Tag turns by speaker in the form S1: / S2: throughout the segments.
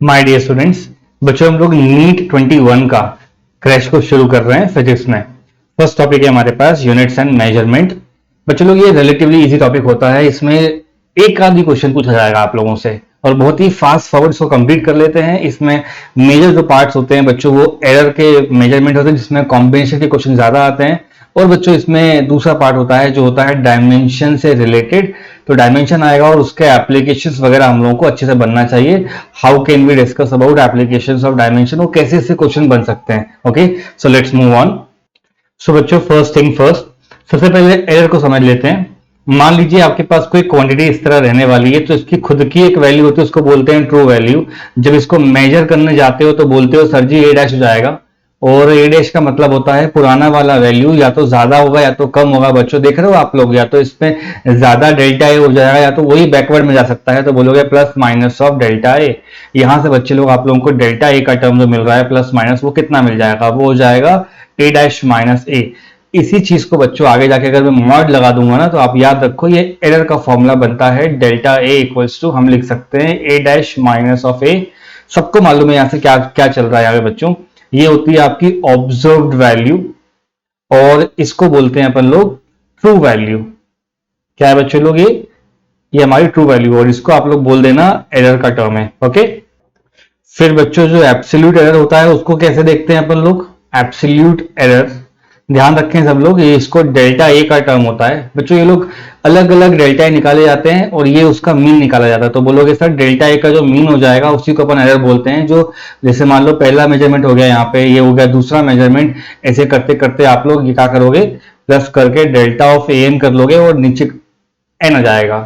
S1: My dear students, बच्चों हम लोग नीट 21 का क्रैश को शुरू कर रहे हैं फिजिक्स में। फर्स्ट टॉपिक है हमारे पास यूनिट्स एंड मेजरमेंट। बच्चों लोग ये रिलेटिवली इजी टॉपिक होता है, इसमें एक आध ही क्वेश्चन पूछा जाएगा आप लोगों से और बहुत ही फास्ट फॉरवर्ड इसको कंप्लीट कर लेते हैं। इसमें मेजर जो पार्ट्स होते हैं बच्चों वो एरर के मेजरमेंट होते हैं जिसमें कॉम्बिनेशन के क्वेश्चन ज्यादा आते हैं। और बच्चों इसमें दूसरा पार्ट होता है जो होता है डायमेंशन से रिलेटेड। तो डायमेंशन आएगा और उसके एप्लीकेशंस वगैरह हम लोगों को अच्छे से बनना चाहिए। How can we discuss about applications of dimension, वो कैसे ऐसे क्वेश्चन बन सकते हैं। Okay, so let's move on. So बच्चों फर्स्ट थिंग फर्स्ट, सबसे पहले एरर को समझ लेते हैं। मान लीजिए आपके पास कोई क्वांटिटी इस तरह रहने वाली है, तो इसकी खुद की एक वैल्यू होती है, उसको बोलते हैं ट्रू वैल्यू। जब इसको मेजर करने जाते हो तो बोलते हो सर जी ए डैश हो जाएगा, और ए डैश का मतलब होता है पुराना वाला वैल्यू या तो ज्यादा होगा या तो कम होगा। बच्चों देख रहे हो आप लोग, या तो इसमें ज्यादा डेल्टा ए हो जाएगा या तो वही बैकवर्ड में जा सकता है, तो बोलोगे plus minus of delta A. यहां से बच्चे लोग आप लोगों को डेल्टा ए का टर्म जो मिल रहा है प्लस माइनस, वो कितना मिल जाएगा, वो हो जाएगा ए डैश माइनस ए। इसी चीज को बच्चों आगे जाके अगर मैं मॉड लगा दूंगा ना, तो आप याद रखो ये एरर का फॉर्मूला बनता है डेल्टा ए इक्वल्स टू, हम लिख सकते हैं ए डैश माइनस ऑफ ए। सबको मालूम है यहां से क्या क्या चल रहा है आगे बच्चों, ये होती है आपकी ऑब्जर्व्ड वैल्यू और इसको बोलते हैं अपन लोग ट्रू वैल्यू। क्या है बच्चों लोग, ये हमारी ट्रू वैल्यू और इसको आप लोग बोल देना एरर का टर्म है। ओके, फिर बच्चों जो एब्सोल्यूट एरर होता है उसको कैसे देखते हैं अपन लोग, एब्सोल्यूट एरर ध्यान रखें सब लोग, ये इसको डेल्टा ए का टर्म होता है। बच्चों ये लोग अलग अलग डेल्टा ए निकाले जाते हैं और ये उसका मीन निकाला जाता है, तो बोलोगे सर डेल्टा ए का जो मीन हो जाएगा उसी को अपन एरर बोलते हैं। जो जैसे मान लो पहला मेजरमेंट हो गया यहाँ पे, ये हो गया दूसरा मेजरमेंट, ऐसे करते करते आप लोग ये क्या करोगे, प्लस करके डेल्टा ऑफ ए एन कर लोगे और नीचे एन आ जाएगा।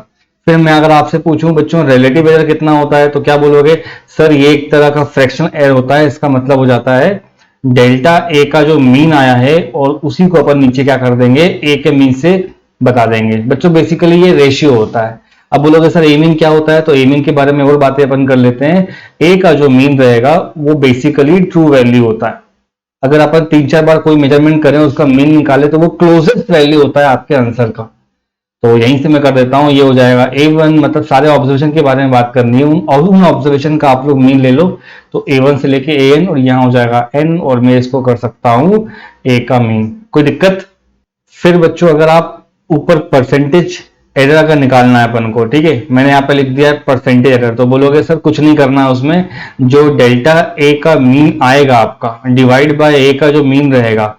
S1: फिर मैं अगर आपसे पूछूं बच्चों रिलेटिव एरर कितना होता है, तो क्या बोलोगे सर ये एक तरह का फ्रैक्शन एरर होता है। इसका मतलब हो जाता है डेल्टा ए का जो मीन आया है और उसी को अपन नीचे क्या कर देंगे, ए के मीन से बता देंगे। बच्चों बेसिकली ये रेशियो होता है। अब बोलोगे सर ए मीन क्या होता है, तो ए मीन के बारे में और बातें अपन कर लेते हैं। ए का जो मीन रहेगा वो बेसिकली ट्रू वैल्यू होता है। अगर अपन 3-4 बार कोई मेजरमेंट करें उसका मीन निकाले तो वो क्लोजेस्ट वैल्यू होता है आपके आंसर का। तो यहीं से मैं कर देता हूं, ये हो जाएगा A1, मतलब सारे ऑब्जर्वेशन के बारे में बात करनी है, उन ऑब्जर्वेशन का आप लोग मीन ले लो, तो A1 से लेके AN और यहां हो जाएगा N, और मैं इसको कर सकता हूं A का मीन। कोई दिक्कत? फिर बच्चों अगर आप ऊपर परसेंटेज एरर अगर निकालना है अपन को, ठीक है, मैंने यहाँ पे लिख दिया है परसेंटेज एरर, तो बोलोगे सर कुछ नहीं करना है उसमें, जो डेल्टा ए का मीन आएगा आपका डिवाइड बाय ए का जो मीन रहेगा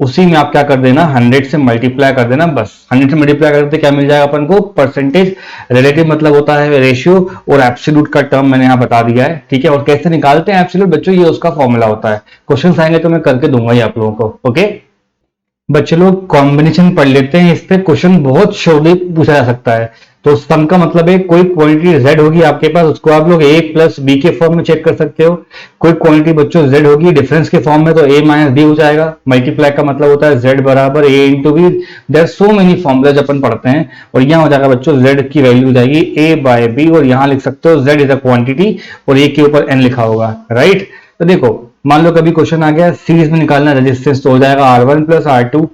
S1: उसी में आप क्या कर देना, 100 से मल्टीप्लाई कर देना। बस 100 से मल्टीप्लाई करते क्या मिल जाएगा अपन को, परसेंटेज। रिलेटिव मतलब होता है रेशियो, और एब्सोल्यूट का टर्म मैंने यहाँ बता दिया है, ठीक है। और कैसे निकालते हैं एब्सोल्यूट बच्चों, ये उसका फॉर्मूला होता है। क्वेश्चन आएंगे तो मैं करके दूंगा ये आप लोगों को। ओके बच्चे लोग कॉम्बिनेशन पढ़ लेते हैं, इस पे क्वेश्चन बहुत शोर्टली पूछा जा सकता है। तो सम का मतलब है कोई क्वांटिटी z होगी आपके पास, उसको आप लोग a प्लस बी के फॉर्म में चेक कर सकते हो। कोई क्वांटिटी बच्चों z होगी डिफरेंस के फॉर्म में, तो a माइनस b हो जाएगा। मल्टीप्लाई का मतलब होता है z बराबर a into B. There so many formulas अपन पढ़ते हैं, और यहाँ हो जाएगा बच्चों z की वैल्यू हो जाएगी a बाय बी, और यहाँ लिख सकते हो z इज अ क्वांटिटी और a के ऊपर n लिखा होगा, राइट। तो देखो मान लो कभी क्वेश्चन आ गया सीरीज में निकालना रेजिस्टेंस, तो हो जाएगा R1 प्लस R2।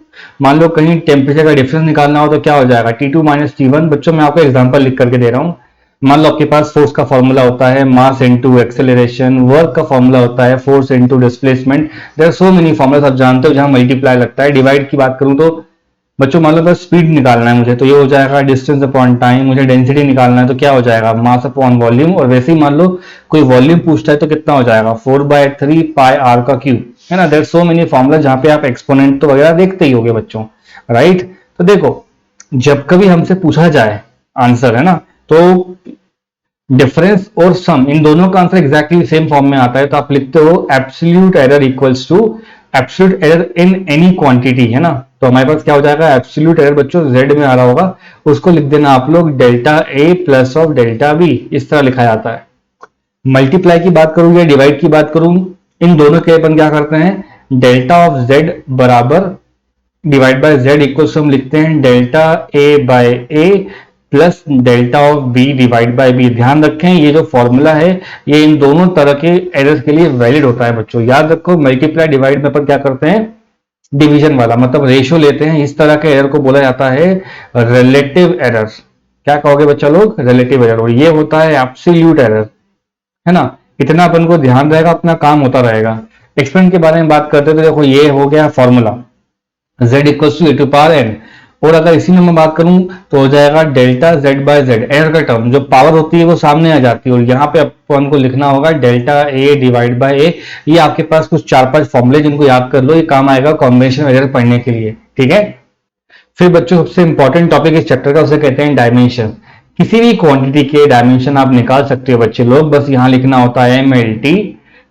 S1: मान लो कहीं टेम्परेचर का डिफरेंस निकालना हो तो क्या हो जाएगा, T2 माइनस T1। बच्चों मैं आपको एग्जांपल लिख करके दे रहा हूं। मान लो आपके पास फोर्स का फॉर्मूला होता है मास इनटू एक्सेलरेशन, वर्क का फॉर्मूला होता है force into displacement. There are so many formulas आप जानते हो जहां मल्टीप्लाई लगता है। डिवाइड की बात करूं तो बच्चों मान लो बस स्पीड निकालना है मुझे, तो ये हो जाएगा डिस्टेंस अपॉन टाइम। मुझे डेंसिटी निकालना है तो क्या हो जाएगा, मास अपॉन वॉल्यूम। और वैसे ही मान लो कोई वॉल्यूम पूछता है तो कितना हो जाएगा, 4/3 पाई आर का क्यूब, है ना। देयर सो मेनी फॉर्मूला जहां पे आप एक्सपोनेंट तो वगैरह देखते ही होगे बच्चों, राइट। तो देखो जब कभी हमसे पूछा जाए आंसर, है ना, तो डिफरेंस और सम इन दोनों का आंसर एग्जैक्टली सेम फॉर्म में आता है, तो आप लिखते हो absolute error equals to absolute error in any quantity, है ना। तो हमारे पास क्या हो जाएगा, एब्सोल्यूट एरर बच्चों z में आ रहा होगा, उसको लिख देना आप लोग delta a plus of delta b, इस तरह लिखा जाता है। मल्टीप्लाई की बात करूं या डिवाइड की बात करूं, इन दोनों के अपन क्या करते हैं, डेल्टा ऑफ z बराबर डिवाइड बाय z इक्वल्स हम लिखते हैं delta a by a plus delta of b divide by b। ध्यान रखें ये जो फॉर्मूला है ये इन दोनों तरह के एरर्स के लिए वैलिड होता है बच्चों। याद रखो मल्टीप्लाई डिवाइड में अपन क्या करते हैं, डिवीजन वाला मतलब रेशियो लेते हैं। इस तरह के एरर को बोला जाता है रिलेटिव एरर। क्या कहोगे बच्चा लोग, रिलेटिव एरर। और ये होता है एब्सोल्यूट एरर, है ना। इतना अपन को ध्यान रहेगा, अपना काम होता रहेगा। एक्सपेरिमेंट के बारे में बात करते हैं तो देखो ये हो गया formula z equals to a to power n, और अगर इसी में मैं बात करूं तो हो जाएगा delta z by z, n का टर्म जो पावर होती है वो सामने आ जाती है, और यहाँ पे अपन को लिखना होगा डेल्टा ए डिवाइड बाय ए। ये आपके पास कुछ 4-5 फॉर्मूले जिनको याद कर लो, ये काम आएगा कॉम्बिनेशन मेजर पढ़ने के लिए, ठीक है। फिर बच्चों सबसे इंपॉर्टेंट टॉपिक इस चैप्टर का उसे कहते हैं डायमेंशन। किसी भी क्वांटिटी के डायमेंशन आप निकाल सकते हो बच्चे लोग, बस यहाँ लिखना होता है mlt,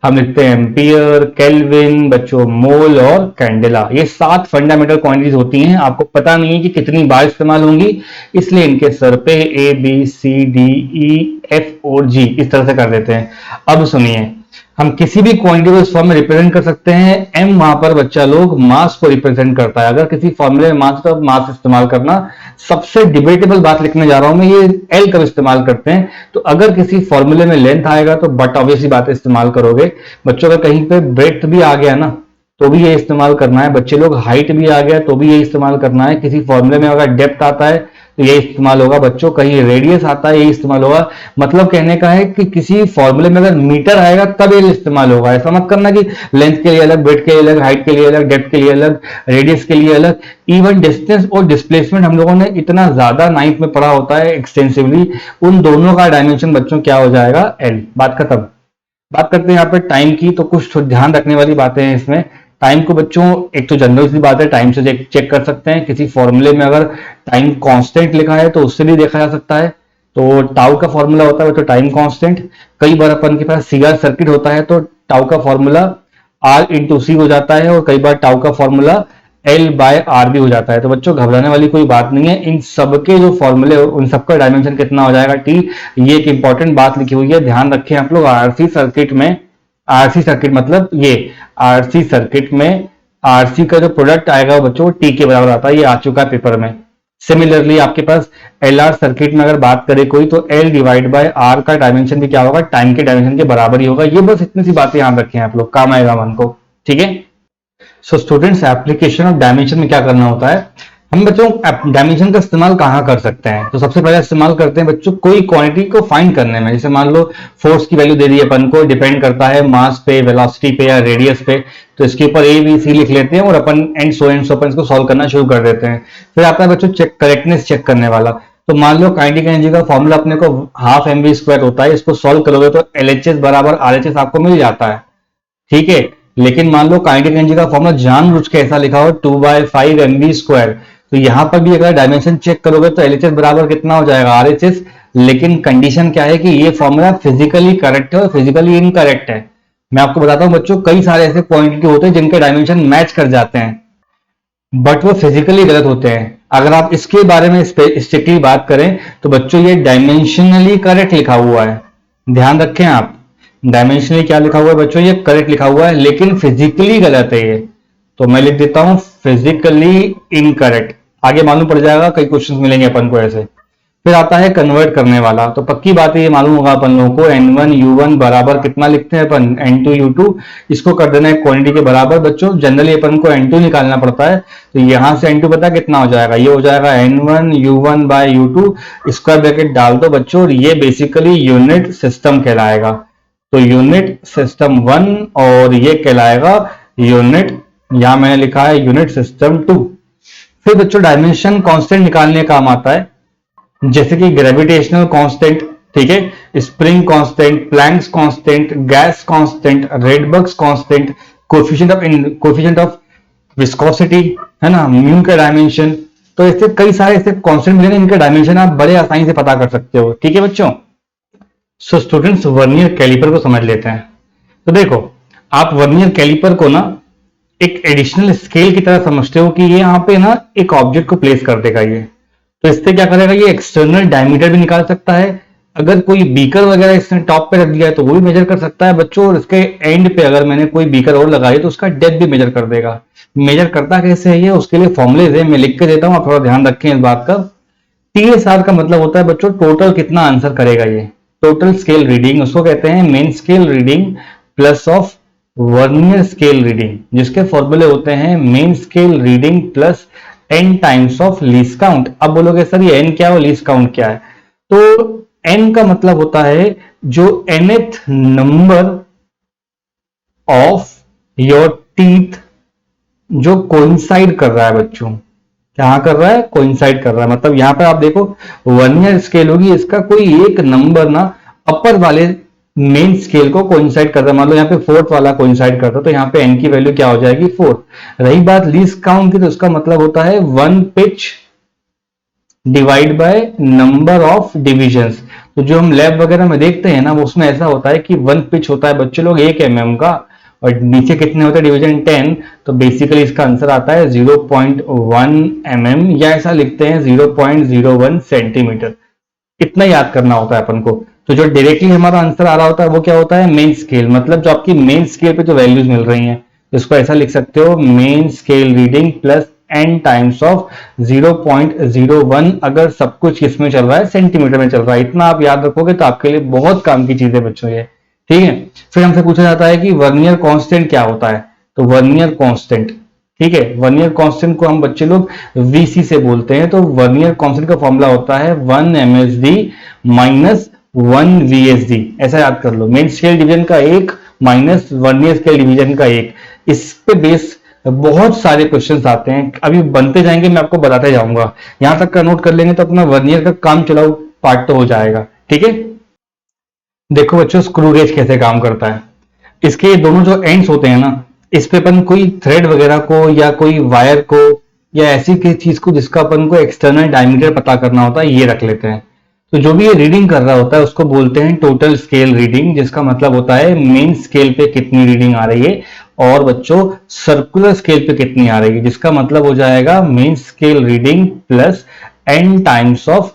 S1: हम लिखते हैं एम्पियर, केल्विन, बच्चों मोल और कैंडेला। ये 7 फंडामेंटल क्वांटिटीज होती हैं, आपको पता नहीं है कि कितनी बार इस्तेमाल होंगी, इसलिए इनके सर पे A B C D E F और जी इस तरह से कर देते हैं। अब सुनिए, हम किसी भी क्वांटिटी को इस फॉर्म में रिप्रेजेंट कर सकते हैं। एम वहां पर बच्चा लोग मास को रिप्रेजेंट करता है। अगर किसी फॉर्मूले में मास, तो मास इस्तेमाल करना। सबसे डिबेटेबल बात लिखने जा रहा हूं मैं, ये एल कब इस्तेमाल करते हैं, तो अगर किसी फॉर्मूले में लेंथ आएगा तो बट ऑब्वियसली बात इस्तेमाल करोगे। बच्चों का कहीं पे ब्रेथ भी आ गया ना तो भी ये इस्तेमाल करना है। बच्चे लोग हाइट भी आ गया तो भी ये इस्तेमाल करना है। किसी फॉर्मूले में अगर डेप्थ आता है तो ये इस्तेमाल होगा बच्चों, कहीं रेडियस आता है ये इस्तेमाल होगा। मतलब कहने का है कि किसी फॉर्मूले में अगर मीटर आएगा तब ये इस्तेमाल होगा। ऐसा मत करना कि लेंथ के लिए अलग, ब्रेथ के लिए अलग, हाइट के लिए अलग, डेप्थ के लिए अलग, रेडियस के लिए अलग। इवन डिस्टेंस और डिस्प्लेसमेंट हम लोगों ने इतना ज्यादा 9th में पढ़ा होता है एक्सटेंसिवली, उन दोनों का डायमेंशन बच्चों क्या हो जाएगा, एल। बात खत्म। बात करते हैं यहाँ पे टाइम की, तो कुछ ध्यान रखने वाली बातें हैं इसमें। टाइम को बच्चों, एक तो जनरल सी बात है, टाइम से चेक कर सकते हैं। किसी फॉर्मूले में अगर टाइम कांस्टेंट लिखा है तो उससे भी देखा जा सकता है। तो टाउ का फॉर्मूला होता है तो टाइम कांस्टेंट। कई बार अपन के पास सीआर सर्किट होता है तो टाउ का फॉर्मूला आर इंटू सी हो जाता है, और कई बार टाउ का फॉर्मूला एल बाय आर भी हो जाता है। तो बच्चों घबराने वाली कोई बात नहीं है। इन सबके जो फॉर्मूले उन सबका डायमेंशन कितना हो जाएगा, टी। ये एक इंपॉर्टेंट बात लिखी हुई है, ध्यान रखें आप लोग। आरसी सर्किट में, आरसी सर्किट मतलब ये आरसी सर्किट में आरसी का जो प्रोडक्ट आएगा बच्चों टी के बराबर आता है, ये आ चुका है पेपर में। सिमिलरली आपके पास एलआर सर्किट में अगर बात करे कोई तो एल डिवाइड बाय आर का डायमेंशन भी क्या होगा, टाइम के डायमेंशन के बराबर ही होगा। ये बस इतनी सी बातें याद रखें आप लोग, काम आएगा मन को, ठीक है। So students, application of dimension में क्या करना होता है, हम बच्चों डायमेंशन का इस्तेमाल कहाँ कर सकते हैं। तो सबसे पहले इस्तेमाल करते हैं बच्चों कोई क्वांटिटी को फाइंड करने में। जैसे मान लो फोर्स की वैल्यू दे दी अपन को, डिपेंड करता है मास पे, वेलोसिटी पे या रेडियस पे, तो इसके ऊपर ए बी सी लिख लेते हैं और अपन एंड सो अपन इसको सॉल्व करना शुरू कर देते हैं। फिर आता है बच्चों करेक्टनेस चेक करने वाला। तो मान लो काइनेटिक एनर्जी का फॉर्मूला अपने को हाफ एम वी स्क्वायर होता है, इसको सॉल्व करोगे तो एलएचएस बराबर आरएचएस आपको मिल जाता है, ठीक है। लेकिन मान लो काइनेटिक एनर्जी का फॉर्मूला जानबूझ के ऐसा लिखा हो 2/5 mv स्क्वायर, तो यहां पर भी अगर डायमेंशन चेक करोगे तो एलएचएस बराबर कितना हो जाएगा, आरएचएस। लेकिन कंडीशन क्या है कि ये फॉर्मूला फिजिकली करेक्ट है और फिजिकली इनकरेक्ट है। मैं आपको बताता हूं बच्चों, कई सारे ऐसे क्वांटिटी होते हैं जिनके डायमेंशन मैच कर जाते हैं बट वो फिजिकली गलत होते हैं। अगर आप इसके बारे में स्ट्रिक्टली बात करें तो बच्चों ये डायमेंशनली करेक्ट लिखा हुआ है, ध्यान रखें आप। डायमेंशनली क्या लिखा हुआ है बच्चों, ये करेक्ट लिखा हुआ है, लेकिन फिजिकली गलत है ये। तो मैं लिख देता हूं फिजिकली इनकरेक्ट। आगे मालूम पड़ जाएगा, कई क्वेश्चंस मिलेंगे अपन को ऐसे। फिर आता है कन्वर्ट करने वाला। तो पक्की बात है, ये मालूम होगा अपन लोगों को n1 u1 बराबर कितना लिखते हैं अपन, n2 u2। इसको कर देना है क्वांटिटी के बराबर। बच्चों जनरली अपन को n2 निकालना पड़ता है, तो यहां से n2 पता कितना हो जाएगा, ये हो जाएगा n1 u1 bye u2, square bracket डाल दो बच्चों, और ये बेसिकली यूनिट सिस्टम कहलाएगा। तो यूनिट सिस्टम 1 और ये कहलाएगा यूनिट, यहां मैंने लिखा है यूनिट सिस्टम 2। फिर बच्चों डायमेंशन कांस्टेंट निकालने का काम आता है, जैसे कि ग्रेविटेशनल कांस्टेंट, ठीक है, spring constant, Planck's constant, gas constant, रेडबर्ग्स constant, coefficient of viscosity, है ना, म्यू का डायमेंशन। तो ऐसे कई सारे ऐसे कांस्टेंट मिलेंगे, इनके डायमेंशन आप बड़े आसानी से पता कर सकते हो, ठीक है बच्चों। सो स्टूडेंट्स, वर्नियर कैलिपर को समझ लेते हैं। तो देखो, आप वर्नियर कैलिपर को ना एक एडिशनल स्केल की तरह समझते हो कि ये यहाँ पे ना एक ऑब्जेक्ट को प्लेस कर देगा ये, तो इससे क्या करेगा, ये एक्सटर्नल डायमीटर भी निकाल सकता है। अगर कोई बीकर वगैरह इसने टॉप पे रख दिया है तो वो भी मेजर कर सकता है बच्चों, और इसके एंड पे अगर मैंने कोई बीकर और लगाई तो उसका डेप्थ भी मेजर कर देगा। मेजर करता कैसे है ये, उसके लिए फॉर्मुलेज है, मैं लिख के देता हूँ, आप थोड़ा ध्यान रखें इस बात का। TSR का मतलब होता है बच्चों टोटल कितना आंसर करेगा ये, टोटल स्केल रीडिंग, उसको कहते हैं main scale reading plus of vernier scale reading, जिसके फॉर्मूले होते हैं main scale reading plus n times of least count. अब बोलोगे सर ये n क्या है और लीस्ट काउंट क्या है, तो n का मतलब होता है जो nth number of your teeth जो कोइंसाइड कर रहा है बच्चों, क्या कर रहा है, कोइंसाइड कर रहा है। मतलब यहां पर आप देखो वर्नियर स्केल होगी, इसका कोई एक नंबर ना अपर वाले मेन स्केल को कोइंसाइड कर रहा है। मान लो यहाँ पे फोर्थ वाला कोइंसाइड करता है तो यहाँ पे एन की वैल्यू क्या हो जाएगी, फोर्थ। रही बात लीस्ट काउंट की, तो उसका मतलब होता है one pitch divide by number of divisions. तो जो हम लैब वगैरह में देखते हैं ना, उसमें ऐसा होता है कि वन पिच होता है बच्चे लोग 1 mm का, और नीचे कितने होते हैं डिवीजन 10, तो बेसिकली इसका आंसर आता है 0.1 mm, या ऐसा लिखते हैं 0.01 सेंटीमीटर। इतना याद करना होता है अपन को। तो जो डायरेक्टली हमारा आंसर आ रहा होता है वो क्या होता है, मेन स्केल। मतलब जो आपकी मेन स्केल पे जो वैल्यूज मिल रही हैं, इसको ऐसा लिख सकते हो main scale reading plus n times of 0.01, अगर सब कुछ किसमें चल रहा है, सेंटीमीटर में चल रहा है। इतना आप याद रखोगे तो आपके लिए बहुत काम की चीजें बच्चों ये, ठीक है। फिर हमसे पूछा जाता है कि वर्नियर कांस्टेंट क्या होता है, तो वर्नियर कांस्टेंट, ठीक है, वर्नियर कांस्टेंट को हम बच्चे लोग वीसी से बोलते हैं। तो वर्नियर कांस्टेंट का फॉर्मूला होता है 1 MSD माइनस 1 VSD, ऐसा याद कर लो। मेन स्केल डिवीजन का 1 माइनस वर्नियर स्केल डिवीजन का 1। इस पे बेस बहुत सारे क्वेश्चंस आते हैं, अभी बनते जाएंगे, मैं आपको बताते जाऊंगा। यहां तक का नोट कर लेंगे तो अपना वर्नियर का काम चलाओ पार्ट तो हो जाएगा, ठीक है। देखो बच्चों स्क्रू गेज कैसे काम करता है। इसके दोनों जो एंड्स होते हैं ना, इस पे अपन कोई थ्रेड वगैरह को या कोई वायर को या ऐसी किसी चीज को जिसका अपन को एक्सटर्नल डायमीटर पता करना होता है, ये रख लेते हैं। तो जो भी ये रीडिंग कर रहा होता है उसको बोलते हैं टोटल स्केल रीडिंग, जिसका मतलब होता है मेन स्केल पे कितनी रीडिंग आ रही है, और बच्चों सर्कुलर स्केल पे कितनी आ रही है, जिसका मतलब हो जाएगा main scale reading plus n times of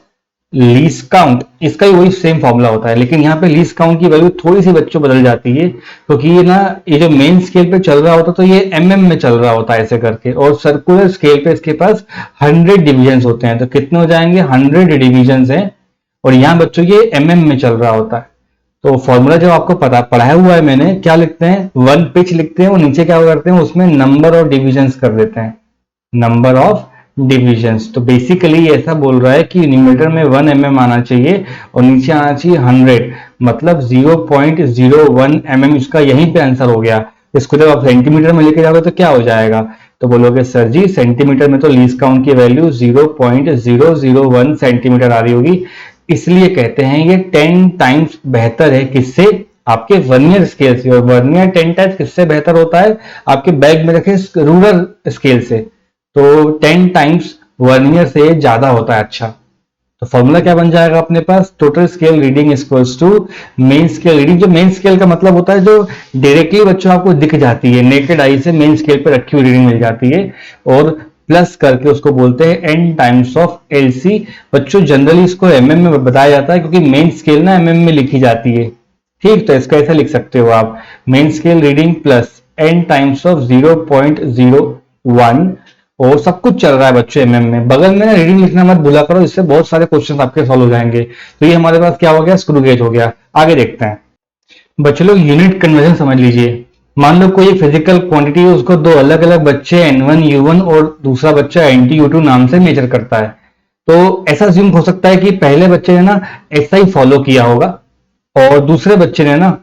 S1: least count. इसका ही वही सेम फॉर्मूला होता है, लेकिन यहाँ पे लीस्ट काउंट की वैल्यू थोड़ी सी बच्चों बदल जाती है, क्योंकि ये ना, ये जो मेन स्केल पे चल रहा होता है तो ये mm में चल रहा होता है ऐसे करके, और सर्कुलर स्केल पे इसके पास 100 डिविजन होते हैं। तो कितने हो जाएंगे, 100 डिविजन हैं, और यहाँ बच्चों ये mm में चल रहा होता है। तो फॉर्मूला जब आपको पता पढ़ाया हुआ है मैंने, क्या लिखते हैं, वन पिच लिखते हैं, और नीचे क्या करते हैं, उसमें नंबर ऑफ डिविजन्स कर देते हैं, नंबर ऑफ डिविजन्स। तो बेसिकली ऐसा बोल रहा है कि न्यूमरेटर में 1 mm आना चाहिए और नीचे आना चाहिए 100, मतलब 0.01 mm। इसका यहीं पे आंसर हो गया। इसको जब आप सेंटीमीटर में लेके जाओगे तो क्या हो जाएगा, तो बोलोगे सर जी सेंटीमीटर में तो लीस्ट काउंट की वैल्यू 0.001 सेंटीमीटर आ रही होगी, इसलिए कहते हैं ये 10 टाइम्स बेहतर है किससे, आपके वर्नियर स्केल से। और वर्नियर 10 टाइम्स किससे बेहतर होता है, आपके बैग में रखे रूलर स्केल से। तो 10 टाइम्स वर्नियर से ज्यादा होता है। अच्छा, तो फॉर्मूला क्या बन जाएगा अपने पास, total scale reading equals to main scale reading. जो मेन स्केल का मतलब होता है जो डायरेक्टली बच्चों आपको दिख जाती है, नेकेड आई से मेन स्केल पे रखी हुई रीडिंग मिल जाती है, और प्लस करके उसको बोलते हैं n टाइम्स ऑफ LC। बच्चों जनरली इसको mm में बताया जाता है, क्योंकि मेन स्केल ना mm में लिखी जाती है, ठीक। तो इसका ऐसा लिख सकते हो आप, main scale reading plus n times of 0.01, और सब कुछ चल रहा है बच्चों mm में। बगल में ना रीडिंग लिखना मत भूला करो, इससे बहुत सारे क्वेश्चन आपके सॉल्व हो जाएंगे। तो ये हमारे पास क्या हो गया, स्क्रू गेज हो गया। आगे देखते हैं बच्चों लोग, यूनिट कन्वर्जन समझ लीजिए। मान लो कोई फिजिकल क्वांटिटी है, उसको दो अलग अलग बच्चे N1 U1 और दूसरा बच्चा NT U2 नाम से मेजर करता है। तो ऐसा अज्यूम हो सकता है कि पहले बच्चे ने ना ऐसा ही फॉलो किया होगा, और दूसरे बच्चे ने ना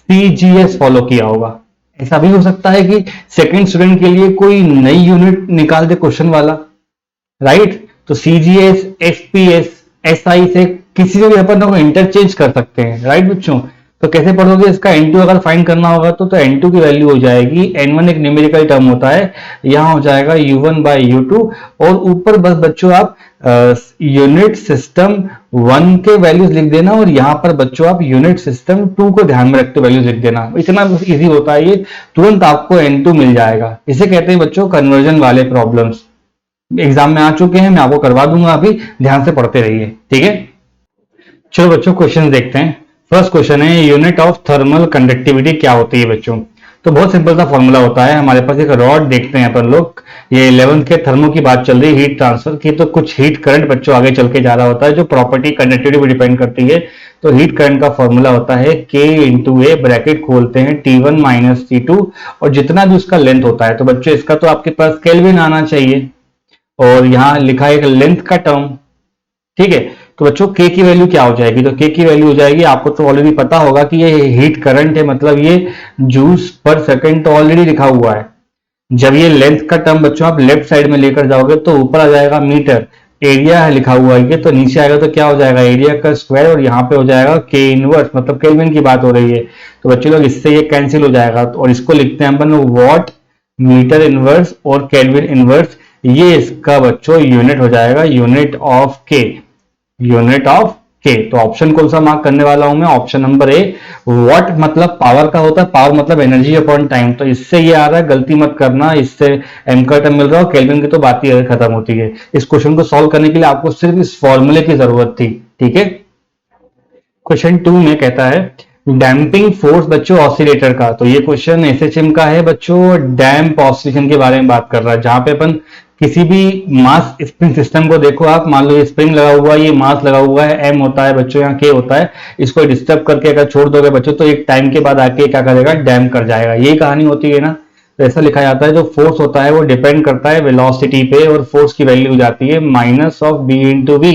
S1: CGS फॉलो किया होगा। ऐसा भी हो सकता है कि सेकंड स्टूडेंट के लिए कोई नई यूनिट निकाल दे क्वेश्चन वाला, राइट। तो CGS, FPS, SI से किसी से भी अपन को इंटरचेंज कर सकते हैं, राइट बच्चों। तो कैसे पढ़ोगे, इसका N2 अगर फाइंड करना होगा तो N2 की वैल्यू हो जाएगी, N1 एक न्यूमेरिकल टर्म होता है, यहाँ हो जाएगा U1 by U2, और ऊपर बस बच्चों आप यूनिट सिस्टम 1 के वैल्यूज लिख देना, और यहाँ पर बच्चों आप यूनिट सिस्टम 2 को ध्यान में रखते वैल्यूज लिख देना। इतना इजी होता है ये, तुरंत आपको N2 मिल जाएगा। इसे कहते हैं बच्चों कन्वर्जन वाले प्रॉब्लम्स। एग्जाम में आ चुके हैं, मैं आपको करवा दूंगा, अभी ध्यान से पढ़ते रहिए, ठीक है। चलो बच्चों क्वेश्चन देखते हैं। फर्स्ट क्वेश्चन है, यूनिट ऑफ थर्मल कंडक्टिविटी क्या होती है बच्चों। तो बहुत सिंपल सा फॉर्मूला होता है। हमारे पास एक रॉड देखते हैं अपन लोग, ये 11th के थर्मो की बात चल रही है, हीट ट्रांसफर की। तो कुछ हीट करंट बच्चों आगे चल के जा रहा होता है, जो प्रॉपर्टी कंडक्टिविटी पर डिपेंड करती है। तो हीट करंट का फॉर्मूला होता है K इंटू ए, ब्रैकेट खोलते हैं T1 माइनस T2, और जितना भी उसका लेंथ होता है। तो बच्चों इसका तो आपके पास केल्विन आना चाहिए, और यहाँ लिखा है एक लेंथ का टर्म, ठीक है। तो बच्चों के की वैल्यू क्या हो जाएगी, तो के की वैल्यू हो जाएगी, आपको तो ऑलरेडी पता होगा कि ये हीट करंट है, मतलब ये जूल्स पर सेकंड तो ऑलरेडी लिखा हुआ है। जब ये लेंथ का टर्म बच्चों आप लेफ्ट साइड में लेकर जाओगे तो ऊपर आ जाएगा मीटर, एरिया है लिखा हुआ है, तो नीचे आएगा तो क्या हो जाएगा एरिया का स्क्वायर, और यहाँ पे हो जाएगा के इनवर्स, मतलब केल्विन की बात हो रही है। तो बच्चों लोग इससे ये कैंसिल हो जाएगा, और इसको लिखते हैं अपन वॉट मीटर इनवर्स और केल्विन इनवर्स, ये इसका बच्चों यूनिट हो जाएगा, यूनिट ऑफ के, यूनिट ऑफ के। तो ऑप्शन कौन सा मार्क करने वाला हूं मैं, ऑप्शन नंबर ए। वॉट मतलब पावर का होता है, पावर मतलब एनर्जी अपॉन टाइम, तो इससे ये आ रहा है, गलती मत करना, इससे एम का टर्म मिल रहा है, केल्विन की तो बात ही खत्म होती है। इस क्वेश्चन को सॉल्व करने के लिए आपको सिर्फ इस फॉर्मूले की जरूरत थी, ठीक है। क्वेश्चन 2 में कहता है डैम्पिंग फोर्स बच्चों ऑसिलेटर का, तो ये क्वेश्चन एसएचएम का है बच्चों, डैम्प ऑसिलेशन के बारे में बात कर रहा है, जहां पे अपन किसी भी मास स्प्रिंग सिस्टम को देखो आप, मान लो ये स्प्रिंग लगा हुआ है, ये मास लगा हुआ है, एम होता है बच्चों, यहाँ के होता है, इसको डिस्टर्ब करके अगर छोड़ दोगे बच्चों तो एक टाइम के बाद आके क्या करेगा, डैम्प कर जाएगा, यही कहानी होती है ना। तो ऐसा लिखा जाता है जो फोर्स होता है वो डिपेंड करता है वेलोसिटी पे, और फोर्स की वैल्यू हो जाती है minus of b into v.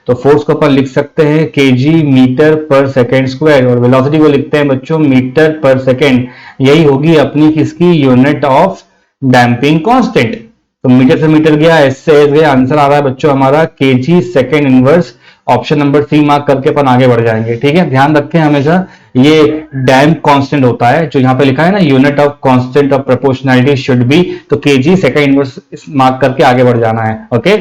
S1: तो फोर्स को अपन लिख सकते हैं KG metre per second square, और वेलोसिटी को लिखते हैं बच्चों मीटर पर सेकेंड, यही होगी अपनी किसकी यूनिट ऑफ डैम्पिंग कांस्टेंट। तो मीटर से मीटर गया, एस से एस गया, आंसर आ रहा है बच्चों हमारा KG second inverse, option number C mark करके अपन आगे बढ़ जाएंगे, ठीक है। ध्यान रखें हमेशा ये डैम्प कांस्टेंट होता है, जो यहाँ पे लिखा है ना unit of constant of proportionality should be, तो केजी सेकेंड इनवर्स मार्क करके आगे बढ़ जाना है, ओके।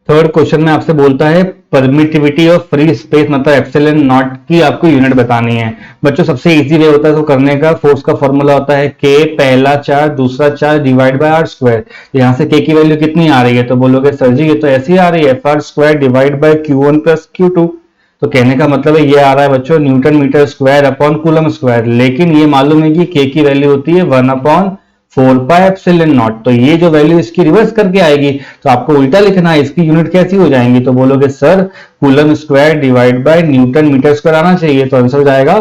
S1: थर्ड क्वेश्चन में आपसे बोलता है परमिटिविटी ऑफ फ्री स्पेस मतलब एप्सिलॉन नॉट की आपको यूनिट बतानी है। बच्चों सबसे इजी वे होता है तो करने का, फोर्स का फॉर्मूला होता है के पहला चार्ज दूसरा charge divide by R square. यहाँ से के की वैल्यू कितनी आ रही है, तो बोलोगे सर जी ये तो ऐसी आ रही है, F R square divide by Q one plus Q two. तो कहने का मतलब है ये आ रहा है बच्चों newton metre square upon coulomb square, लेकिन ये मालूम है कि के की वैल्यू होती है 1/4 एप्सिलॉन नॉट, तो ये जो वैल्यू इसकी रिवर्स करके आएगी, तो आपको उल्टा लिखना है, इसकी यूनिट कैसी हो जाएंगी, तो बोलोगे sir coulomb square divide by newton metre square आना चाहिए, तो आंसर हो जाएगा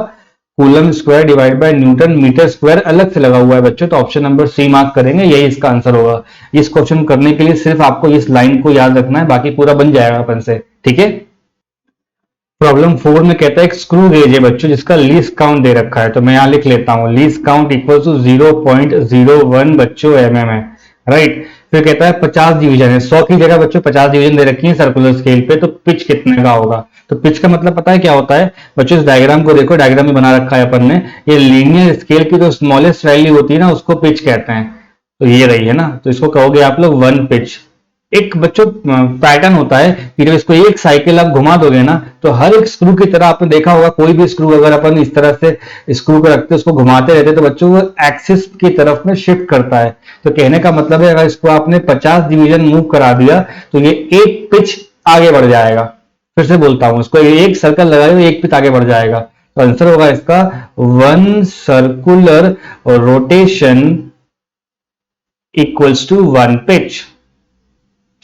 S1: coulomb square divide by newton metre square अलग से लगा हुआ है बच्चों, तो ऑप्शन नंबर सी मार्क करेंगे, यही इसका आंसर होगा। इस क्वेश्चन करने के लिए सिर्फ आपको इस लाइन को याद रखना है, बाकी पूरा बन जाएगा अपन से, ठीक है। प्रॉब्लम 4 में कहता है एक स्क्रू गेज है बच्चों जिसका लीस्ट काउंट दे रखा है, तो मैं यहां लिख लेता हूं लीस्ट काउंट इक्वल टू 0.01 बच्चों mm है, राइट। फिर कहता है 50 डिवीजन है, 100 की जगह बच्चों 50 डिवीजन दे रखी है सर्कुलर स्केल पे, तो पिच कितने का होगा, तो पिच का मतलब पता है क्या होता है बच्चों, इस डायग्राम को देखो, डायग्राम में बना रखा है अपन ने, ये लीनियर स्केल की जो स्मॉलेस्ट वैल्यू होती है ना उसको पिच कहते हैं, तो ये रही है ना, तो इसको कहोगे आप लोग 1 पिच। एक बच्चों पैटर्न होता है कि जब इसको एक साइकिल आप घुमा दोगे ना, तो हर एक स्क्रू की तरह आपने देखा होगा, कोई भी स्क्रू अगर अपन इस तरह से स्क्रू को रखते उसको घुमाते रहते तो बच्चों वो एक्सिस की तरफ में शिफ्ट करता है। तो कहने का मतलब है अगर इसको आपने 50 डिवीजन मूव करा दिया तो ये एक पिच आगे बढ़ जाएगा। फिर से बोलता हूं, इसको एक सर्कल लगाए एक पिच आगे बढ़ जाएगा, तो आंसर होगा इसका 1 circular rotation equals to 1 pitch,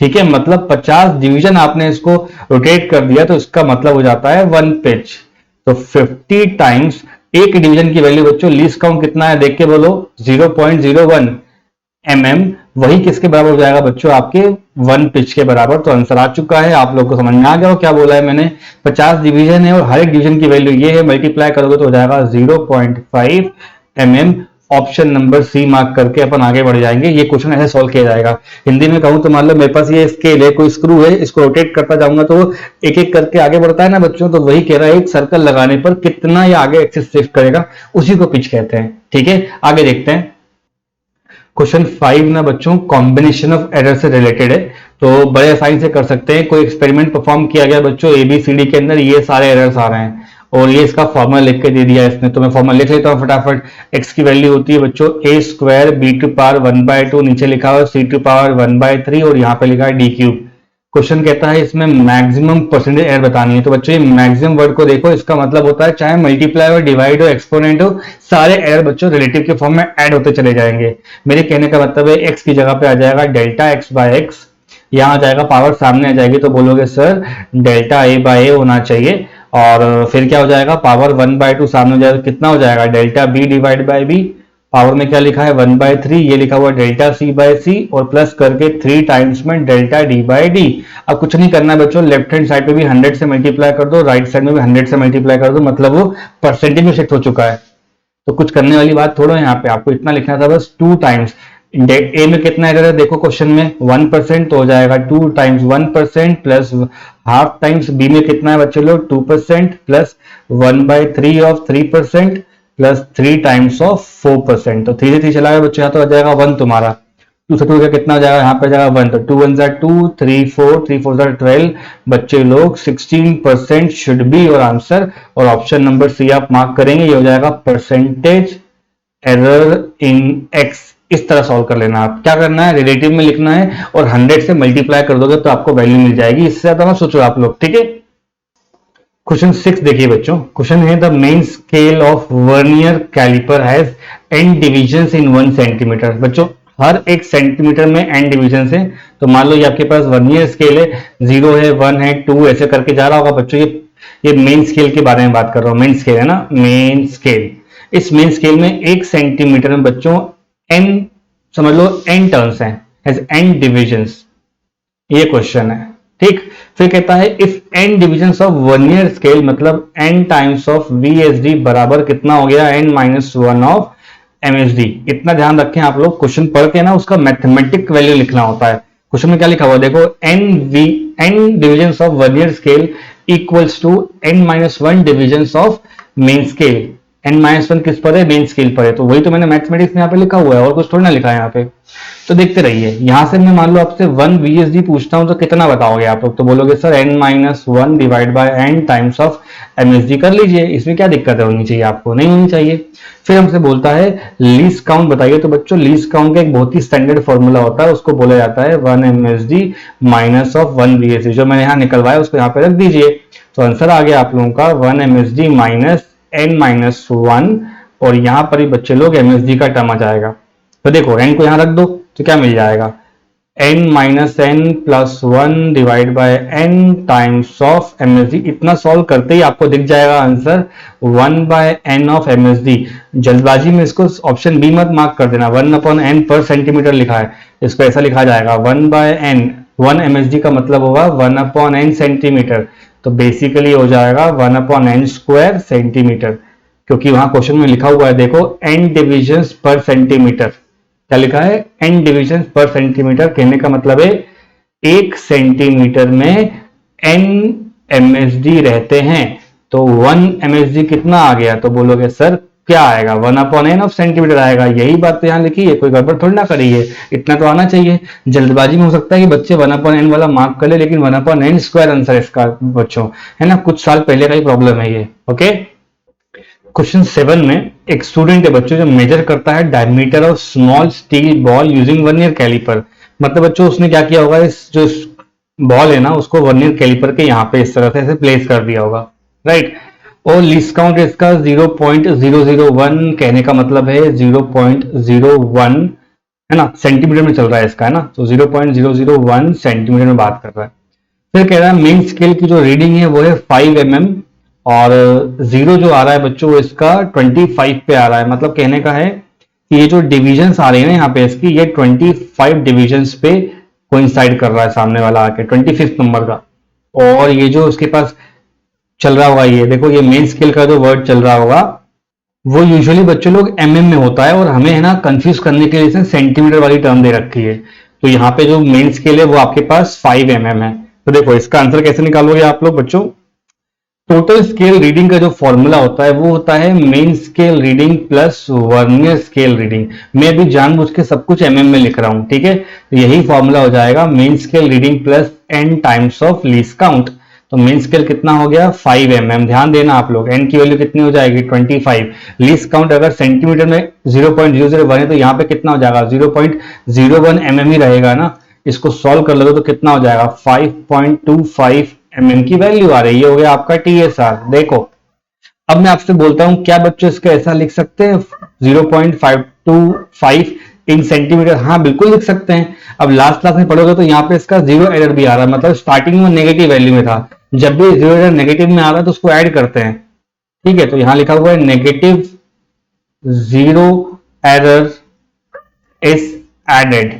S1: ठीक है। मतलब 50 डिवीजन आपने इसको रोटेट कर दिया तो इसका मतलब हो जाता है 1 पिच। तो 50 टाइम्स एक डिवीजन की वैल्यू बच्चों लीस्ट काउंट कितना है देख के बोलो, 0.01 mm, वही किसके बराबर हो जाएगा बच्चों आपके 1 पिच के बराबर। तो आंसर आ चुका है, आप लोग को समझ में आ गया हो क्या बोला है मैंने, 50 डिवीजन है और हर एक डिवीजन की वैल्यू ये है, मल्टीप्लाई करोगे तो हो जाएगा 0.5 mm, option number C mark करके अपन आगे बढ़ जाएंगे। ये क्वेश्चन ऐसे सॉल्व किया जाएगा। हिंदी में कहूं तो मान लो मेरे पास ये स्केल है, कोई स्क्रू है, इसको रोटेट करता जाऊंगा तो एक एक करके आगे बढ़ता है ना बच्चों, तो वही कह रहा है एक सर्कल लगाने पर कितना ये आगे एक्सिस शिफ्ट करेगा, उसी को पिच कहते हैं, ठीक है। आगे देखते हैं क्वेश्चन 5 ना बच्चों कॉम्बिनेशन ऑफ एरर से रिलेटेड है, तो बड़े आसानी से कर सकते हैं। कोई एक्सपेरिमेंट परफॉर्म किया गया बच्चों ABCD के अंदर, ये सारे एरर्स आ रहे हैं और ये इसका फॉर्मूला लिख के दे दिया है इसने, तो मैं फॉर्मूला लिख लेता हूँ फटाफट। x की वैल्यू होती है बच्चों a square b to power 1/2, नीचे लिखा हुआ c टू पावर 1/3 और यहाँ पे लिखा है d क्यूब। क्वेश्चन कहता है इसमें मैक्सिमम परसेंटेज एरर बतानी है, तो बच्चों ये मैक्सिमम वर्ड को देखो, इसका मतलब होता है चाहे मल्टीप्लाई हो, डिवाइड हो, एक्सपोनेंट हो, सारे एरर बच्चों रिलेटिव के फॉर्म में ऐड होते चले जाएंगे। मेरे कहने का मतलब है x की जगह पे आ जाएगा डेल्टा x बाय एक्स, यहाँ आ जाएगा पावर सामने आ जाएगी तो बोलोगे sir delta a by a होना चाहिए, और फिर क्या हो जाएगा पावर 1/2 सामने हो जाएगा, कितना हो जाएगा delta b divide by b, power में क्या लिखा है 1/3, ये लिखा हुआ डेल्टा सी बाय सी और प्लस करके 3 टाइम्स में डेल्टा डी बाय डी। अब कुछ नहीं करना है बच्चों, लेफ्ट हैंड साइड पे भी 100 से मल्टीप्लाई कर दो, राइट साइड में भी 100 से मल्टीप्लाई कर दो, मतलब वो परसेंटेज में शिफ्ट हो चुका है। तो कुछ करने वाली बात थोड़ा है यहाँ पे, आपको इतना लिखना था बस 2 टाइम्स। ए में कितना एरर है देखो क्वेश्चन में 1%, तो हो जाएगा 2 times 1% plus half times. B में कितना है बच्चे लोग 2% plus 1/3 of 3% plus 3 times of 4%। तो 3 से 3 चला गया बच्चे, यहाँ तो आ जाएगा 1 तुम्हारा। 2 से 2 का कितना हो जाएगा, यहाँ पे जाएगा 1, तो 2 1 2, 3 4, 3 4 12। बच्चे लोग 16% शुड बी और आंसर, और ऑप्शन नंबर सी आप मार्क करेंगे, ये हो जाएगा परसेंटेज एरर इन एक्स। इस तरह सॉल्व कर लेना। आप क्या करना है, रिलेटिव में लिखना है और 100 से मल्टीप्लाई कर दोगे तो आपको वैल्यू मिल जाएगी, इससे ज्यादा मत सोचो आप लोग, ठीक है। क्वेश्चन 6 देखिए बच्चों, क्वेश्चन है the main scale of vernier calliper has n divisions in 1 centimetre. बच्चों हर एक सेंटीमीटर में n डिविजन है, तो मान लो ये आपके पास वर्नियर स्केल है, 0 है 1 है 2 ऐसे करके जा रहा होगा बच्चों। ये मेन स्केल के बारे में बात कर रहा हूं, मेन स्केल है ना, मेन स्केल। इस मेन स्केल में 1 सेंटीमीटर में बच्चों n, समझ लो n टर्न्स हैं, हैज n डिविजन्स, ये क्वेश्चन है, ठीक। फिर कहता है if n divisions of vernier scale, मतलब n टाइम्स ऑफ VSD बराबर कितना हो गया, n-1 ऑफ MSD। इतना ध्यान रखें आप लोग, क्वेश्चन पढ़ के ना उसका मैथमेटिक वैल्यू लिखना होता है। क्वेश्चन में क्या लिखा हुआ देखो, n divisions of vernier scale equals to n-1 divisions of main scale. n-1 किस पर है, मेन स्केल पर है, तो वही तो मैंने मैथमेटिक्स में यहाँ पे लिखा हुआ है, और कुछ थोड़ा ना लिखा है यहाँ पे। तो देखते रहिए, यहां से मैं मान लो आपसे 1 VSD पूछता हूं तो कितना बताओगे आप लोग, तो बोलोगे sir n-1 divide by n times of MSD कर लीजिए, इसमें क्या दिक्कत है, होनी चाहिए आपको, नहीं होनी चाहिए। फिर हमसे बोलता है लीस्ट काउंट बताइए, तो बच्चों लीस्ट काउंट का एक बहुत ही स्टैंडर्ड फॉर्मूला होता है, उसको बोला जाता है 1 MSD माइनस ऑफ 1 VSD। जो मैंने यहाँ निकलवाया उसको यहाँ पे रख दीजिए, तो आंसर आ गया आप लोगों का 1 MSD माइनस n-1, और यहां पर ही बच्चे लोग MSD का टर्म आ जाएगा। तो देखो n को यहां रख दो तो क्या मिल जाएगा, n-n plus 1 divide by n times of MSD। इतना सॉल्व करते ही आपको दिख जाएगा आंसर 1/n ऑफ MSD। जल्दबाजी में इसको ऑप्शन बी मत मार्क कर देना, 1/n पर सेंटीमीटर लिखा है, इसको ऐसा लिखा जाएगा 1/n। 1 MSD का मतलब होगा 1/n सेंटीमीटर, तो बेसिकली हो जाएगा 1/n स्क्वायर सेंटीमीटर, क्योंकि वहां क्वेश्चन में लिखा हुआ है देखो n डिविजन्स पर सेंटीमीटर। क्या लिखा है, n डिविजन्स पर सेंटीमीटर, कहने का मतलब है 1 सेंटीमीटर में n MSD रहते हैं। तो 1 MSD कितना आ गया, तो बोलोगे सर क्या आएगा, 1/n ऑफ सेंटीमीटर आएगा। यही बात तो यहाँ लिखी है, कोई गड़बड़ थोड़ी ना करी है, इतना तो आना चाहिए। जल्दबाजी में हो सकता है कि बच्चे 1/n वाला मार्क कर ले, लेकिन 1/n स्क्वायर आंसर इसका बच्चों, है ना, कुछ साल पहले का ही प्रॉब्लम है ये, ओके। क्वेश्चन 7 में एक स्टूडेंट है बच्चों जो मेजर करता है diameter of small steel ball using vernier calliper. मतलब बच्चों उसने क्या किया होगा, इस जो बॉल है ना उसको वर्नियर कैलिपर के यहाँ पे इस तरह से ऐसे प्लेस कर दिया होगा, राइट। और लीस्ट काउंट इसका 0.001, कहने का मतलब है 0.01, है ना, सेंटीमीटर में चल रहा है इसका, है ना, तो 0.001 सेंटीमीटर में बात कर रहा है। फिर कह रहा है मेन स्केल की जो रीडिंग है वो है 5 mm, और 0 जो आ रहा है बच्चों वो इसका 25 पे आ रहा है। मतलब कहने का है कि ये जो डिविजन्स आ रही है ना यहाँ पे इसकी, ये 25 डिविजन्स पे कोइंसाइड कर रहा है सामने वाला आके 25 नंबर का। और ये जो उसके पास चल रहा होगा, ये देखो ये मेन स्केल का जो वर्ड चल रहा होगा वो यूजुअली बच्चों लोग mm में होता है, और हमें है ना कंफ्यूज करने के लिए सेंटीमीटर वाली टर्म दे रखी है। तो यहाँ पे जो मेन स्केल है वो आपके पास 5 mm है। तो देखो इसका आंसर कैसे निकालोगे आप लोग बच्चों, टोटल स्केल रीडिंग का जो फॉर्मूला होता है वो होता है main scale reading plus vernier scale reading. मैं अभी जानबूझ के सब कुछ mm में लिख रहा हूं, ठीक है। तो यही फॉर्मूला हो जाएगा main scale reading plus n times of least count. तो मेन स्केल कितना हो गया 5 mm, ध्यान देना आप लोग, n की वैल्यू कितनी हो जाएगी 25। लीस्ट काउंट अगर सेंटीमीटर में 0.001 है तो यहाँ पे कितना हो जाएगा 0.01 mm ही रहेगा ना। इसको सॉल्व कर लोगे तो कितना हो जाएगा 5.25 mm की वैल्यू आ रही है, हो गया आपका TSR। देखो अब मैं आपसे बोलता हूं क्या बच्चों इसका ऐसा लिख सकते हैं 0.525 इन सेंटीमीटर, हाँ बिल्कुल लिख सकते हैं। अब लास्ट क्लास में पढ़ोगे तो यहाँ पे इसका 0 एरर भी आ रहा है, मतलब स्टार्टिंग में नेगेटिव वैल्यू में था, जब भी 0 एरर नेगेटिव में आ रहा है तो उसको ऐड करते हैं, ठीक है। तो यहाँ लिखा हुआ है -0 एरर इज एडेड,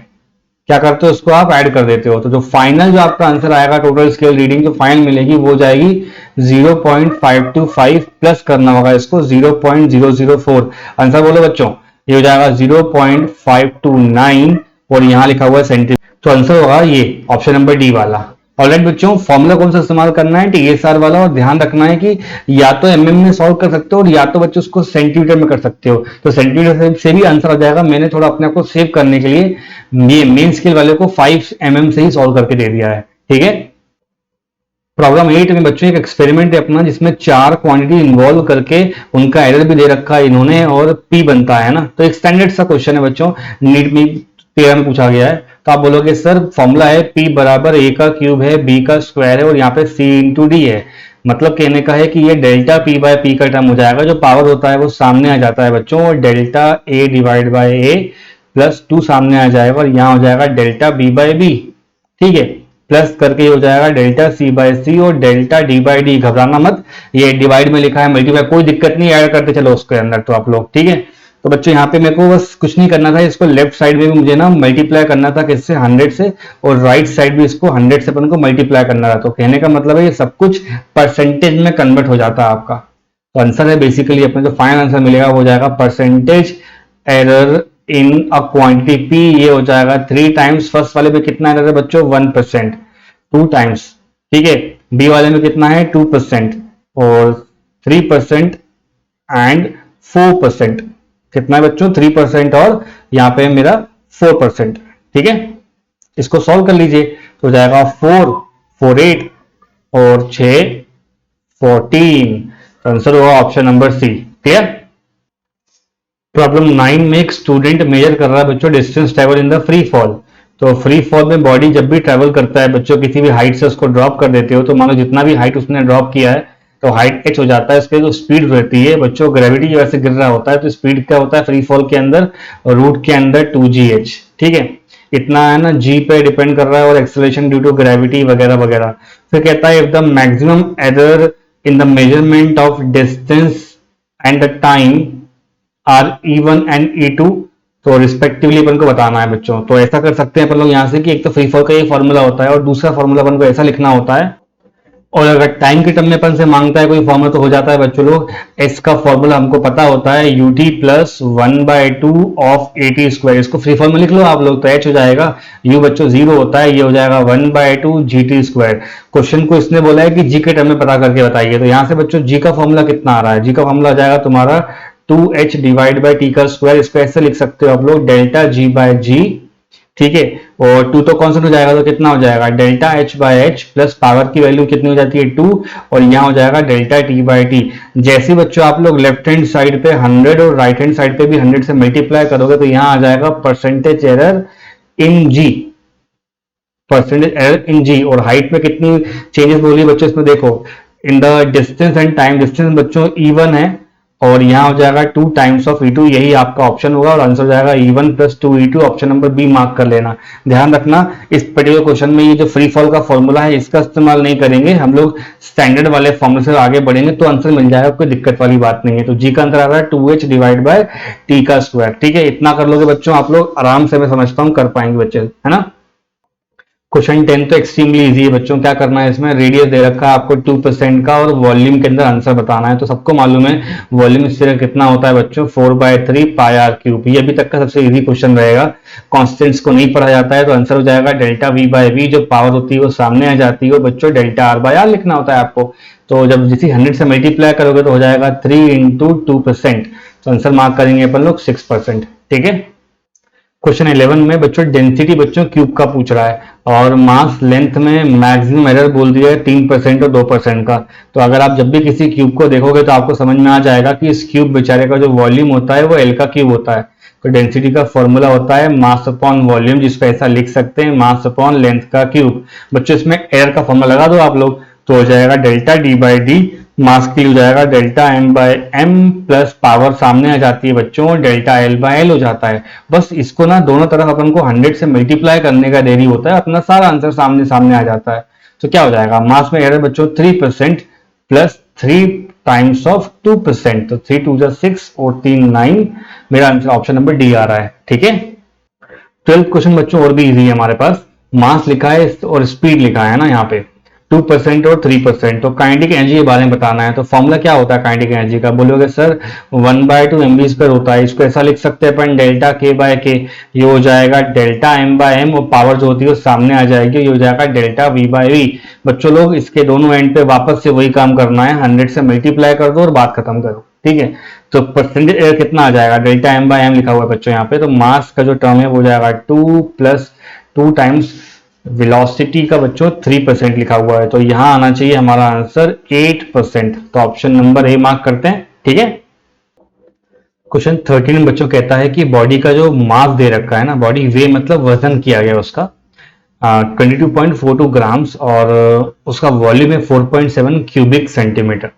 S1: क्या करते हो उसको आप ऐड कर देते हो, तो जो फाइनल जो आपका आंसर आएगा टोटल स्केल रीडिंग जो फाइनल मिलेगी वो जाएगी 0.525 प्लस करना होगा इसको 0.004। आंसर बोलो बच्चों, ये हो जाएगा 0.529 और यहां लिखा हुआ है सेंटीमीटर, तो आंसर होगा ये ऑप्शन नंबर डी वाला। ऑलराइट बच्चों, फॉर्मूला कौन सा इस्तेमाल करना है, टीएसआर वाला, और ध्यान रखना है कि या तो एमएम में सॉल्व कर सकते हो और या तो बच्चों उसको सेंटीमीटर में कर सकते हो, तो सेंटीमीटर से भी आंसर आ जाएगा। मैंने थोड़ा अपने आप को सेव करने के लिए मेन स्केल वाले को 5 mm से ही सॉल्व करके दे दिया है, ठीक है। प्रॉब्लम 8 में बच्चों एक एक्सपेरिमेंट है अपना जिसमें 4 क्वांटिटी इन्वॉल्व करके उनका एरर भी दे रखा है इन्होंने और पी बनता है ना, तो एक स्टैंडर्ड सा क्वेश्चन है बच्चों, नीट में 13 में पूछा गया है। तो आप बोलोगे सर फॉर्मूला है P बराबर A का क्यूब है B का स्क्वायर है और यहाँ पे C इंटू डी है, मतलब कहने का है कि ये डेल्टा P बाय P का टर्म हो जाएगा, जो पावर होता है वो सामने आ जाता है बच्चों, और delta A divide bye A plus 2 सामने आ जाएगा और यहाँ हो जाएगा डेल्टा B बाय B, ठीक है, प्लस करके हो जाएगा डेल्टा C बाय C और डेल्टा D बाय D। घबराना मत, ये डिवाइड में लिखा है, मल्टीप्लाई कोई दिक्कत नहीं, ऐड करते चलो उसके अंदर तो आप लोग, ठीक है। तो बच्चों यहाँ पे मेरे को बस कुछ नहीं करना था, इसको लेफ्ट साइड में भी मुझे ना मल्टीप्लाई करना था किससे, 100 से, और राइट साइड भी इसको 100 से अपन को मल्टीप्लाई करना था। तो कहने का मतलब है ये सब कुछ परसेंटेज में कन्वर्ट हो जाता है आपका। तो आंसर है बेसिकली अपने जो फाइनल आंसर मिलेगा वो जाएगा percentage error in a quantity P, ये हो जाएगा 3 टाइम्स, फर्स्ट वाले में कितना एरर है बच्चों 1%, 2 टाइम्स, ठीक है, बी वाले में कितना है 2% और 3% एंड 4%, कितना है बच्चों 3% और यहाँ पे मेरा 4%, ठीक है। इसको सॉल्व कर लीजिए तो हो जाएगा 4, 4 8 और 6 14, आंसर होगा option number C, clear. Problem 9 में एक स्टूडेंट मेजर कर रहा है बच्चों distance travel in the free fall, तो फ्री फॉल में बॉडी जब भी ट्रेवल करता है बच्चों किसी भी हाइट से उसको ड्रॉप कर देते हो, तो मानो जितना भी हाइट उसने ड्रॉप किया है तो हाइट h हो जाता है, इसके जो स्पीड रहती है बच्चों ग्रेविटी की वजह से गिर रहा होता है, तो स्पीड क्या होता है फ्री फॉल के अंदर, रूट के अंदर 2gh, ठीक है, इतना है ना, g पे डिपेंड कर रहा है और एक्सेलरेशन ड्यू टू ग्रेविटी वगैरह वगैरह। फिर कहता है if the maximum error in the measurement of distance and the time are E1 and E2, तो रिस्पेक्टिवली अपन को बताना है बच्चों। तो ऐसा कर सकते हैं अपन लोग यहाँ से कि एक तो फ्री फॉल का ये फॉर्मूला होता है और दूसरा फॉर्मूला अपन को ऐसा लिखना होता है, और अगर टाइम के टर्म में अपन से मांगता है कोई फॉर्मूला तो हो जाता है बच्चों लोग, एस का फॉर्मूला हमको पता होता है ut plus 1/2 of at square, इसको फ्री फॉर्म में लिख लो आप लोग, तो h हो जाएगा, u बच्चों 0 होता है, ये हो जाएगा 1/2 gt स्क्वायर। क्वेश्चन को इसने बोला है कि g के टर्म में पता करके बताइए, तो यहाँ से बच्चों g का फॉर्मूला कितना आ रहा है, g का फॉर्मूला आ जाएगा तुम्हारा 2h डिवाइड बाई t का स्क्वायर, इसको ऐसे लिख सकते हो आप लोग डेल्टा g बाय g, ठीक है, और 2 तो कॉन्स्टेंट हो जाएगा तो कितना हो जाएगा delta h by h plus power की वैल्यू कितनी हो जाती है 2, और यहाँ हो जाएगा डेल्टा t बाय t। जैसे बच्चों आप लोग लेफ्ट हैंड साइड पे 100 और राइट हैंड साइड पे भी 100 से मल्टीप्लाई करोगे तो यहाँ आ जाएगा percentage error in g, percentage error in g। और हाइट में कितनी चेंजेस बोली बच्चों इसमें देखो, in the distance and time, distance बच्चों E1 है और यहाँ हो जाएगा 2 टाइम्स ऑफ E2, यही आपका ऑप्शन होगा और आंसर हो जाएगा E1 plus 2E2, option number B mark कर लेना। ध्यान रखना इस पर्टिकुलर क्वेश्चन में ये जो फ्री फॉल का फॉर्मूला है इसका इस्तेमाल नहीं करेंगे, हम लोग स्टैंडर्ड वाले फॉर्मूले से आगे बढ़ेंगे तो आंसर मिल जाएगा, कोई दिक्कत वाली बात नहीं है। तो जी का आंसर आ रहा है 2h डिवाइड बाय टी का स्क्वायर, ठीक है, इतना कर लोगे बच्चों आप लोग आराम से, मैं समझता हूँ कर पाएंगे बच्चे, है ना। क्वेश्चन 10 तो एक्सट्रीमली इजी है बच्चों, क्या करना है इसमें, रेडियस दे रखा है आपको 2% का और वॉल्यूम के अंदर आंसर बताना है। तो सबको मालूम है वॉल्यूम स्फीयर कितना होता है बच्चों 4/3 पाई आर क्यूब, ये अभी तक का सबसे इजी क्वेश्चन रहेगा। कॉन्स्टेंट्स को नहीं पढ़ा जाता है तो आंसर हो जाएगा डेल्टा वी बाय वी, जो पावर होती है वो सामने आ जाती है और बच्चों डेल्टा आर बाय आर लिखना होता है आपको। तो जब जिसे 100 से मल्टीप्लाई करोगे तो हो जाएगा 3 इंटू 2%, तो आंसर मार्क करेंगे अपन लोग 6%, ठीक है। क्वेश्चन 11 में बच्चों डेंसिटी बच्चों क्यूब का पूछ रहा है और मास लेंथ में मैक्सिमम एरर बोल दिया है 3% और 2% का। तो अगर आप जब भी किसी क्यूब को देखोगे तो आपको समझ में आ जाएगा कि इस क्यूब बेचारे का जो वॉल्यूम होता है वो एल का क्यूब होता है। तो डेंसिटी का फॉर्मूला होता है मास अपॉन वॉल्यूम, जिसको ऐसा लिख सकते हैं मास अपॉन लेंथ का क्यूब। बच्चों इसमें एरर का फॉर्मूला लगा दो आप लोग, तो हो जाएगा delta D by D, mass के लिए हो जाएगा delta M by M plus power सामने आ जाती है बच्चों डेल्टा एल बाय एल हो जाता है। बस इसको ना दोनों तरफ अपन को 100 से मल्टीप्लाई करने का देरी होता है, अपना सारा आंसर सामने सामने आ जाता है। तो क्या हो जाएगा, मास में एरर बच्चों 3%, प्लस 3 टाइम्स ऑफ 2%, तो 3 2 6 और 3 9, मेरा आंसर ऑप्शन नंबर डी आ रहा है। ठीक है, 12th क्वेश्चन बच्चों और भी इजी है हमारे पास। मास लिखा है और स्पीड लिखा है ना यहाँ पे 2% और 3%, तो काइनेटिक एनर्जी के बारे में बताना है। तो फॉर्मूला क्या होता है काइनेटिक एनर्जी का? बोलोगे सर 1/2 mv² होता है, इसको ऐसा लिख सकते हैं अपन डेल्टा k बाय के, ये हो जाएगा डेल्टा m बाय m, और पावर जो होती है वो सामने आ जाएगी, ये हो जाएगा डेल्टा v बाय v। बच्चों लोग इसके दोनों एंड पे वापस से वही काम करना है, 100 से मल्टीप्लाई कर दो और बात खत्म करो। ठीक है, तो परसेंटेज एरर कितना आ जाएगा? डेल्टा m बाय m लिखा हुआ है बच्चों यहाँ पे, तो मास का जो टर्म है वो जाएगा 2 प्लस 2 टाइम्स वेलोसिटी का बच्चों 3% लिखा हुआ है, तो यहां आना चाहिए हमारा आंसर 8%, तो ऑप्शन नंबर ए मार्क करते हैं। ठीक है, क्वेश्चन 13 बच्चों कहता है कि बॉडी का जो मास दे रखा है ना, बॉडी वे मतलब वजन किया गया उसका 22.42 ग्राम्स, और उसका वॉल्यूम है 4.7 क्यूबिक सेंटीमीटर।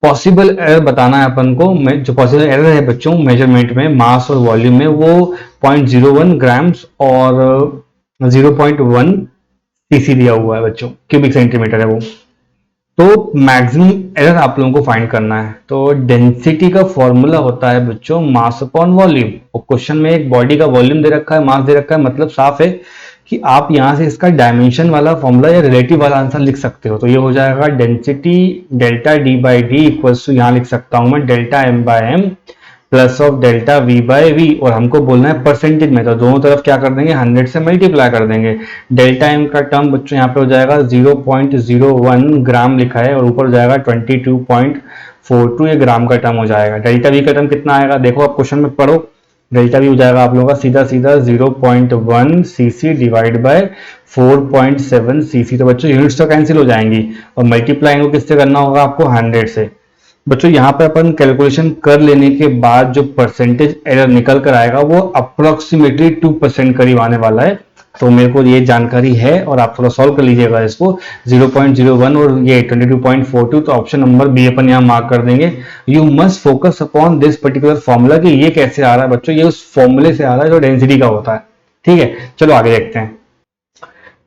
S1: पॉसिबल एरर बताना है अपन को, जो पॉसिबल एरर है बच्चों मेजरमेंट में मास और वॉल्यूम में, वो 0.01 ग्राम्स और 0.1 सीसी दिया हुआ है बच्चों, क्यूबिक सेंटीमीटर है वो। तो मैक्सिमम एरर आप लोगों को फाइंड करना है। तो डेंसिटी का फॉर्मूला होता है बच्चों मास अपॉन वॉल्यूम, और क्वेश्चन में एक बॉडी का वॉल्यूम दे रखा है, मास दे रखा है, मतलब साफ है कि आप यहां से इसका डायमेंशन वाला फॉर्मूला या रिलेटिव वाला आंसर लिख सकते हो। तो ये हो जाएगा density delta D by D equals to, यहां लिख सकता हूं मैं delta M by M plus of delta V by V, और हमको बोलना है परसेंटेज में, तो दोनों तरफ क्या कर देंगे 100 से मल्टीप्लाई कर देंगे। डेल्टा एम का टर्म बच्चों यहाँ पे हो जाएगा 0.01 ग्राम लिखा है, और ऊपर हो जाएगा 22.42, ये ग्राम का टर्म हो जाएगा। डेल्टा वी का टर्म कितना आएगा देखो आप क्वेश्चन में पढ़ो, डेल्टा वी हो जाएगा आप लोगों का सीधा सीधा 0.1 सीसी डिवाइड बाय 4.7 सीसी, तो बच्चों यूनिट्स तो कैंसिल हो जाएंगी, और मल्टीप्लाई इनको किससे करना होगा आपको 100 से। बच्चों यहाँ पे अपन कैलकुलेशन कर लेने के बाद जो परसेंटेज एरर निकल कर आएगा वो अप्रोक्सीमेटली 2% करीब आने वाला है, तो मेरे को ये जानकारी है, और आप थोड़ा सॉल्व कर लीजिएगा इसको। 0.01 और ये 22.42, तो ऑप्शन नंबर बी अपन यहाँ मार्क कर देंगे। You must focus upon this particular formula कि ये कैसे आ रहा है बच्चों, ये उस फॉर्मूले से आ रहा है जो डेंसिटी का होता है। ठीक है, चलो आगे देखते हैं।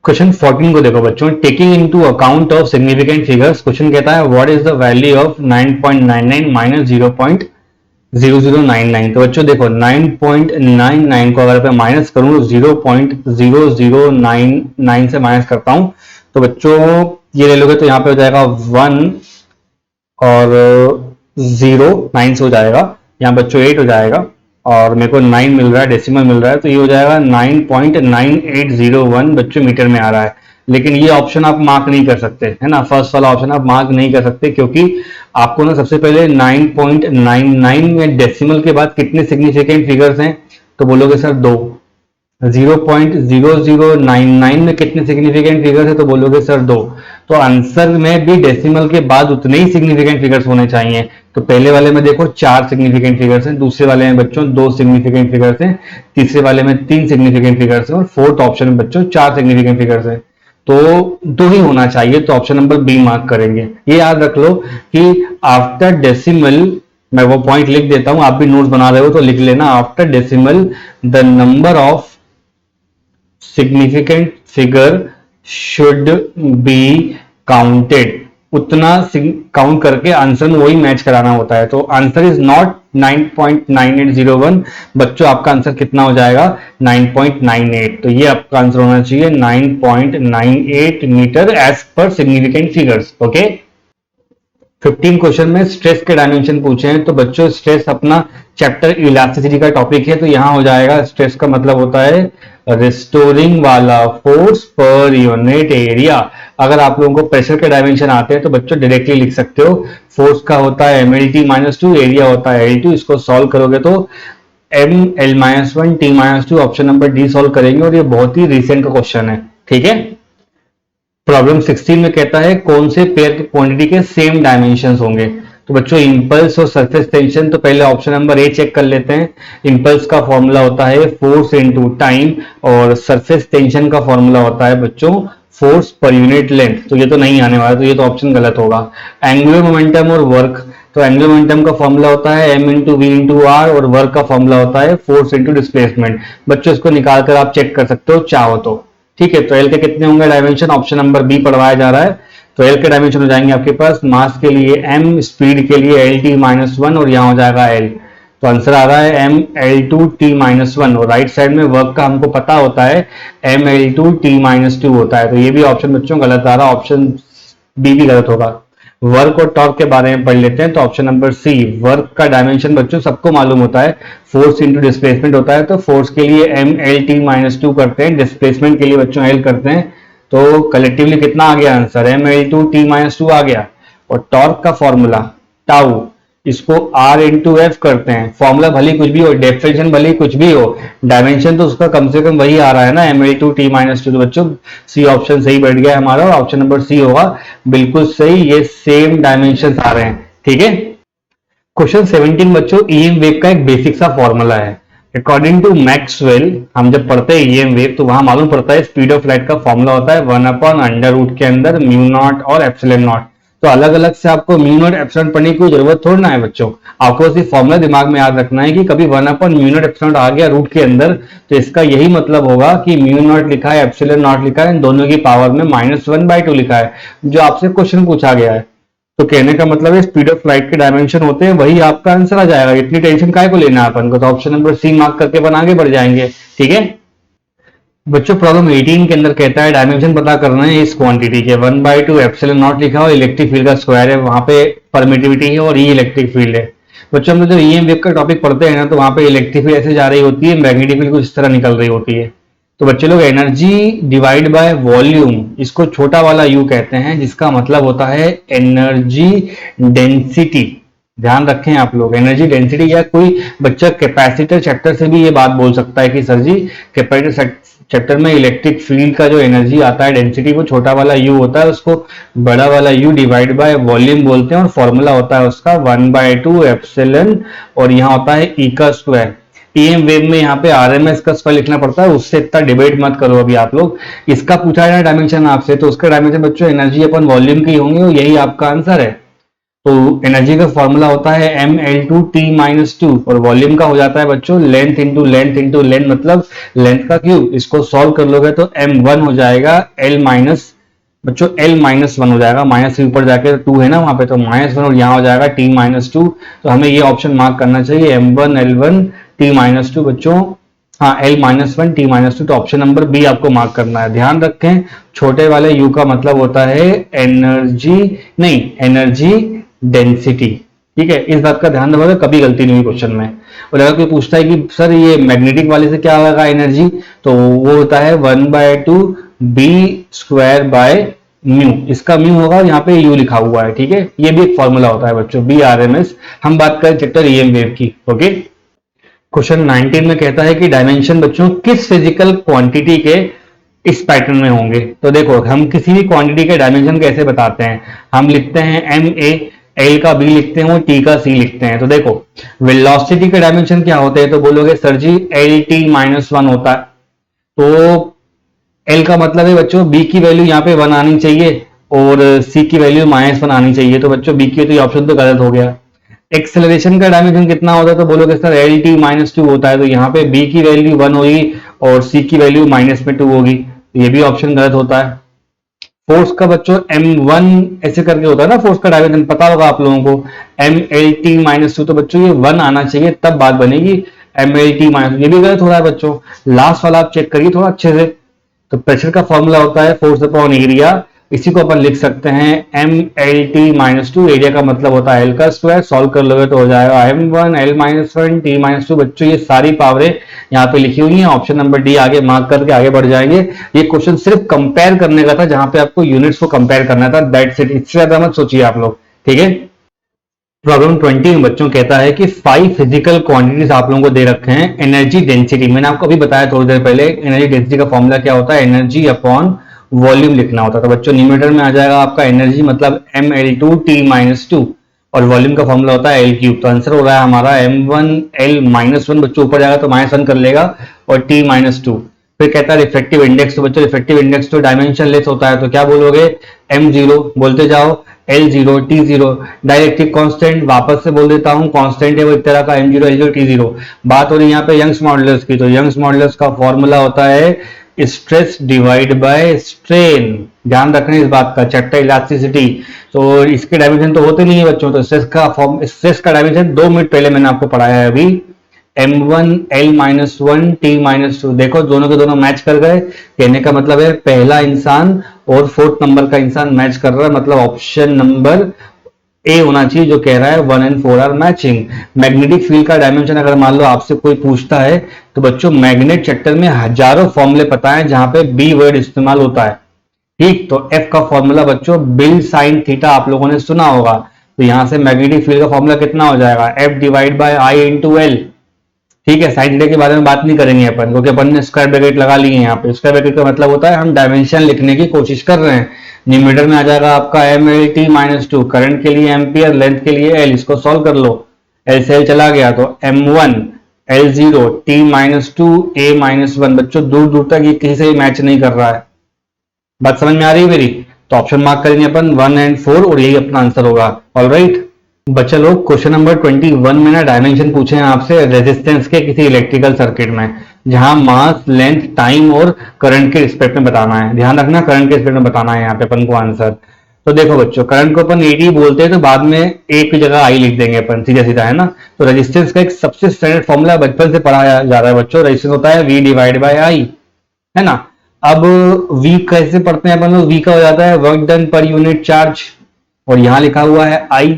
S1: क्वेश्चन 14 को देखो बच्चों, taking into account of significant figures, question कहता है what is the value of 9.99 minus 0.0099। तो बच्चों देखो 9.99 को अगर मैं माइनस करूं तो 0.0099 से माइनस करता हूं, तो बच्चों ये ले लोगे तो यहाँ पे हो जाएगा 1 और 0 9 से हो जाएगा, यहाँ बच्चों 8 हो जाएगा, और मेरे को 9 मिल रहा है, डेसिमल मिल रहा है, तो ये हो जाएगा 9.9801 बच्चों मीटर में आ रहा है। लेकिन ये ऑप्शन आप मार्क नहीं कर सकते है ना, फर्स्ट वाला ऑप्शन आप मार्क नहीं कर सकते, क्योंकि आपको ना सबसे पहले 9.99 में डेसिमल के बाद कितने सिग्निफिकेंट फिगर्स हैं, तो बोलोगे सर 2। 0.0099 में कितने सिग्निफिकेंट फिगर्स है, तो बोलोगे सर 2। तो आंसर में भी डेसिमल के बाद उतने ही सिग्निफिकेंट फिगर्स होने चाहिए। तो पहले वाले में देखो 4 सिग्निफिकेंट फिगर्स हैं, दूसरे वाले में बच्चों 2 सिग्निफिकेंट फिगर्स हैं, तीसरे वाले में 3 सिग्निफिकेंट फिगर्स हैं, और फोर्थ ऑप्शन में बच्चों 4 सिग्निफिकेंट फिगर्स हैं, तो 2 ही होना चाहिए, तो ऑप्शन नंबर बी मार्क करेंगे। ये याद रख लो कि आफ्टर डेसिमल, मैं वो पॉइंट लिख देता हूं, आप भी नोट्स बना रहे हो तो लिख लेना, after decimal the number of significant figure should be counted, उतना काउंट करके आंसर में वही मैच कराना होता है। तो आंसर इज नॉट 9.9801, बच्चों आपका आंसर कितना हो जाएगा 9.98, तो ये आपका आंसर होना चाहिए 9.98 मीटर एज पर सिग्निफिकेंट फिगर्स। ओके, 15 क्वेश्चन में स्ट्रेस के डायमेंशन पूछे हैं, तो बच्चों स्ट्रेस अपना चैप्टर इलास्टिसिटी का टॉपिक है, तो यहां हो जाएगा स्ट्रेस का मतलब होता है रिस्टोरिंग वाला फोर्स पर यूनिट एरिया। अगर आप लोगों को प्रेशर के डायमेंशन आते हैं तो बच्चों डायरेक्टली लिख सकते हो, फोर्स का होता है mlt-2, एरिया होता है L2, इसको सॉल्व करोगे तो ml-1 t-2, option number D solve करेंगे, और ये बहुत ही रिसेंट का क्वेश्चन है। ठीक है, प्रॉब्लम 16 में कहता है कौन से पेयर की क्वांटिटी के सेम डायमेंशंस होंगे, तो बच्चों इंपल्स और सरफेस टेंशन, तो पहले ऑप्शन नंबर ए चेक कर लेते हैं। इंपल्स का फॉर्मूला होता है फोर्स इनटू टाइम, और सरफेस टेंशन का फॉर्मूला होता है बच्चों फोर्स पर यूनिट लेंथ, तो ये तो नहीं आने वाला, तो ये तो ऑप्शन गलत होगा। एंगुलर मोमेंटम और वर्क, तो एंगुलर मोमेंटम का फॉर्मूला होता है m into V into R, और वर्क का फॉर्मूला होता है फोर्स इंटू डिस्प्लेसमेंट। बच्चों इसको निकाल कर आप चेक कर सकते हो चाहो तो। ठीक है, तो एल के कितने होंगे डायमेंशन, ऑप्शन नंबर बी पढ़वाया जा रहा है तो एल के डायमेंशन हो जाएंगे आपके पास मास के लिए m, स्पीड के लिए एल टी माइनस वन और यहाँ हो जाएगा एल। तो आंसर आ रहा है M L two T minus one, और राइट साइड में वर्क का हमको पता होता है M L two T minus two होता है। तो ये भी ऑप्शन बच्चों गलत आ रहा, ऑप्शन बी भी गलत होगा। वर्क और टॉर्क के बारे में पढ़ लेते हैं। तो ऑप्शन नंबर सी, वर्क का डायमेंशन बच्चों सबको मालूम होता है, फोर्स इंटू डिस्प्लेसमेंट होता है। तो फोर्स के लिए M L T minus two करते हैं, डिस्प्लेसमेंट के लिए बच्चों एल करते हैं। तो कलेक्टिवली कितना आ गया answer, M L two T minus two आ गया। और टॉर्क का फॉर्मूला टाउ, इसको R इंटू एफ करते हैं। फॉर्मूला भले कुछ भी हो, डेफिनेशन भले कुछ भी हो, डायमेंशन तो उसका कम से कम वही आ रहा है ना, M L two T minus two. तो बच्चों सी ऑप्शन सही बैठ गया हमारा, और ऑप्शन नंबर सी होगा बिल्कुल सही, ये सेम डायमेंशन आ रहे हैं। ठीक है, क्वेश्चन 17 बच्चों ईएम वेव का एक बेसिक सा फॉर्मूला है। अकॉर्डिंग टू मैक्सवेल, हम जब पढ़ते हैं ईएम वेव तो वहां मालूम पड़ता है स्पीड ऑफ लाइट का फॉर्मूला होता है 1/√, के अंदर म्यू नॉट और एप्सिलॉन नॉट। तो अलग अलग से आपको म्यू नॉट एप्सिलॉन पढ़ने की कोई जरूरत थोड़ी ना है बच्चों, आपको सिर्फ फॉर्मूला दिमाग में याद रखना है कि कभी 1/म्यू नॉट एप्सिलॉन आ गया रूट के अंदर, तो इसका यही मतलब होगा कि म्यू नॉट लिखा है, एप्सिलॉन नॉट लिखा है, इन दोनों की पावर में -1/2 लिखा है, जो आपसे क्वेश्चन पूछा गया है। तो कहने का मतलब है स्पीड ऑफ लाइट के डायमेंशन होते हैं, वही आपका आंसर आ जाएगा। इतनी टेंशन काय को लेना है अपन को। तो ऑप्शन नंबर सी मार्क करके अपन आगे बढ़ जाएंगे। ठीक है बच्चों, प्रॉब्लम 18 के अंदर कहता है डायमेंशन पता करना है इस क्वांटिटी के, 1/2 एप्सिलॉन नॉट लिखा हो, इलेक्ट्रिक फील्ड का स्क्वायर है, वहां पे परमिटिविटी है और ये इलेक्ट्रिक फील्ड है। बच्चों हम लोग जब ईएम वेव का टॉपिक पढ़ते हैं ना, तो वहां पे इलेक्ट्रिक फील्ड ऐसे जा रही होती है, मैग्नेटिक फील्ड कुछ इस तरह निकल रही होती है। तो बच्चे लोग एनर्जी डिवाइड बाय वॉल्यूम, इसको छोटा वाला यू कहते हैं, जिसका मतलब होता है एनर्जी डेंसिटी। ध्यान रखें आप लोग, एनर्जी डेंसिटी, या कोई बच्चा कैपेसिटर चैप्टर से भी ये बात बोल सकता है कि सर जी कैपेसिटर चैप्टर में इलेक्ट्रिक फील्ड का जो एनर्जी आता है डेंसिटी, वो छोटा वाला यू होता है, उसको बड़ा वाला यू डिवाइड बाय वॉल्यूम बोलते हैं, और फॉर्मूला होता है उसका 1/2 एप्सिलॉन, और यहाँ होता है ई का स्क्वायर। ईएम वेव में यहाँ पे आरएमएस का स्क्वायर लिखना पड़ता है, उससे इतना डिबेट मत करो अभी आप लोग। इसका पूछा है डायमेंशन आपसे, तो उसका डायमेंशन बच्चों एनर्जी अपन वॉल्यूम की होंगे, और यही आपका आंसर है। तो एनर्जी का फॉर्मूला होता है M L two T minus two, और वॉल्यूम का हो जाता है बच्चों length into length into length, मतलब लेंथ का क्यूब। इसको सॉल्व कर लोगे तो m1 हो जाएगा, l माइनस बच्चों l-1 हो जाएगा, माइनस के ऊपर जाके 2 है ना वहां पे, तो -1, और यहाँ हो जाएगा t-2। तो हमें ये ऑप्शन मार्क करना चाहिए, m1 l1 t-2 बच्चों, हाँ l-1 t-2। तो ऑप्शन नंबर बी आपको मार्क करना है। ध्यान रखें छोटे वाले u का मतलब होता है एनर्जी, नहीं एनर्जी डेंसिटी। ठीक है, इस बात का ध्यान रखोगे, कभी गलती नहीं हुई क्वेश्चन में। और अगर कोई पूछता है कि सर ये मैग्नेटिक वाले से क्या होगा एनर्जी, तो वो होता है 1/2 b स्क्वायर बाय म्यू, इसका म्यू होगा और यहाँ पे यू लिखा हुआ है। ठीक है, ये भी एक फॉर्मूला होता है बच्चों, बी आर एम एस। हम बात करें चैप्टर ईएम वेव की। ओके, क्वेश्चन 19 में कहता है कि डायमेंशन बच्चों किस फिजिकल क्वांटिटी के इस पैटर्न में होंगे। तो देखो हम किसी भी क्वांटिटी के डायमेंशन कैसे बताते हैं, हम लिखते हैं एम ए, एल का बी लिखते हैं और टी का सी लिखते हैं। तो देखो वेलोसिटी के डायमेंशन क्या होते हैं, तो बोलोगे सर जी एल टी -1 होता है। तो एल का मतलब है बच्चों बी की वैल्यू यहाँ पे 1 आनी चाहिए और सी की वैल्यू -1 आनी चाहिए। तो बच्चों बी की, तो ये ऑप्शन तो गलत हो गया। एक्सेलरेशन का डायमेंशन कितना होता है, तो बोलोगे सर एल टी -2 होता है। तो यहाँ पे बी की वैल्यू 1 होगी और सी की वैल्यू -2 होगी, ये भी ऑप्शन गलत होता है। फोर्स का बच्चों m1 ऐसे करके होता है ना, फोर्स का डायमेंशन पता होगा आप लोगों को, mlt-2। तो बच्चों ये 1 आना चाहिए तब बात बनेगी, mlt-, ये भी गलत हो रहा है बच्चों। लास्ट वाला आप चेक करिए थोड़ा अच्छे से। तो प्रेशर का फॉर्मूला होता है फोर्स अपॉन एरिया, इसी को अपन लिख सकते हैं mlt-2, एरिया का मतलब होता है एल का स्क्वायर। सॉल्व कर लोगे तो हो जाएगा m1 l-1 t-2। बच्चों ये सारी पावरें यहाँ पे लिखी हुई हैं, ऑप्शन नंबर डी आगे मार्क करके आगे बढ़ जाएंगे। ये क्वेश्चन सिर्फ कंपेयर करने का था, जहां पे आपको यूनिट्स को कंपेयर करना था, दैट्स इट, इससे ज्यादा मत सोचिए आप लोग। ठीक है, प्रॉब्लम 20 में बच्चों कहता है कि 5 फिजिकल क्वांटिटीज आप लोगों को दे रखे हैं। एनर्जी डेंसिटी, मैंने आपको अभी बताया थोड़ी देर पहले, एनर्जी डेंसिटी का फॉर्मूला क्या होता है, एनर्जी अपॉन वॉल्यूम लिखना होता है। तो बच्चों न्यूमरेटर में आ जाएगा आपका एनर्जी मतलब ml2t-2, और वॉल्यूम का फॉर्मूला होता है L3। तो आंसर हो रहा है हमारा m1 l-1, बच्चों ऊपर जाएगा तो -1 कर लेगा, और t-2। फिर कहता है रिफ्लेक्टिव इंडेक्स। तो बच्चों रिफ्लेक्टिव इंडेक्स तो डायमेंशन लेस होता है, तो क्या बोलोगे m0 बोलते जाओ, L0 T0। डायरेक्टिक कांस्टेंट वापस से बोल देता हूं, कांस्टेंट है वो एक तरह का m0 L0 T0। बात हो रही है यहाँ पे यंग्स मॉडुलस की, तो यंग्स मॉडुलस का फॉर्मूला होता है स्ट्रेस डिवाइड बाय स्ट्रेन। ध्यान रखना इस बात का, चैप्टर इलास्टिसिटी, तो इसके डायमेंशन तो होते नहीं है बच्चों। तो स्ट्रेस का डायमेंशन 2 मिनट पहले मैंने आपको पढ़ाया है अभी, m1 l-1 t-2। देखो दोनों के दोनों मैच कर गए, कहने का मतलब है पहला इंसान और 4th नंबर का इंसान मैच कर रहा है, मतलब ऑप्शन नंबर ए होना चाहिए जो कह रहा है 1 and 4 are matching. Magnetic field का डायमेंशन अगर मान लो आपसे कोई पूछता है तो बच्चों मैग्नेट चैप्टर में हजारों फॉर्मूले पता है जहां पे बी वर्ड इस्तेमाल होता है। ठीक, तो एफ का फॉर्मूला बच्चों बिल साइन थीटा आप लोगों ने सुना होगा। तो यहां से मैग्नेटिक फील्ड का फॉर्मूला कितना हो जाएगा, F divide by I into L. ठीक है, साइन थीटा के बारे में बात नहीं करेंगे अपन, क्योंकि अपन ने स्क्वायर ब्रैकेट लगा लिए हैं यहाँ पे। स्क्वायर ब्रैकेट का मतलब होता है हम डायमेंशन लिखने की कोशिश कर रहे हैं। न्यूमरेटर में आ जाएगा आपका एम एल टी -2, करंट के लिए एम्पियर, लेंथ के लिए एल। इसको सॉल्व कर लो, एल से एल चला गया तो m1 l0 t-2 a-1। बच्चों दूर दूर तक ये किसी से मैच नहीं कर रहा है, बात समझ में आ रही है मेरी? तो ऑप्शन मार्क करेंगे अपन 1 and 4 और यही अपना आंसर होगा। ऑलराइट बच्चा लोग, क्वेश्चन नंबर 21 में ना डायमेंशन पूछे हैं आपसे रेजिस्टेंस के किसी इलेक्ट्रिकल सर्किट में, जहां मास, लेंथ, टाइम और करंट के रिस्पेक्ट में बताना है। ध्यान रखना करंट के रिस्पेक्ट में बताना है यहाँ पे अपन को आंसर। तो देखो बच्चों, करंट को अपन एडी बोलते हैं तो बाद में एक की जगह आई लिख देंगे अपन, सीधा सीधा, है ना। तो रेजिस्टेंस का एक सबसे स्टैंडर्ड फॉर्मूला बचपन से पढ़ाया जा रहा है बच्चों, रेजिस्टेंस होता है V डिवाइड बाय आई, है ना। अब V कैसे पढ़ते हैं अपन लोग, V का हो जाता है work done per unit charge, और यहां लिखा हुआ है I।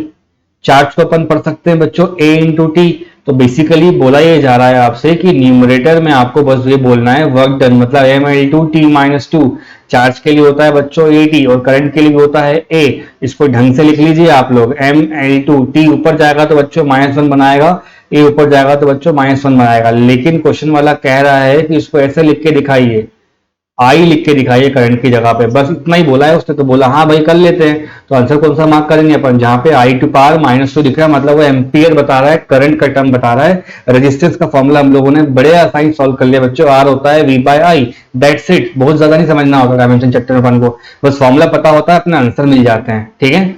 S1: चार्ज को अपन पढ़ सकते हैं बच्चों A इंटू टी। तो बेसिकली बोला ये जा रहा है आपसे कि न्यूमरेटर में आपको बस ये बोलना है वर्क डन, मतलब m/t-2। चार्ज के लिए होता है बच्चों AT और करंट के लिए होता है A। इसको ढंग से लिख लीजिए आप लोग, m/t ऊपर जाएगा तो बच्चों -1 बनाएगा, A ऊपर जाएगा तो बच्चों -1 बनाएगा। लेकिन क्वेश्चन वाला कह रहा है कि इसको ऐसे लिख के दिखाइए, आई लिख के दिखाइए करंट की जगह पे, बस इतना ही बोला है उसने। तो बोला हाँ भाई कर लेते हैं। तो आंसर कौन सा मार्क करेंगे अपन, जहां पे आई टू पावर -2 दिख रहा है, मतलब वो एम्पियर बता रहा है, करंट का टर्म बता रहा है। रेजिस्टेंस का फॉर्मूला हम लोगों ने बड़े आसानी सॉल्व कर लिया बच्चों, आर होता है V by I, that's it. बहुत ज्यादा नहीं समझना होता डायमेंशन चैप्टर में अपन को, बस फॉर्मूला पता होता है, अपने आंसर मिल जाते हैं। ठीक है,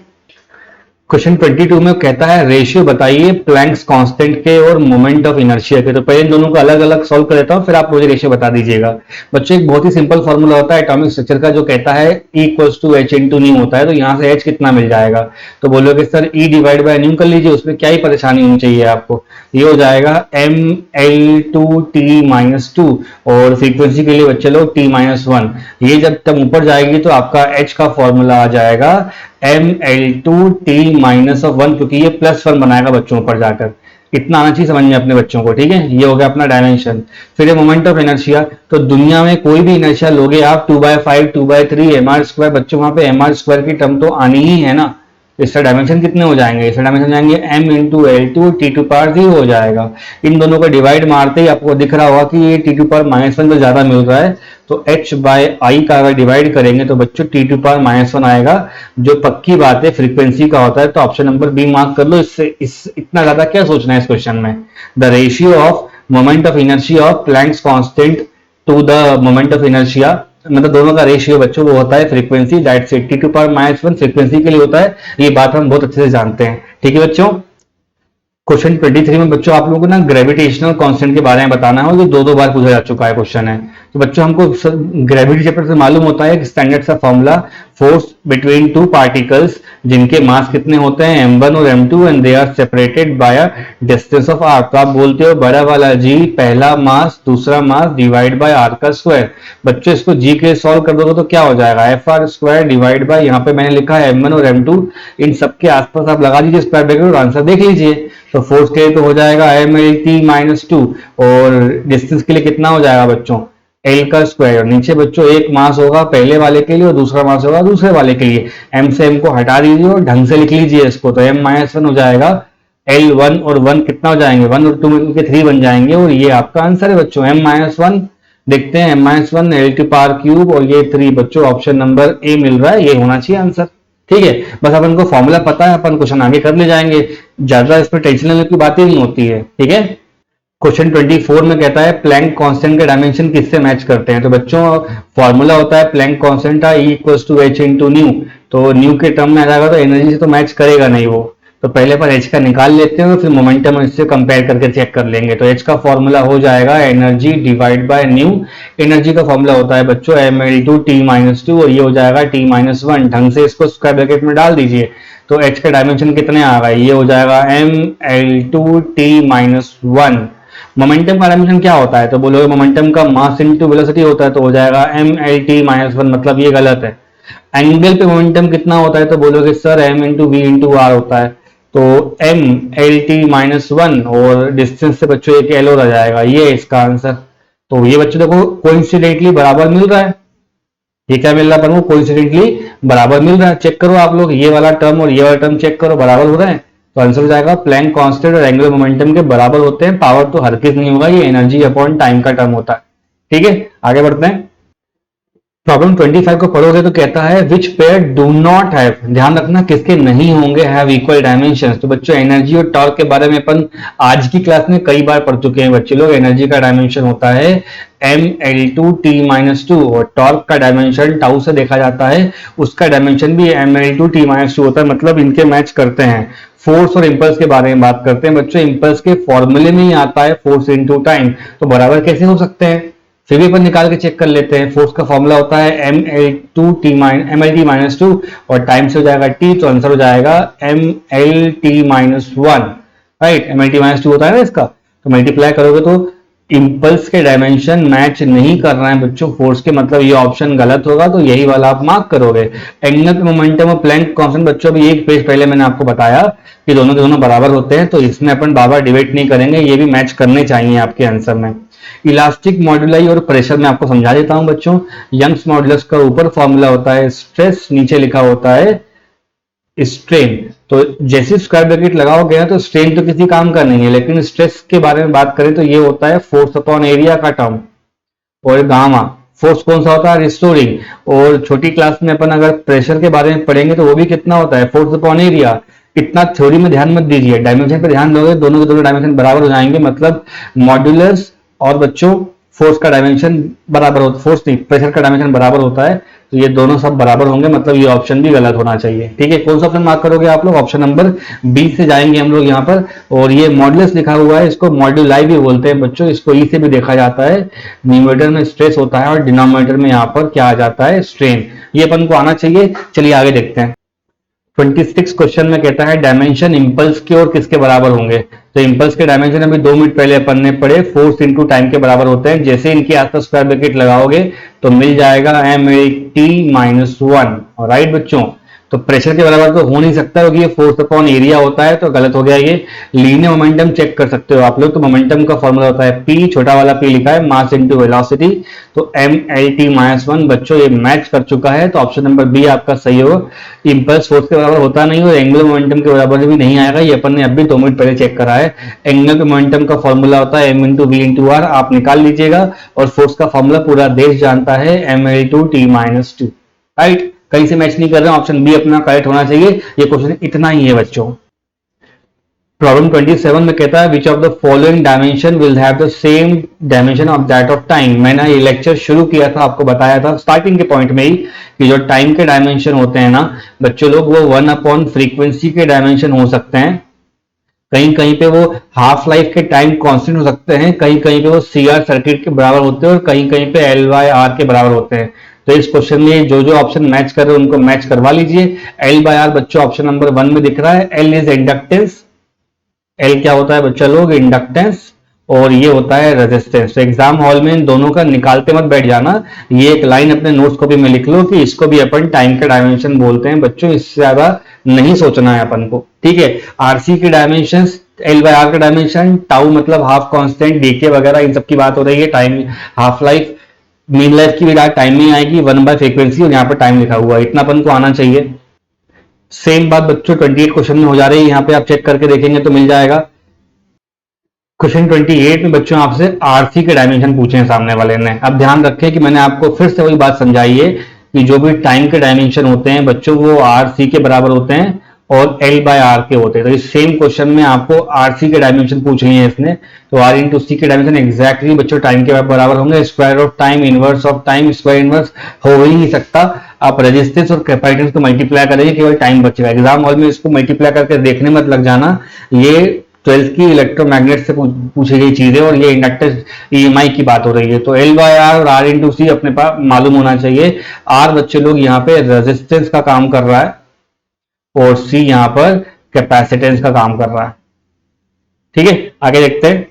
S1: क्वेश्चन 22 में कहता है रेशियो बताइए प्लैंक्स कांस्टेंट के और मोमेंट ऑफ इनर्शिया के। तो पहले इन दोनों को अलग अलग सॉल्व कर देता हूं, फिर आप मुझे रेशियो बता दीजिएगा। बच्चों एक बहुत ही सिंपल फॉर्मूला होता है एटॉमिक स्ट्रक्चर का, जो कहता है E equals to H into nu होता है। तो यहां से H कितना मिल जाएगा, तो बोलोगे sir E divide by new कर लीजिए, उसमें क्या ही परेशानी होनी चाहिए आपको। ये हो जाएगा ml2t-2, और फ्रीक्वेंसी के लिए बच्चे लोग t-1। ये जब तक ऊपर जाएगी तो आपका H का फॉर्मूला आ जाएगा ml2t-1, क्योंकि ये +1 बनाएगा बच्चों ऊपर जाकर। इतना आना चाहिए समझ में अपने बच्चों को। ठीक है, ये हो गया अपना डायमेंशन। फिर ये मोमेंट ऑफ इनर्शिया, तो दुनिया में कोई भी इनर्शिया लोगे आप 2/5, 2/3 mr², बच्चों वहां पे mr² की टर्म तो आनी ही है ना। इसका डायमेंशन कितने हो जाएंगे, इसका डायमेंशन जाएंगे m इंटू L2 t⁻0 हो जाएगा। इन दोनों को डिवाइड मारते ही आपको दिख रहा होगा कि ये t⁻1 पे ज्यादा मिल रहा है, तो h बाय आई का अगर डिवाइड करेंगे तो बच्चों t⁻1 आएगा, जो पक्की बात है फ्रीक्वेंसी का होता है। तो ऑप्शन नंबर बी मार्क कर लो। इतना ज्यादा क्या सोचना है इस क्वेश्चन में। The ratio of moment of inertia of Planck's constant to the moment of inertia, मतलब दोनों का रेशियो बच्चों वो होता है frequency, that's it. t⁻1 frequency के लिए होता है, ये बात हम बहुत अच्छे से जानते हैं। ठीक है बच्चों, क्वेश्चन 23 में बच्चों आप लोगों को ना ग्रेविटेशनल कांस्टेंट के बारे में बताना है, और ये दो बार पूछा जा चुका है क्वेश्चन है। तो बच्चों हमको ग्रेविटी चैप्टर से मालूम होता है कि स्टैंडर्ड सा formula, force between two particles जिनके मास कितने होते हैं m1 और m2 and they are separated by a distance of r। तो आप बोलते हो बड़ा वाला g पहला मास दूसरा मास डिवाइड बाय r का स्क्वायर। बच्चों इसको g के सॉल्व कर दोगे तो क्या हो जाएगा, fr² डिवाइड बाय, यहाँ पे मैंने लिखा है m1 और m2, इन सबके आसपास आप लगा दीजिए स्क्वायर ब्रैकेट और आंसर देख लीजिए। तो फोर्स के लिए तो हो जाएगा mlt-2, और डिस्टेंस के लिए कितना हो जाएगा बच्चों L का स्क्वायर। नीचे बच्चों एक मास होगा पहले वाले के लिए और दूसरा मास होगा दूसरे वाले के लिए। m से m को हटा दीजिए और ढंग से लिख लीजिए इसको, तो m-1 हो जाएगा। L1 और 1 कितना हो जाएंगे, 1 और 2 मिलकर 3 बन जाएंगे, और ये आपका आंसर है बच्चों m-1। देखते हैं m-1 L⁻³ और ये 3 बच्चों, ऑप्शन नंबर ए मिल रहा है, ये होना चाहिए आंसर। ठीक है, बस अपन को फॉर्मूला पता है, अपन क्वेश्चन आगे कर ले जाएंगे, ज्यादा इसमें टेंशन लेने की बातें नहीं होती है। ठीक है, क्वेश्चन 24 में कहता है प्लैंक कांस्टेंट के डायमेंशन किससे मैच करते हैं। तो बच्चों फॉर्मूला होता है प्लैंक कांस्टेंट का E equals to H into nu. तो न्यू के टर्म में आ जाएगा तो एनर्जी से तो मैच करेगा नहीं वो, तो पहले पर एच का निकाल लेते हैं और फिर मोमेंटम इससे कंपेयर करके चेक कर लेंगे। तो एच का फॉर्मूला हो जाएगा energy divide by new. Energy का फॉर्मूला होता है बच्चों ml2t-2 और ये हो जाएगा t-1। ढंग से इसको स्क्वायर ब्रैकेट में डाल दीजिए। तो एच का डायमेंशन कितने आ गए, ये हो जाएगा ml2t-1। मोमेंटम का डायमेंशन क्या होता है, तो बोलोगे मोमेंटम का मास इनटू वेलोसिटी होता है, तो हो जाएगा mlt-1। मतलब ये गलत है। एंगल पे मोमेंटम कितना होता है, तो बोलोगे sir m into V into R होता है, तो mlt-1 और डिस्टेंस से बच्चों एक एल और आ जाएगा, ये है इसका आंसर। तो ये बच्चों देखो कोइंसिडेंटली बराबर मिल रहा है। ये क्या मिल रहा है अपन को, कोइंसिडेंटली बराबर मिल रहा है। चेक करो आप लोग, ये वाला टर्म और ये वाला टर्म चेक करो, बराबर हो रहा है। तो आंसर हो जाएगा प्लैंक कांस्टेंट और एंगुलर मोमेंटम के बराबर होते हैं। पावर तो हर किस नहीं होगा, ये एनर्जी अपॉन टाइम का टर्म होता है। ठीक है, आगे बढ़ते हैं। प्रॉब्लम 25 को पढ़ोगे तो कहता है which pair do not have, ध्यान रखना किसके नहीं होंगे हैव इक्वल डायमेंशंस। तो बच्चों एनर्जी और टॉर्क के बारे में अपन आज की क्लास में कई बार पढ़ चुके हैं बच्चे लोग। एनर्जी का डायमेंशन होता है ml2t-2 और टॉर्क का डायमेंशन टाउ से देखा जाता है, उसका डायमेंशन भी ml2t-2 होता है। मतलब इनके मैच करते हैं। फोर्स और इंपल्स के बारे में बात करते हैं बच्चों। इंपल्स के फॉर्मूले में ही आता है फोर्स इनटू टाइम, तो बराबर कैसे हो सकते हैं, फिर भी अपन निकाल के चेक कर लेते हैं। फोर्स का फॉर्मूला होता है mlt-2 और टाइम से हो जाएगा t, तो आंसर हो जाएगा mlt-1। राइट, mlt-2 होता है ना इसका, तो मल्टीप्लाई करोगे तो इंपल्स के डायमेंशन मैच नहीं कर रहे हैं बच्चों फोर्स के, मतलब ये ऑप्शन गलत होगा, तो यही वाला आप मार्क करोगे। एंगुलर मोमेंटम और प्लैंक कांस्टेंट बच्चों अभी एक पेज पहले मैंने आपको बताया कि दोनों के दोनों बराबर होते हैं, तो इसमें अपन बार बार डिबेट नहीं करेंगे, ये भी मैच करने चाहिए आपके आंसर में। इलास्टिक मॉड्यूलाई और प्रेशर में आपको समझा देता हूं बच्चों। यंग्स मॉड्यूलस का ऊपर फॉर्मूला होता है स्ट्रेस, नीचे लिखा होता है स्ट्रेन। तो जैसे स्क्वायर ब्रैकेट लगाओगे तो स्ट्रेन तो किसी काम का नहीं है, लेकिन स्ट्रेस के बारे में बात करें तो ये होता है फोर्स अपॉन एरिया का टर्म। और गामा फोर्स कौन सा होता है, रिस्टोरिंग। और छोटी क्लास में अपन अगर प्रेशर के बारे में पढ़ेंगे तो वो भी कितना होता है, फोर्स अपॉन एरिया। इतना थ्योरी में ध्यान मत दीजिए, डायमेंशन पे ध्यान दोगे, दोनों के दोनों डायमेंशन बराबर हो जाएंगे। मतलब मॉड्यूलस और बच्चों फोर्स का डायमेंशन बराबर होता, फोर्स नहीं प्रेशर का डायमेंशन बराबर होता है, तो ये दोनों सब बराबर होंगे। मतलब ये ऑप्शन भी गलत होना चाहिए। ठीक है, कौन सा ऑप्शन मार्क करोगे आप लोग, ऑप्शन नंबर बी से जाएंगे हम लोग यहाँ पर। और ये मॉड्यूलस लिखा हुआ है, इसको मॉड्यूलाई भी बोलते हैं बच्चों, इसको ई से भी देखा जाता है। न्यूमरेटर में स्ट्रेस होता है और डिनोमिनेटर में यहाँ पर क्या आ जाता है, स्ट्रेन। ये अपन को आना चाहिए। चलिए आगे देखते हैं। 26 क्वेश्चन में कहता है डायमेंशन इंपल्स के और किसके बराबर होंगे। तो इंपल्स के डायमेंशन अभी 2 मिनट पहले अपन ने पढ़े, फोर्स इनटू टाइम के बराबर होते हैं। जैसे इनके आसपास स्क्वायर ब्रैकेट लगाओगे तो मिल जाएगा mlt-1। राइट बच्चों, तो प्रेशर के बराबर तो हो नहीं सकता क्योंकि ये फोर्स अपॉन एरिया होता है, तो गलत हो गया ये। लीनियर मोमेंटम चेक कर सकते हो आप लोग, तो मोमेंटम का फॉर्मूला होता है p, छोटा वाला p लिखा है, मास इनटू वेलोसिटी। तो mlt-1 बच्चों ये मैच कर चुका है, तो ऑप्शन नंबर बी आपका सही होगा। इंपल्स फोर्स के बराबर होता नहीं और एंगुलर मोमेंटम के बराबर भी नहीं आएगा, ये अपन ने अभी 2 मिनट पहले चेक करा है। एंगुलर मोमेंटम का फॉर्मूला होता है m into V into R, आप निकाल लीजिएगा। और फोर्स का फॉर्मूला पूरा देश जानता है ml2t-2। राइट, कहीं से मैच नहीं कर रहे हैं, ऑप्शन बी अपना करेक्ट होना चाहिए। ये क्वेश्चन इतना ही है बच्चों। प्रॉब्लम 27 में कहता है which of the following dimension will have the same dimension of that of time. मैंने ये लेक्चर शुरू किया था, आपको बताया था स्टार्टिंग के पॉइंट में ही कि जो टाइम के डायमेंशन होते हैं ना बच्चों लोग, वो 1 अपॉन फ्रीक्वेंसी के डायमेंशन हो सकते हैं। कहीं कहीं पे वो हाफ लाइफ के टाइम कांस्टेंट हो सकते हैं, कहीं कहीं पे वो CR सर्किट के बराबर होते हैं और कहीं कहीं पे L/R के बराबर होते हैं। तो इस क्वेश्चन में जो जो ऑप्शन मैच कर रहे हैं उनको मैच करवा लीजिए। L/R बच्चों ऑप्शन नंबर 1 में दिख रहा है। L इज इंडक्टेंस, L क्या होता है बच्चा लोग, इंडक्टेंस, और ये होता है रेजिस्टेंस। तो एग्जाम हॉल में इन दोनों का निकालते मत बैठ जाना, ये एक लाइन अपने नोट्स कॉपी में लिख लो कि इसको भी अपन टाइम का डायमेंशन बोलते हैं बच्चों, इससे ज्यादा नहीं सोचना है अपन को। ठीक है, RC की डायमेंशन, L/R का डायमेंशन, टाउ मतलब हाफ कांस्टेंट, डीके वगैरह इन सब की बात हो रही है। Time, half life, mean life की भी टाइम में आएगी, 1/फ्रीक्वेंसी, और यहाँ पर टाइम लिखा हुआ है, इतना अपन को आना चाहिए। सेम बात बच्चों 28 क्वेश्चन में हो जा रही है, यहाँ पे आप चेक करके देखेंगे तो मिल जाएगा। क्वेश्चन 28 में बच्चों आपसे RC के डायमेंशन पूछे हैं सामने वाले ने। अब ध्यान रखें कि मैंने आपको फिर से वही बात समझाई है कि जो भी टाइम के डायमेंशन होते हैं बच्चों वो RC के बराबर होते हैं और L/R के होते हैं। तो इस सेम क्वेश्चन में आपको RC के डायमेंशन पूछ लिए हैं इसने, तो R इंटू C के डायमेंशन एग्जैक्टली बच्चों टाइम के बराबर होंगे। Square of time, inverse of time, square inverse हो ही नहीं सकता। आप रेजिस्टेंस और कैपेसिटेंस को मल्टीप्लाई करेंगे, केवल टाइम बचेगा। एग्जाम हॉल में इसको मल्टीप्लाई करके देखने मत लग जाना, ये 12th की इलेक्ट्रोमैग्नेट से पूछी गई चीज है और ये इंडक्टर ईएमआई की बात हो रही है। तो एल बाय आर और आर इंटू सी अपने पास मालूम होना चाहिए। आर बच्चे लोग यहाँ पे रेजिस्टेंस का काम कर रहा है और सी यहाँ पर कैपेसिटेंस का काम कर रहा है। ठीक है, आगे देखते हैं।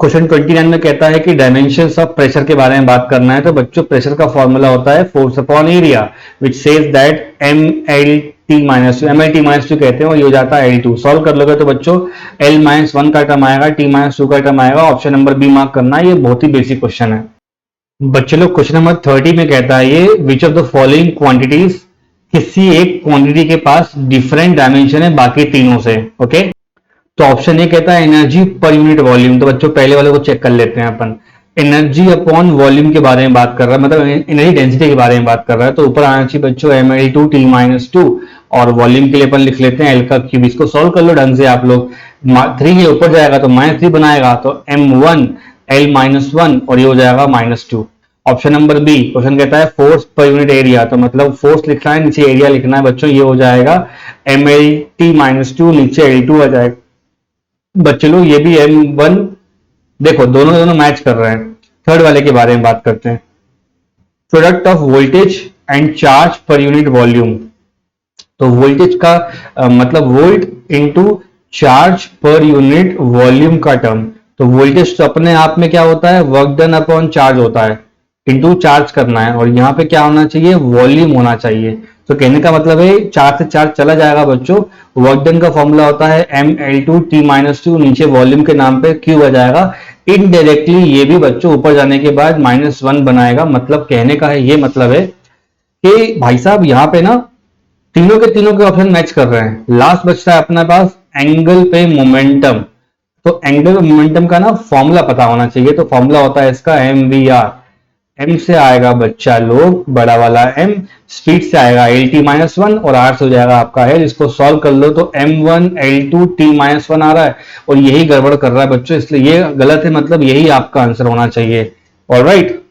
S1: क्वेश्चन 29 में कहता है कि डायमेंशंस ऑफ प्रेशर के बारे में बात करना है। तो बच्चों प्रेशर का फॉर्मूला होता है force upon area, which says that M L T minus two, M L T minus two कहते हैं और ये हो जाता है L2। सॉल्व कर लोगे तो बच्चों L माइनस 1 का टर्म आएगा, T माइनस 2 का टर्म आएगा। ऑप्शन नंबर बी मार्क करना है, ये बहुत ही बेसिक क्वेश्चन है। बच्चे लोग क्वेश्चन नंबर 30 में कहता है ये which of the following quantities, किसी एक क्वांटिटी के पास डिफरेंट डायमेंशन है बाकी तीनों से। ओके, तो ऑप्शन ए कहता है एनर्जी पर यूनिट वॉल्यूम। तो बच्चों पहले वाले को चेक कर लेते हैं अपन। एनर्जी अपॉन वॉल्यूम के बारे में बात कर रहा है, मतलब एनर्जी डेंसिटी के बारे में बात कर रहा है। तो ऊपर आना चाहिए बच्चों ml2 t-2 और वॉल्यूम के लिए अपन लिख लेते हैं एल का क्यूब। इसको सॉल्व कर लो ढंग से आप लोग। 3 के ऊपर जाएगा तो -3 बनाएगा, तो m1 l-1 और ये हो जाएगा -2। ऑप्शन नंबर बी, क्वेश्चन कहता है फोर्स पर यूनिट एरिया, तो मतलब फोर्स लिखना है, नीचे एरिया लिखना है बच्चों। ये हो जाएगा mlt-2, नीचे L2 आ जाएगा। बच्चे लोग ये भी M1, देखो दोनों मैच कर रहे हैं। थर्ड वाले के बारे में बात करते हैं। Product of voltage and charge per unit volume. तो वोल्टेज का मतलब volt into charge per unit volume का टर्म। तो वोल्टेज तो अपने आप में क्या होता है, वर्क डन अपॉन चार्ज होता है, इनटू चार्ज करना है, और यहाँ पे क्या होना चाहिए, वॉल्यूम होना चाहिए। तो कहने का मतलब है चार्ज से चार्ज चला जाएगा बच्चों। वर्क डन का फॉर्मूला होता है ml2 t-2, नीचे वॉल्यूम के नाम पे क्यू आ जाएगा। इनडायरेक्टली ये भी बच्चों ऊपर जाने के बाद -1 बनाएगा। मतलब कहने का है ये मतलब है कि भाई साहब यहाँ पे ना तीनों के ऑप्शन मैच कर रहे हैं। लास्ट बचता है अपने पास एंगल पे मोमेंटम। तो एंगल पे मोमेंटम का ना फॉर्मूला पता होना चाहिए। तो फॉर्मूला होता है इसका mvr। m से आएगा बच्चा लोग बड़ा वाला m, स्पीड से आएगा LT-1 और r से हो जाएगा आपका l। इसको सॉल्व कर लो तो m1 L2 T-1 आ रहा है और यही गड़बड़ कर रहा है बच्चों, इसलिए ये गलत है, मतलब यही आपका आंसर होना चाहिए। ऑलराइट,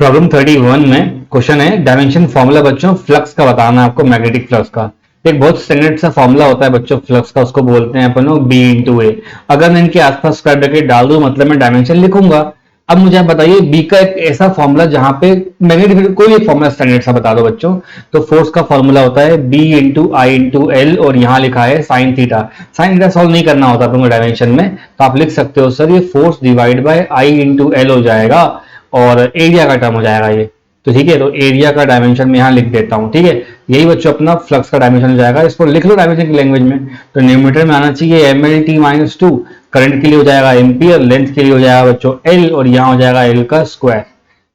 S1: प्रॉब्लम 31 में क्वेश्चन है डायमेंशन फॉर्मूला बच्चों फ्लक्स का बताना है आपको, मैग्नेटिक फ्लक्स का। एक बहुत स्टैंडर्ड सा फॉर्मूला होता है बच्चों फ्लक्स का, उसको बोलते हैं अपन B इंटू ए। अगर मैं इनके आसपास स्क्वायर ब्रैकेट डाल दूं मतलब मैं डायमेंशन लिखूंगा। अब मुझे आप बताइए बी का एक ऐसा फॉर्मूला जहां पे मैग्नेटिक, कोई एक फॉर्मूला स्टैंडर्ड सा बता दो बच्चों। तो फोर्स का फॉर्मूला होता है बी इंटू आई इंटू एल और यहाँ लिखा है sine theta. Sine theta solve नहीं करना होता तुमको डायमेंशन में, तो आप लिख सकते हो सर ये force divide by I into L हो जाएगा और एरिया का टर्म हो जाएगा ये। तो ठीक है, तो एरिया का डायमेंशन में यहाँ लिख देता हूँ। ठीक है, यही बच्चों अपना फ्लक्स का डायमेंशन हो जाएगा। इसको लिख लो डायमेंशन की लैंग्वेज में। तो न्यूमरेटर में आना चाहिए mlt-2, करंट के लिए हो जाएगा एम्पियर, लेंथ के लिए हो जाएगा बच्चों एल और यहाँ हो जाएगा एल का स्क्वायर।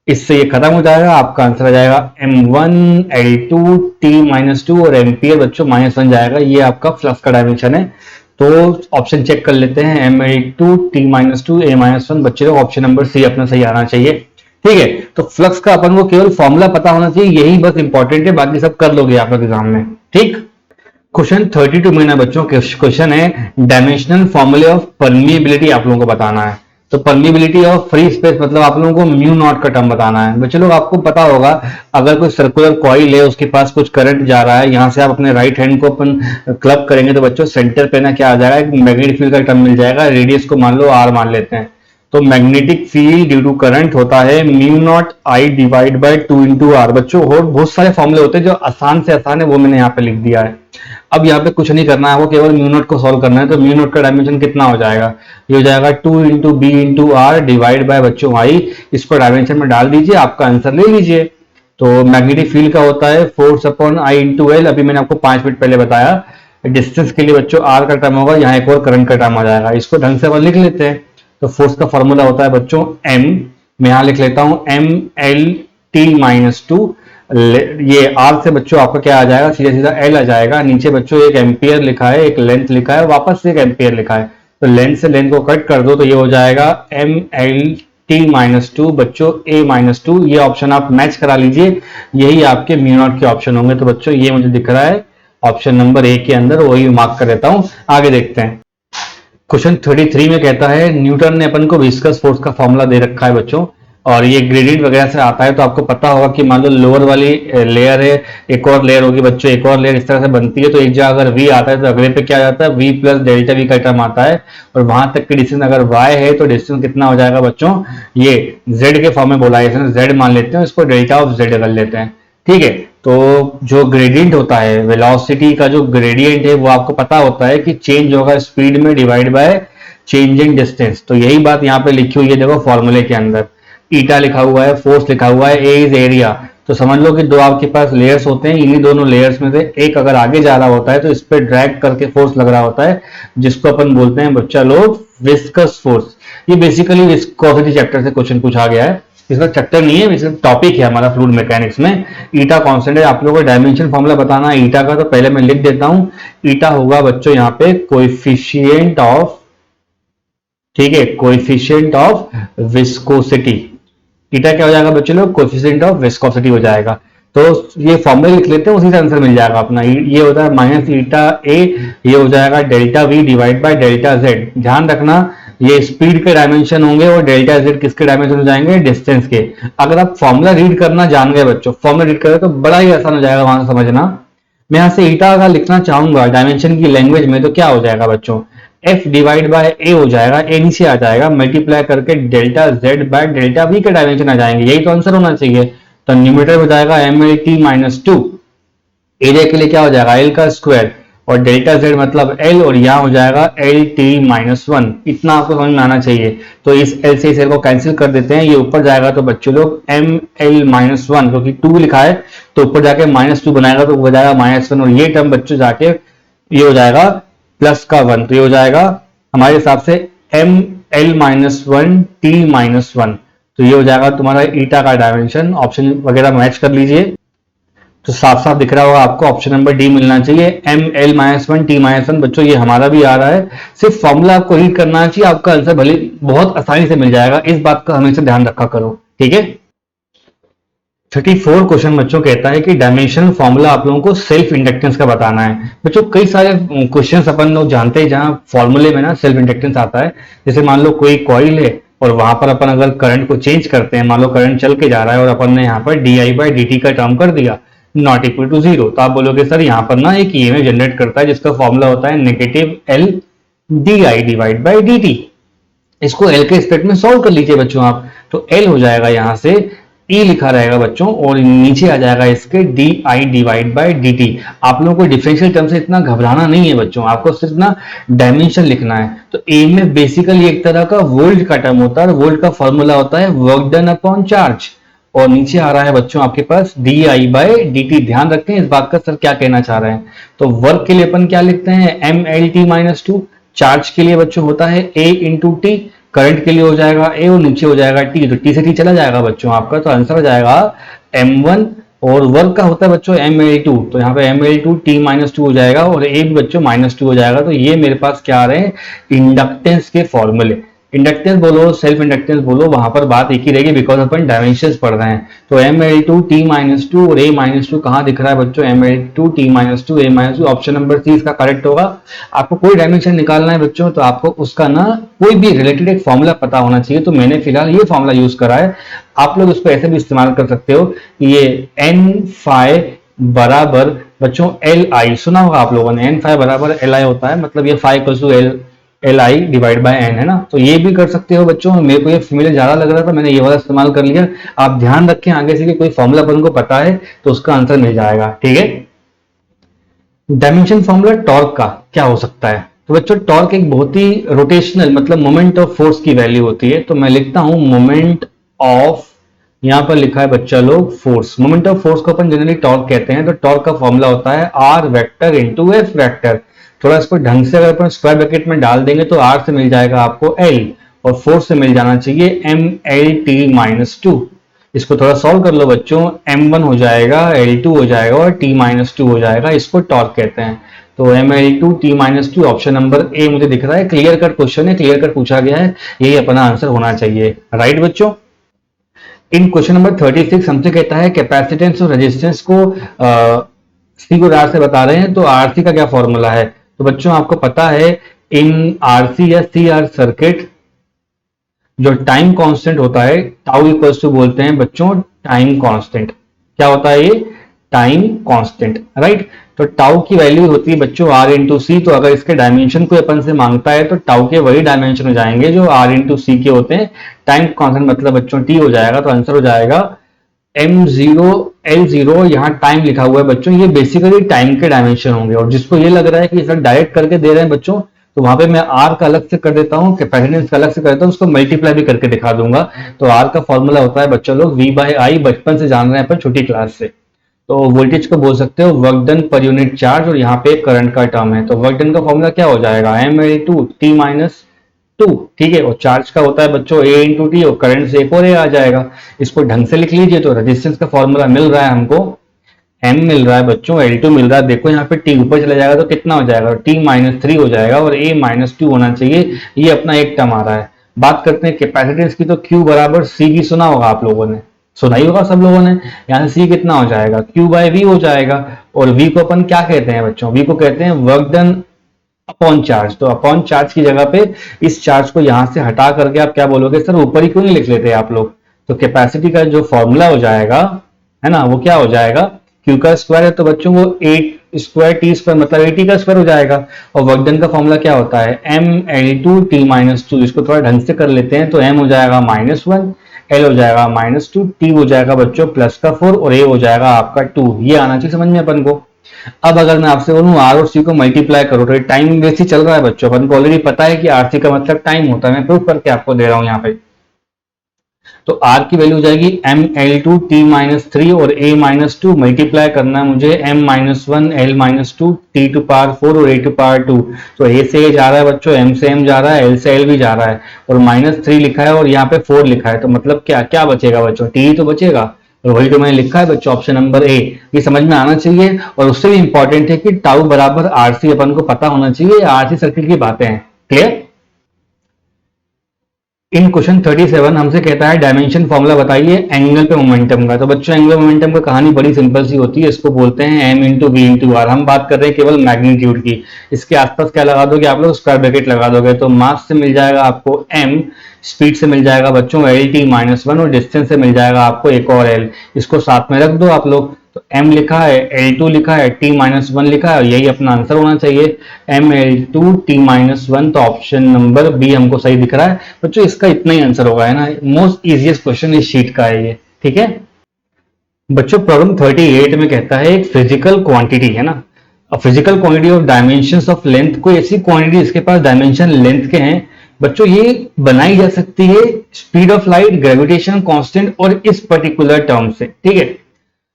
S1: इससे ये खत्म हो जाएगा, आपका आंसर आ जाएगा m1 L2 T-2 और एम्पियर बच्चों -1 जाएगा। ये आपका फ्लक्स का डायमेंशन है। तो ऑप्शन चेक कर लेते हैं ml2 T-2 A-1। बच्चे लोग ऑप्शन नंबर सी अपना सही आना चाहिए। ठीक है, तो फ्लक्स का अपन को केवल फॉर्मूला पता होना चाहिए, यही बस इंपॉर्टेंट है, बाकी सब कर लोगे आप लोग एग्जाम में। ठीक, क्वेश्चन 32 में ना बच्चों क्वेश्चन है डायमेंशनल फॉर्मूले ऑफ परमिएबिलिटी आप लोगों को बताना है। तो परमिएबिलिटी ऑफ फ्री स्पेस मतलब आप लोगों को म्यू नॉट का टर्म बताना है। बच्चे लोग आपको पता होगा अगर कोई सर्कुलर कॉइल है उसके पास कुछ करंट जा रहा है, यहां से आप अपने राइट हैंड को अपन क्लब करेंगे तो बच्चों सेंटर पे ना क्या आ जाएगा, एक मैग्नेटिक फील्ड का टर्म मिल जाएगा। रेडियस को मान लो आर मान लेते हैं। तो magnetic field due to current होता है mu naught I divide by 2 into R. बच्चों और बहुत सारे फॉर्मूले होते हैं जो आसान से आसान है, वो मैंने यहाँ पे लिख दिया है। अब यहाँ पे कुछ नहीं करना है, वो केवल म्यू नॉट को सॉल्व करना है। तो म्यू नॉट का डायमेंशन कितना हो जाएगा, ये हो जाएगा 2 into B into R divide by बच्चों आई। इसको डायमेंशन में डाल दीजिए, आपका आंसर ले लीजिए। तो मैग्नेटिक फील्ड का होता है force upon I into L. अभी मैंने आपको 5 मिनट पहले बताया। डिस्टेंस के लिए बच्चों आर का टर्म होगा, यहाँ एक और करंट का टर्म आ जाएगा। इसको ढंग से अपन लिख लेते हैं। तो फोर्स का फॉर्मूला होता है बच्चों m, मैं यहां लिख लेता हूं mlt-2। ये r से बच्चों आपका क्या आ जाएगा, सीधा सीधा l आ जाएगा। नीचे बच्चों एक एम्पियर लिखा है, एक लेंथ लिखा है, वापस से एक एम्पियर लिखा है। तो लेंथ से लेंथ को कट कर दो तो ये हो जाएगा mlt-2 बच्चों a-2। ये ऑप्शन आप मैच करा लीजिए, यही आपके म्यू नॉट के ऑप्शन होंगे। तो बच्चों ये मुझे दिख रहा है ऑप्शन नंबर ए के अंदर, वही मार्क कर देता हूं। आगे देखते हैं। क्वेश्चन 33 में कहता है न्यूटन ने अपन को विस्कस फोर्स का फॉर्मूला दे रखा है बच्चों। और ये ग्रेडियंट वगैरह से आता है, तो आपको पता होगा कि मान लो लोअर वाली लेयर है, एक और लेयर होगी बच्चों, एक और लेयर इस तरह से बनती है, तो एक जगह अगर v आता है तो अगले पे क्या आ जाता है, v प्लस डेल्टा v का टर्म आता है, और वहां तक की डिस्टेंस अगर y है तो डिस्टेंस कितना हो जाएगा बच्चों, ये z के फॉर्म में बोला है, z मान लेते हैं, इसको डेल्टा ऑफ z कर लेते हैं, ठीक है। तो जो ग्रेडियंट होता है, वेलोसिटी का जो ग्रेडियंट है वो आपको पता होता है कि चेंज होगा स्पीड में divide by change in distance. तो यही बात यहाँ पे लिखी हुई है, देखो फॉर्मूले के अंदर ईटा लिखा हुआ है, फोर्स लिखा हुआ है, ए इज एरिया। तो समझ लो कि दो आपके पास लेयर्स होते हैं, इन्हीं दोनों लेयर्स में से एक अगर आगे जा रहा होता है तो इस पे ड्रैग करके फोर्स लग रहा होता है, जिसको अपन बोलते हैं बच्चा लोग विस्कस फोर्स। ये बेसिकली विस्कोसिटी चैप्टर से क्वेश्चन पूछा गया है, इसका चैप्टर नहीं है, इसका टॉपिक है हमारा फ्लूइड मैकेनिक्स में। ईटा कांस्टेंट है, आप लोगों को डायमेंशन फॉर्मूला बताना है ईटा का, तो पहले मैं लिख देता हूं। ईटा होगा बच्चों यहाँ पे कोएफिशिएंट ऑफ, ठीक है, कोएफिशिएंट ऑफ विस्कोसिटी। ईटा क्या हो जाएगा बच्चों लोग, कोएफिशिएंट ऑफ विस्कोसिटी हो जाएगा। तो ये फॉर्मूला लिख लेते हैं, उसी से आंसर मिल जाएगा अपना। ये होता है माइनस ईटा ए, ये हो जाएगा delta we divide by delta Z. ध्यान रखना ये स्पीड के डायमेंशन होंगे और डेल्टा जेड किसके डायमेंशन हो जाएंगे, डिस्टेंस के। अगर आप फॉर्मूला रीड करना जान गए बच्चों, फॉर्मूला रीड करें तो बड़ा ही आसान हो जाएगा वहां समझना। मैं यहाँ से ईटा अगर लिखना चाहूंगा डायमेंशन की लैंग्वेज में तो क्या हो जाएगा बच्चों, एफ डिवाइड बाय ए हो जाएगा, ए नीचे आ जाएगा, मल्टीप्लाई करके delta Z by delta we के डायमेंशन आ जाएंगे, यही तो आंसर होना चाहिए। तो न्यूमरेटर हो जाएगा M L T minus two, area के लिए क्या हो जाएगा एल का स्क्वायर, और डेल्टा जेड मतलब एल, और यहाँ हो जाएगा एल टी माइनस वन। इतना आपको समझ में आना चाहिए। तो इस एल से इस एल को कैंसिल कर देते हैं, ये ऊपर जाएगा तो बच्चों लोग एम एल माइनस वन, क्योंकि टू लिखा है तो ऊपर जाके माइनस टू बनाएगा तो हो जाएगा माइनस वन, और ये टर्म बच्चों जाके ये हो जाएगा प्लस का वन, तो ये हो जाएगा हमारे हिसाब से M L minus one T minus one. तो ये हो जाएगा तुम्हारा ईटा का डायमेंशन। ऑप्शन वगैरह मैच कर लीजिए तो साफ साफ दिख रहा होगा आपको, ऑप्शन नंबर डी मिलना चाहिए, M L minus one T minus one. बच्चों ये हमारा भी आ रहा है, सिर्फ फॉर्मूला आपको रीड करना चाहिए, आपका आंसर भले बहुत आसानी से मिल जाएगा, इस बात का हमेशा ध्यान रखा करो, ठीक है। 34 क्वेश्चन बच्चों कहता है कि डायमेंशनल फॉर्मूला आप लोगों को सेल्फ इंडक्टेंस का बताना है। बच्चों कई सारे क्वेश्चंस अपन लोग जानते हैं जहां फॉर्मूले में ना सेल्फ इंडक्टेंस आता है। जैसे मान लो कोई कॉइल है और वहां पर अपन अगर करंट को चेंज करते हैं, मान लो करंट चल के जा रहा है और अपन ने यहाँ पर D I by D T का टर्म कर दिया नॉट इक्वल टू जीरो, तो आप बोलोगे सर यहाँ पर ना एक ईएमएफ जनरेट करता है जिसका फॉर्मूला होता है negative L D I divide by D T. इसको एल के रिस्पेक्ट में सॉल्व कर लीजिए बच्चों आप, तो एल हो जाएगा यहाँ से ई लिखा रहेगा बच्चों, और नीचे आ जाएगा इसके D I divide by D T. आप लोगों को डिफरेंशियल टर्म से इतना घबराना नहीं है बच्चों, आपको सिर्फ ना डायमेंशन लिखना है। तो ए में बेसिकली एक तरह का वोल्ट का टर्म होता है, वोल्ट का फॉर्मूला होता है वर्क डन अपॉन चार्ज, और नीचे आ रहा है बच्चों आपके पास D I by D T. ध्यान रखें इस बात का सर क्या कहना चाह रहे हैं। तो वर्क के लिए अपन क्या लिखते हैं M L T minus two, charge के लिए बच्चों होता है ए इंटू टी, करंट के लिए हो जाएगा ए और नीचे हो जाएगा टी, तो टी से टी चला जाएगा बच्चों आपका, तो आंसर हो जाएगा m1, और वर्क का होता है बच्चों ml2, तो यहाँ पे ml2 t माइनस टू हो जाएगा, और ए भी बच्चों माइनस टू हो जाएगा। तो ये मेरे पास क्या आ रहे हैं इंडक्टेंस के फॉर्मूले। इंडक्टेंस बोलो सेल्फ इंडक्टेंस बोलो, वहां पर बात एक ही रहेगी बिकॉज अपन डायमेंशंस पढ़ रहे हैं। तो ml2 t माइनस टू और a माइनस टू कहाँ दिख रहा है बच्चों, ml2 t minus two a minus two, option number C इसका करेक्ट होगा। आपको कोई डायमेंशन निकालना है बच्चों तो आपको उसका ना कोई भी रिलेटेड एक फॉर्मूला पता होना चाहिए, तो मैंने फिलहाल ये फॉर्मूला यूज करा है। आप लोग इसको ऐसे भी इस्तेमाल कर सकते हो, ये n फाई बराबर बच्चों एल आई, सुना होगा आप लोगों ने, n फाई बराबर एल आई होता है, मतलब ये phi equals to L I divide by N है ना, तो ये भी कर सकते हो बच्चों। मेरे को ये फॉर्मूला ज्यादा लग रहा था, मैंने ये वाला इस्तेमाल कर लिया। आप ध्यान रखें आगे से कि कोई फॉर्मूला अपन को पता है तो उसका आंसर मिल जाएगा, ठीक है। डायमेंशन फॉर्मूला टॉर्क का क्या हो सकता है, तो बच्चों टॉर्क एक बहुत ही रोटेशनल मतलब मोमेंट ऑफ फोर्स की वैल्यू होती है। तो मैं लिखता हूं मोमेंट ऑफ, यहां पर लिखा है बच्चा लोग फोर्स, मोमेंट ऑफ फोर्स को अपन जनरली टॉर्क कहते हैं। तो टॉर्क का फॉर्मूला होता है R vector into F vector. थोड़ा इसको ढंग से अगर अपन स्क्वायर ब्रैकेट में डाल देंगे तो आर से मिल जाएगा आपको एल, और फोर्स से मिल जाना चाहिए M L T minus two. इसको थोड़ा सॉल्व कर लो बच्चों, m1 हो जाएगा, l2 हो जाएगा और t माइनस टू हो जाएगा, इसको टॉर्क कहते हैं। तो ml2 t minus two option number A मुझे दिख रहा है। क्लियर कट क्वेश्चन है, क्लियर कट पूछा गया है, यही अपना आंसर होना चाहिए, राइट बच्चों। इन क्वेश्चन नंबर 36 हमसे कहता है कैपेसिटेंस और रेजिस्टेंस को सी को आर से बता रहे हैं, तो आरसी का क्या फॉर्मूला है। तो बच्चों आपको पता है इन आरसी या सी आर सर्किट जो टाइम कांस्टेंट होता है टाउ इक्वल्स टू बोलते हैं बच्चों टाइम कांस्टेंट। क्या होता है ये? Time constant, right. तो टाउ की वैल्यू होती है बच्चों आर इंटू सी। तो अगर इसके डायमेंशन को अपन से मांगता है तो टाउ के वही डायमेंशन हो जाएंगे जो आर इंटू सी के होते हैं। टाइम कांस्टेंट मतलब बच्चों टी हो जाएगा। तो आंसर हो जाएगा m0 l0। यहाँ टाइम लिखा हुआ है बच्चों, ये बेसिकली टाइम के डायमेंशन होंगे। और जिसको ये लग रहा है कि सर डायरेक्ट करके दे रहे हैं बच्चों, तो वहां पे मैं आर का अलग से कर देता हूँ, कैपेसिटेंस का अलग से कर देता हूँ, उसको मल्टीप्लाई भी करके दिखा दूंगा। तो आर का फॉर्मूला होता है बच्चों लोग v बाई आई, बचपन से जान रहे हैं अपन छोटी क्लास से। तो वोल्टेज को बोल सकते हो work done per unit charge, और यहाँ पे करंट का टर्म है। तो वर्क डन का फॉर्मूला क्या हो जाएगा? m इंटू टी माइनस 2, ठीक है। और चार्ज का होता है बच्चों a इंटू टी, और करंट से एक और a आ जाएगा। इसको ढंग से लिख लीजिए। तो रेजिस्टेंस का फॉर्मूला मिल रहा है हमको, m मिल रहा है बच्चों, L2 मिल रहा है। देखो यहाँ पे t ऊपर चला जाएगा तो कितना हो जाएगा? t माइनस 3 हो जाएगा, और a माइनस 2 होना चाहिए। ये अपना एक टर्म आ रहा है। बात करते हैं कैपेसिटेंस की, तो q बराबर c की सुना होगा आप लोगों ने, सुना ही होगा सब लोगों ने। यहाँ से c कितना हो जाएगा? q बाय v हो जाएगा। और v को अपन क्या कहते हैं बच्चों? v को कहते हैं वर्क डन अपॉन चार्ज। तो अपॉन चार्ज की जगह पे इस चार्ज को यहां से हटा करके आप क्या बोलोगे? सर ऊपर ही क्यों नहीं लिख लेते आप लोग? तो कैपेसिटी का जो फॉर्मूला हो जाएगा, है ना, वो क्या हो जाएगा? क्यू का स्क्वायर है तो बच्चों वो 8 स्क्वायर टी स्क्वायर मतलब 80 का स्क्वायर हो जाएगा। और वर्क डन का फॉर्मूला क्या होता है? M L two T minus 2। इसको थोड़ा ढंग से कर लेते हैं। तो एम हो जाएगा -1, एल हो जाएगा -2, टी हो जाएगा बच्चों +4, और ए हो जाएगा आपका 2। ये आना चाहिए समझ में अपन को। अब अगर मैं आपसे बोलूं आर और सी को मल्टीप्लाई करो, तो टाइम बेस ही चल रहा है बच्चों, अपन को ऑलरेडी पता है कि आर सी का मतलब टाइम होता है। मैं प्रूफ करके आपको दे रहा हूं यहाँ पे। तो आर की वैल्यू हो जाएगी M L two T minus 3 और ए माइनस 2। मल्टीप्लाई करना है मुझे M -1 L -2 T to power 4 और ए टू पावर 2। तो ए से ए जा रहा है बच्चों, एम से एम जा रहा है, एल से एल भी जा रहा है, और -3 लिखा है और यहाँ पे 4 लिखा है। तो मतलब क्या क्या बचेगा बच्चों? टी तो बचेगा, और वही तो मैंने लिखा है बच्चों, ऑप्शन नंबर ए। ये समझ में आना चाहिए। और उससे भी इंपॉर्टेंट है कि टाउ बराबर आरसी अपन को पता होना चाहिए। आरसी सर्किट की बातें हैं, क्लियर। इन क्वेश्चन 37 हमसे कहता है डायमेंशन फॉर्मूला बताइए एंगल पे मोमेंटम का। तो बच्चों एंगल मोमेंटम का कहानी बड़ी सिंपल सी होती है। इसको बोलते हैं m into V into R. हम बात कर रहे हैं केवल मैग्नीट्यूड की। इसके आसपास क्या लगा दोगे आप लोग? स्क्वायर ब्रैकेट लगा दोगे। तो मास से मिल जाएगा आपको m, स्पीड से मिल जाएगा बच्चों lt -1, और डिस्टेंस से मिल जाएगा आपको एक और l। इसको साथ में रख दो आप लोग। तो m लिखा है, l2 लिखा है, t -1 लिखा है, और यही अपना आंसर होना चाहिए ml2 t -1। तो ऑप्शन नंबर बी हमको सही दिख रहा है बच्चों। इसका इतना ही आंसर होगा, है ना। मोस्ट इजीएस्ट क्वेश्चन इस शीट का है ये, ठीक है बच्चों। प्रॉब्लम 38 में कहता है एक फिजिकल क्वांटिटी, है ना, physical quantity of dimensions of length. कोई ऐसी क्वांटिटी इसके पास डायमेंशन लेंथ के हैं बच्चों, ये बनाई जा सकती है speed of light, gravitation constant और इस पर्टिकुलर टर्म से, ठीक है।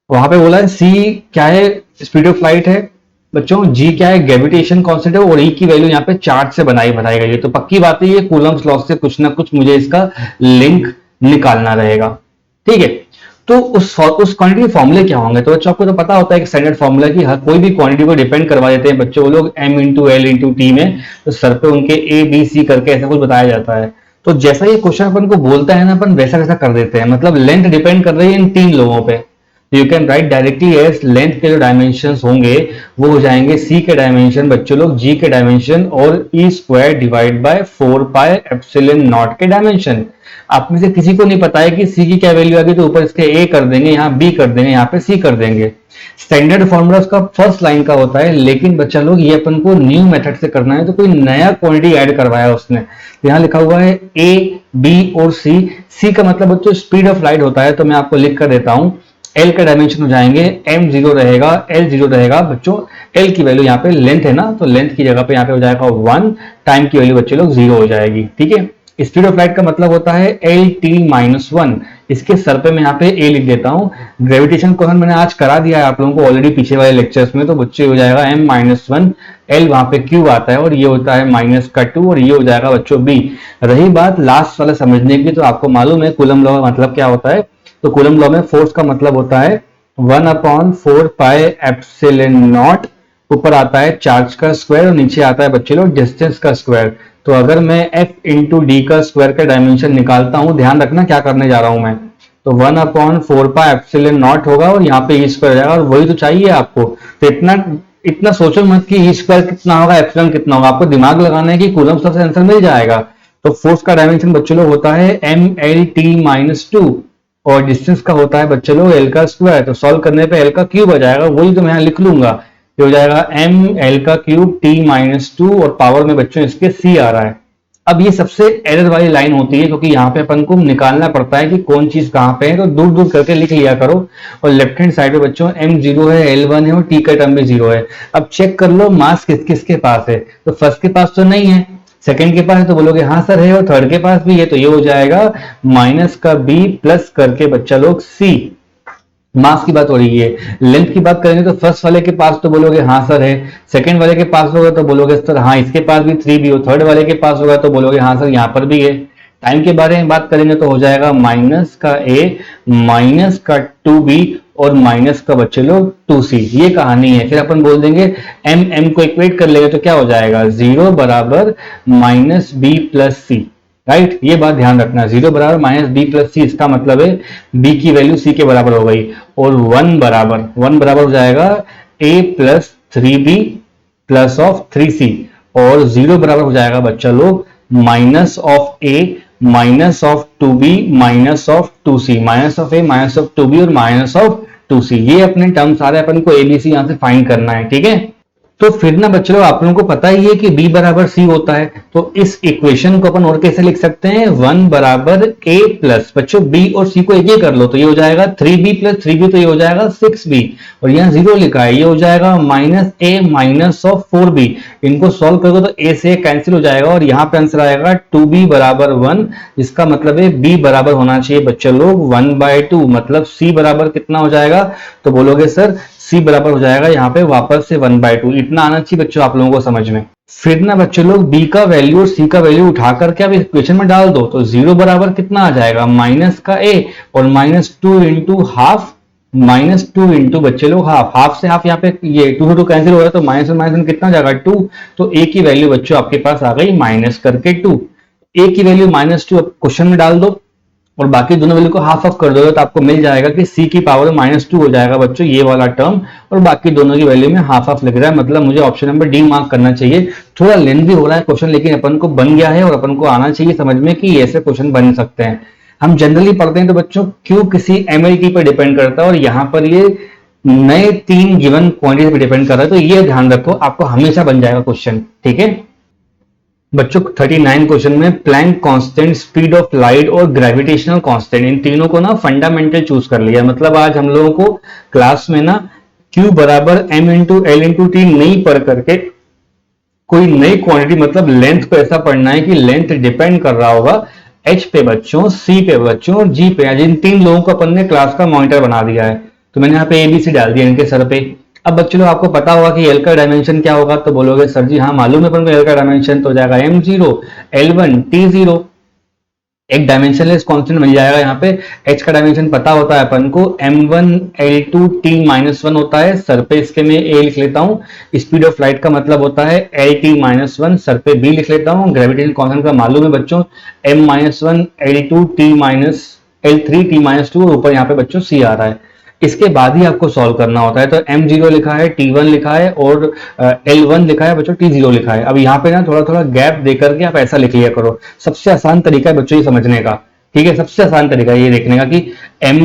S1: वहां पे बोला है सी क्या है? स्पीड ऑफ लाइट है बच्चों, जी क्या है? ग्रेविटेशन कांस्टेंट है, और ई की वैल्यू यहाँ पे चार्ज से बनाई गई है। तो पक्की बात है ये कूलम्स लॉ से कुछ ना कुछ मुझे इसका लिंक निकालना रहेगा, ठीक है। तो उस क्वांटिटी फॉर्मूले क्या होंगे? तो बच्चों आपको तो पता होता है कि स्टैंडर्ड फॉर्मूला की हर कोई भी क्वांटिटी को डिपेंड करवा देते हैं बच्चों वो लोग m into L into T में। तो सर पे उनके ए बी सी करके ऐसा कुछ बताया जाता है। तो जैसा ये क्वेश्चन अपन को बोलता है ना, अपन वैसा वैसा कर देते हैं। मतलब लेंथ डिपेंड कर रही है इन 3 लोगों पे। You can write directly as length के जो डायमेंशन होंगे वो हो जाएंगे सी के डायमेंशन बच्चों लोग, जी के डायमेंशन, और E square divide by 4 pi epsilon nought के डायमेंशन। आप में से किसी को नहीं पता है कि सी की क्या वैल्यू आ गई, तो ऊपर इसके ए कर देंगे, यहाँ बी कर देंगे, यहाँ पे सी कर देंगे। स्टैंडर्ड फॉर्मूला उसका फर्स्ट लाइन का होता है, लेकिन बच्चा लोग ये अपन को न्यू मेथड से करना है। तो कोई नया क्वांटिटी ऐड करवाया उसने। तो यहाँ लिखा हुआ है ए बी और सी। सी का मतलब बच्चों स्पीड ऑफ लाइट होता है। तो मैं आपको लिख कर देता हूं, एल का डायमेंशन हो जाएंगे m0 रहेगा, l0 रहेगा बच्चों। एल की वैल्यू यहाँ पे लेंथ है ना, तो लेंथ की जगह पे यहाँ पे हो जाएगा 1, टाइम की वैल्यू बच्चे लोग 0 हो जाएगी, ठीक है। स्पीड ऑफ लाइट का मतलब होता है lt -1। इसके सर पे मैं यहाँ पे a लिख देता हूँ। ग्रेविटेशन क्वेश्चन मैंने आज करा दिया है आप लोगों को ऑलरेडी पिछले वाले लेक्चर्स में। तो बच्चे हो जाएगा m -1, l वहां पे q आता है, और ये होता है -2, और ये हो जाएगा बच्चों b। रही बात लास्ट वाला समझने की, तो आपको मालूम है कूलम लॉ का मतलब क्या होता है। तो कूलम लॉ में फोर्स का मतलब होता है 1/4 पाई एप्सिलॉन नॉट। ऊपर आता है चार्ज का स्क्वायर और नीचे आता है बच्चे लोग डिस्टेंस का स्क्वायर। तो अगर मैं f इंटू डी का स्क्वायर का डायमेंशन निकालता हूं, ध्यान रखना क्या करने जा रहा हूं मैं। तो 1/4 पाई एप्सिलॉन नॉट होगा, और यहाँ पे ई स्क्वायर जाएगा, और वही तो चाहिए आपको। तो इतना सोचो मत कि ई स्क्वायर कितना होगा, एप्सिलॉन कितना होगा। आपको दिमाग लगाना है कि कूलम सबसे आंसर मिल जाएगा। तो फोर्स का डायमेंशन बच्चों लोग होता है MLT-2 और डिस्टेंस का होता है बच्चों लोग L का स्क्वायर। तो सॉल्व करने पे L का क्यूब आ जाएगा, वही तो मैं यहाँ लिख लूंगा, ये हो जाएगा ML का क्यूब T-2 और पावर में बच्चों इसके C आ रहा है। अब ये सबसे एरर वाली लाइन होती है क्योंकि यहाँ पे अपन को निकालना पड़ता है कि कौन चीज कहाँ पे है, तो दूर दूर करके लिख लिया करो। और लेफ्ट हैंड साइड पे बच्चों M0 है, L1 है और T का टर्म में 0 है। अब चेक कर लो मास किस किसके पास है, तो फर्स्ट के पास तो नहीं है, सेकंड के पास है तो बोलोगे हाँ सर है, और थर्ड के पास भी है, तो ये हो जाएगा माइनस का B प्लस करके बच्चा लोग C। मास की बात हो रही है। लेंथ की बात करेंगे तो फर्स्ट वाले के पास तो बोलोगे हाँ सर है, सेकंड वाले के पास होगा तो बोलोगे सर हाँ इसके पास भी 3B हो, थर्ड वाले के पास होगा तो बोलोगे हाँ सर यहाँ पर भी है। टाइम के बारे में बात करेंगे तो हो जाएगा माइनस का A माइनस का 2B और माइनस का बच्चे लोग 2C। ये कहानी है। फिर अपन बोल देंगे M को इक्वेट कर लेंगे तो क्या हो जाएगा 0 बराबर minus B plus C, right. ये बात ध्यान रखना, 0 बराबर माइनस B प्लस C, इसका मतलब है B की वैल्यू C के बराबर हो गई। और 1 बराबर हो जाएगा A plus 3B plus of 3C और 0 बराबर हो जाएगा बच्चा लोग minus of A minus of 2B minus of 2C, minus of A minus of 2B और माइनस ऑफ 2C। ये अपने टर्म सारे अपन को ABC यहां से फाइंड करना है, ठीक है। तो फिर ना बच्चों आप लोगों को पता ही है कि B बराबर C होता है, तो इस इक्वेशन को अपन और कैसे लिख सकते हैं 1 बराबर A प्लस बच्चों B और C को एक ही कर लो तो ये हो जाएगा 3B प्लस 3B, तो ये हो जाएगा 6B और यहाँ 0 लिखा है, ये हो जाएगा minus A minus of 4B। इनको सॉल्व करोगे तो A से कैंसिल हो जाएगा और यहाँ पे आंसर आएगा 2B बराबर 1, जिसका मतलब है B बराबर होना चाहिए बच्चों लोग 1/2, मतलब C बराबर कितना हो जाएगा, तो बोलोगे सर C बराबर हो जाएगा यहाँ पे वापस से 1/2। इतना आना चाहिए बच्चों आप लोगों को समझ में। फिर ना बच्चों लोग B का वैल्यू और C का वैल्यू उठा करके आप इक्वेशन में डाल दो तो 0 बराबर कितना आ जाएगा माइनस का A और minus 2 into half, minus 2 into बच्चे लोग हाफ, हाफ से हाफ यहाँ पे ये 2 से 2 कैंसिल हो रहा है तो माइनस माइनस कितना जाएगा 2, तो A की वैल्यू बच्चों आपके पास आ गई माइनस करके 2। A की वैल्यू -2 क्वेश्चन में डाल दो और बाकी दोनों वैल्यू को हाफ ऑफ कर दोगे तो आपको मिल जाएगा कि C की पावर -2 हो जाएगा बच्चों ये वाला टर्म, और बाकी दोनों की वैल्यू में हाफ ऑफ लिख रहा है, मतलब मुझे ऑप्शन नंबर डी मार्क करना चाहिए। थोड़ा लेंथी हो रहा है क्वेश्चन लेकिन अपन को बन गया है और अपन को आना चाहिए समझ में कि ऐसे क्वेश्चन बन सकते हैं। हम जनरली पढ़ते हैं तो बच्चों क्यों किसी MLT पर डिपेंड करता है और यहाँ पर ये नए 3 गिवन क्वांटिटी पर डिपेंड कर रहा है, तो ये ध्यान रखो आपको हमेशा बन जाएगा क्वेश्चन, ठीक है बच्चों। 39 क्वेश्चन में Planck constant, speed of light और ग्रेविटेशनल कांस्टेंट, इन तीनों को ना फंडामेंटल चूज कर लिया। मतलब आज हम लोगों को क्लास में ना Q बराबर M into L into T नहीं पढ़ करके कोई नई क्वांटिटी मतलब लेंथ को ऐसा पढ़ना है कि लेंथ डिपेंड कर रहा होगा H पे बच्चों, C पे बच्चों और G पे। आज इन 3 लोगों को अपन ने क्लास का मॉनिटर बना दिया है, तो मैंने यहाँ पे ABC डाल दिया इनके सर पे। अब बच्चों लोग आपको पता होगा कि L का डायमेंशन क्या होगा, तो बोलोगे सर जी हाँ मालूम है अपन को L का डायमेंशन, तो हो जाएगा M0 L1 T0, एक डायमेंशनलेस कांस्टेंट मिल जाएगा। यहाँ पे H का डायमेंशन पता होता है अपन को M1 L2 T-1 होता है, सर पे इसके मैं A लिख लेता हूँ। स्पीड ऑफ लाइट का मतलब होता है LT-1, सर पे B लिख लेता हूँ। ग्रेविटेशन कांस्टेंट का मालूम है बच्चों M-1 L2 L3 T-2 और ऊपर यहाँ पे बच्चों C आ रहा है। इसके बाद ही आपको सॉल्व करना होता है, तो M0 लिखा है, T1 लिखा है और L1 लिखा है बच्चों, T0 लिखा है। अब यहाँ पे ना थोड़ा थोड़ा गैप दे करके आप ऐसा लिख लिया करो, सबसे आसान तरीका है बच्चों ये समझने का, ठीक है। सबसे आसान तरीका ये देखने का कि M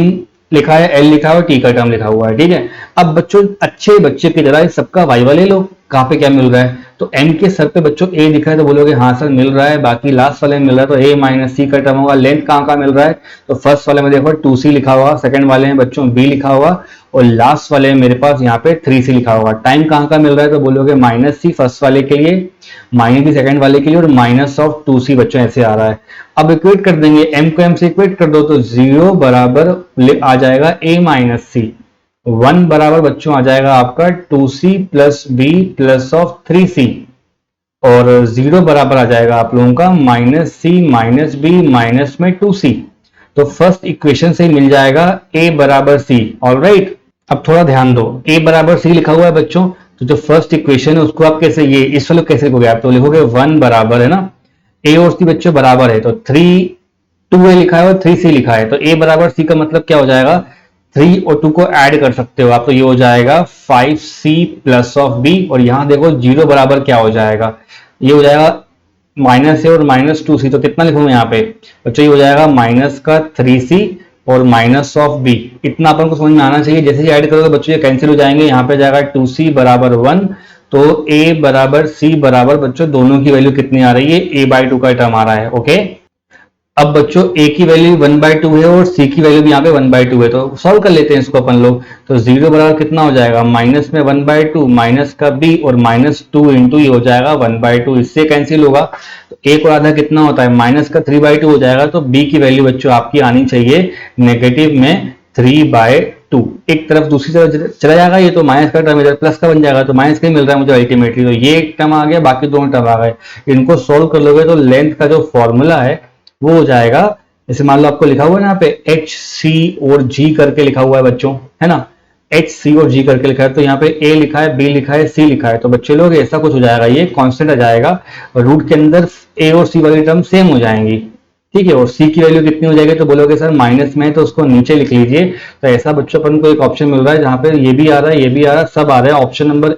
S1: लिखा है, L लिखा है और T का टर्म लिखा हुआ है, ठीक है। अब बच्चों अच्छे बच्चे की तरह सबका वाइवा ले लो, कहाँ पे क्या मिल रहा है, तो M के सर पे बच्चों A दिखा है तो बोलोगे हाँ सर मिल रहा है, बाकी लास्ट वाले में मिल रहा है तो A माइनस C का टर्म होगा। लेंथ कहाँ कहाँ मिल रहा है, तो फर्स्ट वाले में देखो 2C लिखा हुआ, सेकंड वाले में बच्चों B लिखा हुआ और लास्ट वाले में मेरे पास यहाँ पे 3C लिखा होगा। टाइम कहाँ कहाँ मिल रहा है, तो बोलोगे -C फर्स्ट वाले के लिए, -B सेकंड वाले के लिए और -2C बच्चों ऐसे आ रहा है। अब इक्वेट कर देंगे, M को M से इक्वेट कर दो तो 0 बराबर आ जाएगा A-C, 1 बराबर बच्चों आ जाएगा आपका 2C plus B plus of 3C और 0 बराबर आ जाएगा आप लोगों का -C माइनस B माइनस में 2C। तो फर्स्ट इक्वेशन से ही मिल जाएगा A बराबर C, ऑलराइट। अब थोड़ा ध्यान दो, A बराबर C लिखा हुआ है बच्चों, तो जो फर्स्ट इक्वेशन है उसको आप कैसे ये इस वाले कैसे लिखोगे आप, तो लिखोगे 1 बराबर है ना A और C बच्चों बराबर है, तो 2A लिखा है और 3C लिखा है, तो A बराबर C का मतलब क्या हो जाएगा 3 और 2 को ऐड कर सकते हो आप, तो ये हो जाएगा 5C प्लस ऑफ B और यहाँ देखो 0 बराबर क्या हो जाएगा, ये हो जाएगा माइनस ए और माइनस 2c, तो कितना लिखूंगा यहाँ पे बच्चों, ये हो जाएगा माइनस का 3c और माइनस ऑफ b। इतना अपन को समझ में आना चाहिए। जैसे ही ऐड करोगे बच्चों ये कैंसिल हो जाएंगे, यहाँ पे जाएगा 2c बराबर 1, तो a बराबर c बराबर बच्चों दोनों की वैल्यू कितनी आ रही है, a/2 का टर्म आ रहा है। ओके, अब बच्चों a की वैल्यू 1/2 है और c की वैल्यू भी यहाँ पे 1/2 है, तो सॉल्व कर लेते हैं इसको अपन लोग। तो 0 बराबर कितना हो जाएगा, माइनस में 1/2 माइनस का b और माइनस 2 इंटू ये हो जाएगा 1/2, इससे कैंसिल होगा। तो एक और आधा कितना होता है, माइनस का 3/2 हो जाएगा। तो b की वैल्यू बच्चों आपकी आनी चाहिए नेगेटिव में 3/2। एक तरफ दूसरी तरफ चला जाएगा, ये तो माइनस का टर्म इधर प्लस का बन जाएगा, तो माइनस का ही मिल रहा है मुझे अल्टीमेटली। तो ये एक टर्म आ गया, बाकी दोनों टर्म आ गए। इनको सोल्व कर लोगे तो लेंथ का जो फॉर्मूला है वो हो जाएगा, जैसे मान लो आपको लिखा हुआ है ना यहाँ पे एच सी और जी करके लिखा हुआ है बच्चों, है ना, एच सी और जी करके लिखा है, तो यहाँ पे ए लिखा है, बी लिखा है, सी लिखा है, तो बच्चे लोग ऐसा कुछ हो जाएगा, ये कांस्टेंट आ जाएगा, रूट के अंदर ए और सी वाली टर्म सेम हो जाएंगी, ठीक है। और सी की वैल्यू कितनी हो जाएगी, तो बोलोगे सर माइनस में है तो उसको नीचे लिख लीजिए। तो ऐसा बच्चों अपन को एक ऑप्शन मिल रहा है जहाँ पे ये भी आ रहा है, ये भी आ रहा है, सब आ रहा है। ऑप्शन नंबर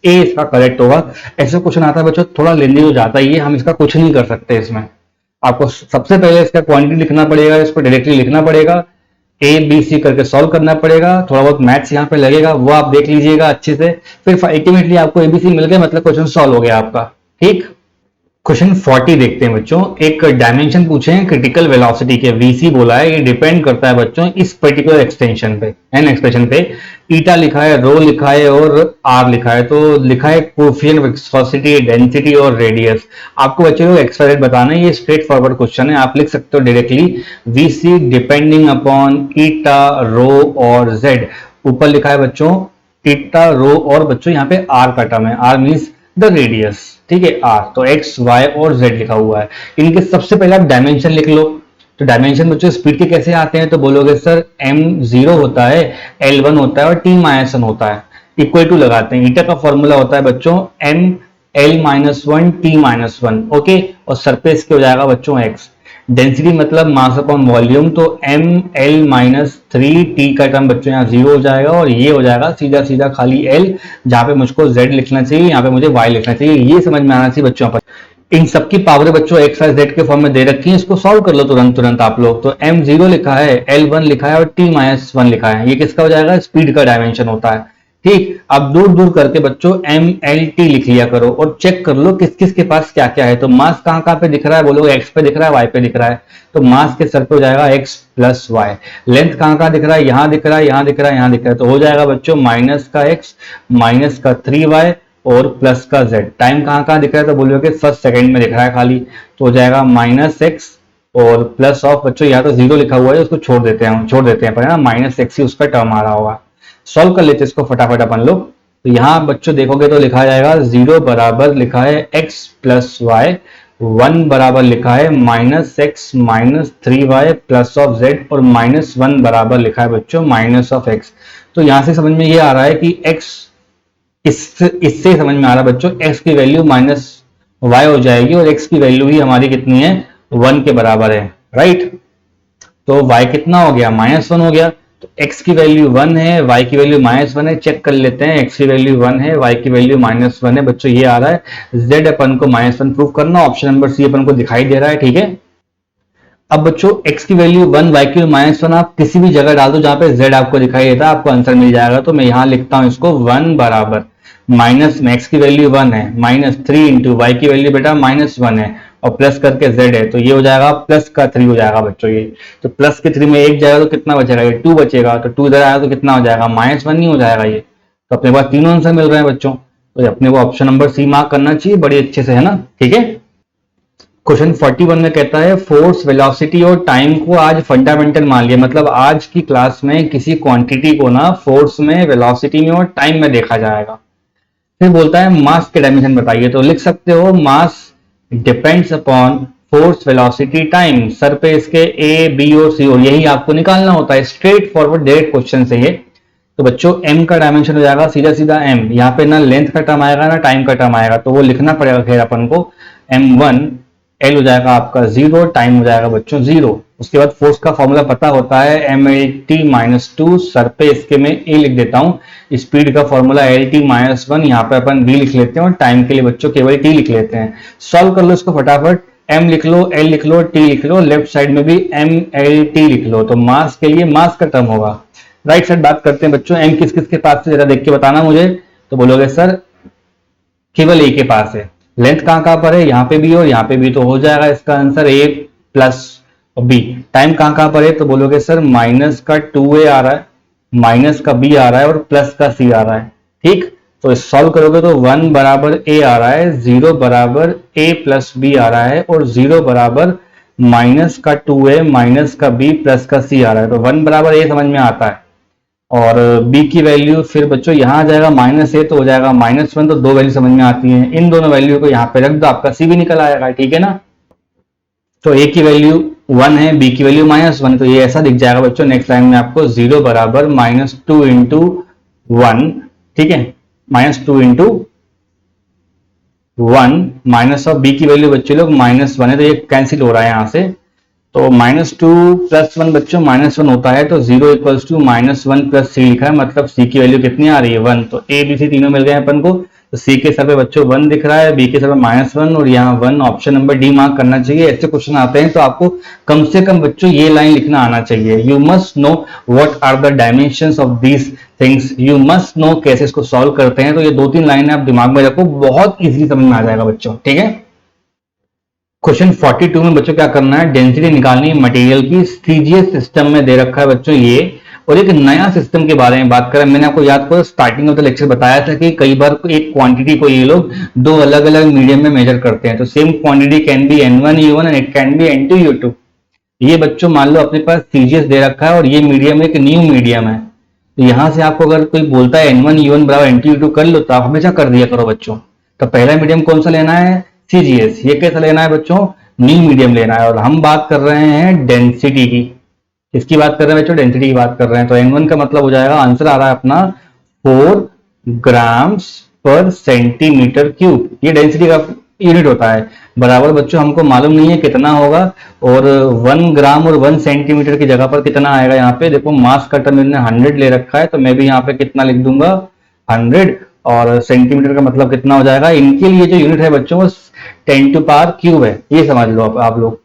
S1: ए इसका करेक्ट होगा। ऐसा क्वेश्चन आता है बच्चों, थोड़ा लेंदी हो जाता है ये, हम इसका कुछ नहीं कर सकते इसमें। आपको सबसे पहले इसका क्वांटिटी लिखना पड़ेगा, इसको डायरेक्टली लिखना पड़ेगा, ए बी सी करके सॉल्व करना पड़ेगा, थोड़ा बहुत मैथ्स यहाँ पे लगेगा, वो आप देख लीजिएगा अच्छे से, फिर अल्टीमेटली आपको एबीसी मिल गया, मतलब क्वेश्चन सॉल्व हो गया आपका। ठीक, क्वेश्चन 40 देखते हैं बच्चों। एक डायमेंशन पूछे हैं क्रिटिकल वेलोसिटी के, वीसी बोला है, ये डिपेंड करता है बच्चों इस पर्टिकुलर एक्सटेंशन पे, एन एक्सप्रेशन पे। ईटा लिखा है, रो लिखा है और आर लिखा है, तो लिखा है कोफिशिएंट विस्कोसिटी, डेंसिटी और रेडियस। आपको बच्चों को एक्स्ट्रा रेट बताना है, ये स्ट्रेट फॉरवर्ड क्वेश्चन है, आप लिख सकते हो डायरेक्टली वीसी डिपेंडिंग अपॉन ईटा, रो और जेड। ऊपर लिखा है बच्चों ईटा, रो और बच्चों यहाँ पे आर का टर्म है, आर मीन्स द रेडियस, ठीक है, आर, तो एक्स वाई और जेड लिखा हुआ है। इनके सबसे पहले आप डायमेंशन लिख लो। तो डायमेंशन बच्चों स्पीड के कैसे आते हैं, तो बोलोगे सर m0 होता है, l1 होता है और t-1 होता है, इक्वल टू लगाते हैं। ईटा का फॉर्मूला होता है बच्चों m l-1 t-1, ओके, और सरफेस के हो जाएगा बच्चों x। डेंसिटी मतलब मास अपॉन वॉल्यूम, तो ml-3 t का टर्म बच्चों यहाँ 0 हो जाएगा, और ये हो जाएगा सीधा सीधा खाली l, जहां पे मुझको z लिखना चाहिए, यहाँ पे मुझे y लिखना चाहिए। ये समझ में आना चाहिए बच्चों। पर इन सबकी पावर बच्चों x और z के फॉर्म में दे रखी है, इसको सॉल्व कर लो तुरंत आप लोग। तो m0 लिखा है, l1 लिखा है और t-1 लिखा है, ये किसका हो जाएगा, स्पीड का डायमेंशन होता है। ठीक, अब दूर दूर करके बच्चों MLT लिख लिया करो और चेक कर लो किस किस के पास क्या क्या है। तो मास कहाँ पे दिख रहा है, बोलोगे x पे दिख रहा है, y पे दिख रहा है, तो मास के सर पे हो जाएगा x प्लस वाई। लेंथ कहाँ दिख रहा है, यहाँ दिख रहा है, यहाँ दिख रहा है, यहाँ दिख रहा है, तो हो जाएगा बच्चों माइनस का x माइनस का 3y और प्लस का z। टाइम कहाँ दिख रहा है, तो बोलोगे फर्स्ट सेकेंड में दिख रहा है खाली, तो हो जाएगा माइनस x और प्लस ऑफ बच्चों यहाँ तो 0 लिखा हुआ है, उसको छोड़ देते हैं पर, माइनस x ही उसका टर्म आ रहा होगा। सॉल्व कर लेते हैं इसको फटाफट अपन लोग। तो यहाँ बच्चों देखोगे तो लिखा जाएगा 0 बराबर लिखा है x प्लस वाई, 1 बराबर लिखा है minus x minus 3y plus of z, और -1 बराबर लिखा है बच्चों माइनस ऑफ x। तो यहाँ से समझ में ये आ रहा है कि x, इससे समझ में आ रहा है बच्चों x की वैल्यू माइनस y हो जाएगी, और x की वैल्यू ही हमारी कितनी है, 1 के बराबर है, राइट। तो y कितना हो गया, -1 हो गया। तो x की वैल्यू 1 है, y की वैल्यू -1 है, चेक कर लेते हैं, x की वैल्यू 1 है, y की वैल्यू -1 है बच्चों, ये आ रहा है। z अपन को -1 प्रूव करना, ऑप्शन नंबर सी अपन को दिखाई दे रहा है, ठीक है। अब बच्चों x की वैल्यू 1, y की वैल्यू -1 आप किसी भी जगह डाल दो जहां पे z आपको दिखाई देता है, आपको आंसर मिल जाएगा। तो मैं यहां लिखता हूं इसको 1 बराबर माइनस में x की वैल्यू 1 है, -3 इंटू y की वैल्यू बेटा -1 है और प्लस करके z है, तो ये हो जाएगा प्लस का 3 हो जाएगा बच्चों ये। तो प्लस के 3 में एक जाएगा तो कितना बचेगा, ये 2 बचेगा, तो 2 इधर आया तो कितना हो जाएगा, -1 नहीं हो जाएगा ये। तो अपने पास तीनों आंसर मिल रहे हैं बच्चों, तो अपने को ऑप्शन नंबर सी मार्क करना चाहिए बड़ी अच्छे से, है ना, ठीक है। क्वेश्चन 41 में कहता है फोर्स, वेलोसिटी और टाइम को आज फंडामेंटल मान लिया, मतलब आज की क्लास में किसी क्वांटिटी को ना फोर्स में, वेलोसिटी में और टाइम में देखा जाएगा। फिर बोलता है मास के डायमेंशन बताइए, तो लिख सकते हो mass depends upon force, velocity, time, सर पे इसके ए बी और सी, और यही आपको निकालना होता है, स्ट्रेट फॉरवर्ड डायरेक्ट क्वेश्चन से ये। तो बच्चों m का डायमेंशन हो जाएगा सीधा सीधा m, यहाँ पे ना लेंथ का टर्म आएगा ना टाइम का टर्म आएगा, तो वो लिखना पड़ेगा खैर अपन को, m1 l हो जाएगा आपका 0, टाइम हो जाएगा बच्चों 0, उसके बाद फोर्स का फॉर्मूला पता होता है mlt-2, सर पे इसके मैं a लिख देता हूं। स्पीड का फॉर्मूला lt-1, यहाँ पे अपन b लिख लेते हैं और टाइम के लिए बच्चों केवल t लिख लेते हैं। सॉल्व कर लो इसको फटाफट, m लिख लो, l लिख लो, t लिख लो, लेफ्ट साइड में भी mlt लिख लो। तो मास के लिए मास का टर्म होगा। राइट साइड बात करते हैं बच्चों, m किस किस के पास से, जरा देख के बताना मुझे। तो बोलोगे सर केवल a के पास है। लेंथ कहां पर है, यहाँ पे भी और यहाँ पे भी, तो हो जाएगा इसका answer a plus b। Time कहां पर है, तो बोलोगे सर माइनस का 2a आ रहा है, माइनस का b आ रहा है और प्लस का c आ रहा है। ठीक, तो सॉल्व करोगे तो 1 बराबर a आ रहा है, 0 बराबर a प्लस b आ रहा है और 0 बराबर माइनस का 2a माइनस का b प्लस का c आ रहा है। तो 1 बराबर a समझ में आता है और b की वैल्यू फिर बच्चों यहाँ आ जाएगा माइनस a, तो हो जाएगा -1। तो दो वैल्यू समझ में आती हैं, इन दोनों वैल्यू को यहाँ पे रख दो, आपका c भी निकल आएगा। ठीक है ना। तो a की वैल्यू 1 है, b की वैल्यू -1, तो ये ऐसा दिख जाएगा बच्चों नेक्स्ट लाइन में आपको, 0 बराबर -2 इंटू 1। ठीक है, -2 इंटू 1 माइनस ऑफ b की वैल्यू बच्चे लोग -1 है, तो ये कैंसिल हो रहा है यहाँ से। तो -2 प्लस 1 बच्चों -1 होता है, तो 0 इक्वल्स टू -1 प्लस सी लिखा है, मतलब c की वैल्यू कितनी आ रही है 1। तो a b c तीनों मिल गए अपन को, तो c के सर पे बच्चों 1 दिख रहा है, b के सर पे -1 और यहाँ 1, ऑप्शन नंबर डी मार्क करना चाहिए। ऐसे क्वेश्चन आते हैं तो आपको कम से कम बच्चों ये लाइन लिखना आना चाहिए, you must know what are the dimensions of these things, you must know कैसे इसको सॉल्व करते हैं। तो ये 2-3 लाइनें आप दिमाग में रखो, बहुत इजीली समझ में आ जाएगा बच्चों। ठीक है, क्वेश्चन 42 में बच्चों क्या करना है, डेंसिटी निकालनी है मटेरियल की। सीजीएस सिस्टम में दे रखा है बच्चों ये, और एक नया सिस्टम के बारे में बात करें। मैंने आपको याद करो स्टार्टिंग ऑफ द लेक्चर बताया था कि कई बार एक क्वांटिटी को ये लोग दो अलग अलग मीडियम में मेजर करते हैं। तो same quantity can be N1U1 and it can be N2U2। ये बच्चों मान लो अपने पास सीजीएस दे रखा है और ये मीडियम एक न्यू मीडियम है। तो यहां से आपको अगर कोई बोलता है N1U1 बराबर N2U2 कर लो, तो आप हमेशा कर दिया करो बच्चों। तो पहला मीडियम कौन सा लेना है, सीजीएस। ये कैसा लेना है बच्चों, न्यू मीडियम लेना है। और हम बात कर रहे हैं डेंसिटी की, किसकी बात कर रहे हैं बच्चों, डेंसिटी की बात कर रहे हैं। तो N1 का मतलब हो जाएगा, आंसर आ रहा है अपना 4 ग्राम्स पर सेंटीमीटर क्यूब। ये डेंसिटी का यूनिट होता है। बराबर बच्चों हमको मालूम नहीं है कितना होगा, और 1 ग्राम और 1 सेंटीमीटर की जगह पर कितना आएगा। यहाँ पे देखो मास का टर्म इन्होंने 100 ले रखा है, तो मैं भी यहाँ पे कितना लिख दूंगा 100, और सेंटीमीटर का मतलब कितना हो जाएगा। इनके लिए जो यूनिट है बच्चों वो 10 टू पावर क्यूब है, ये समझ लो आप लोग।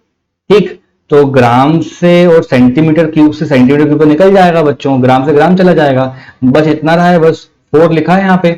S1: ठीक, तो ग्राम से और सेंटीमीटर क्यूब से सेंटीमीटर क्यूब तो निकल जाएगा बच्चों, ग्राम से ग्राम चला जाएगा, बस इतना रहा है, बस 4 लिखा है यहाँ पे,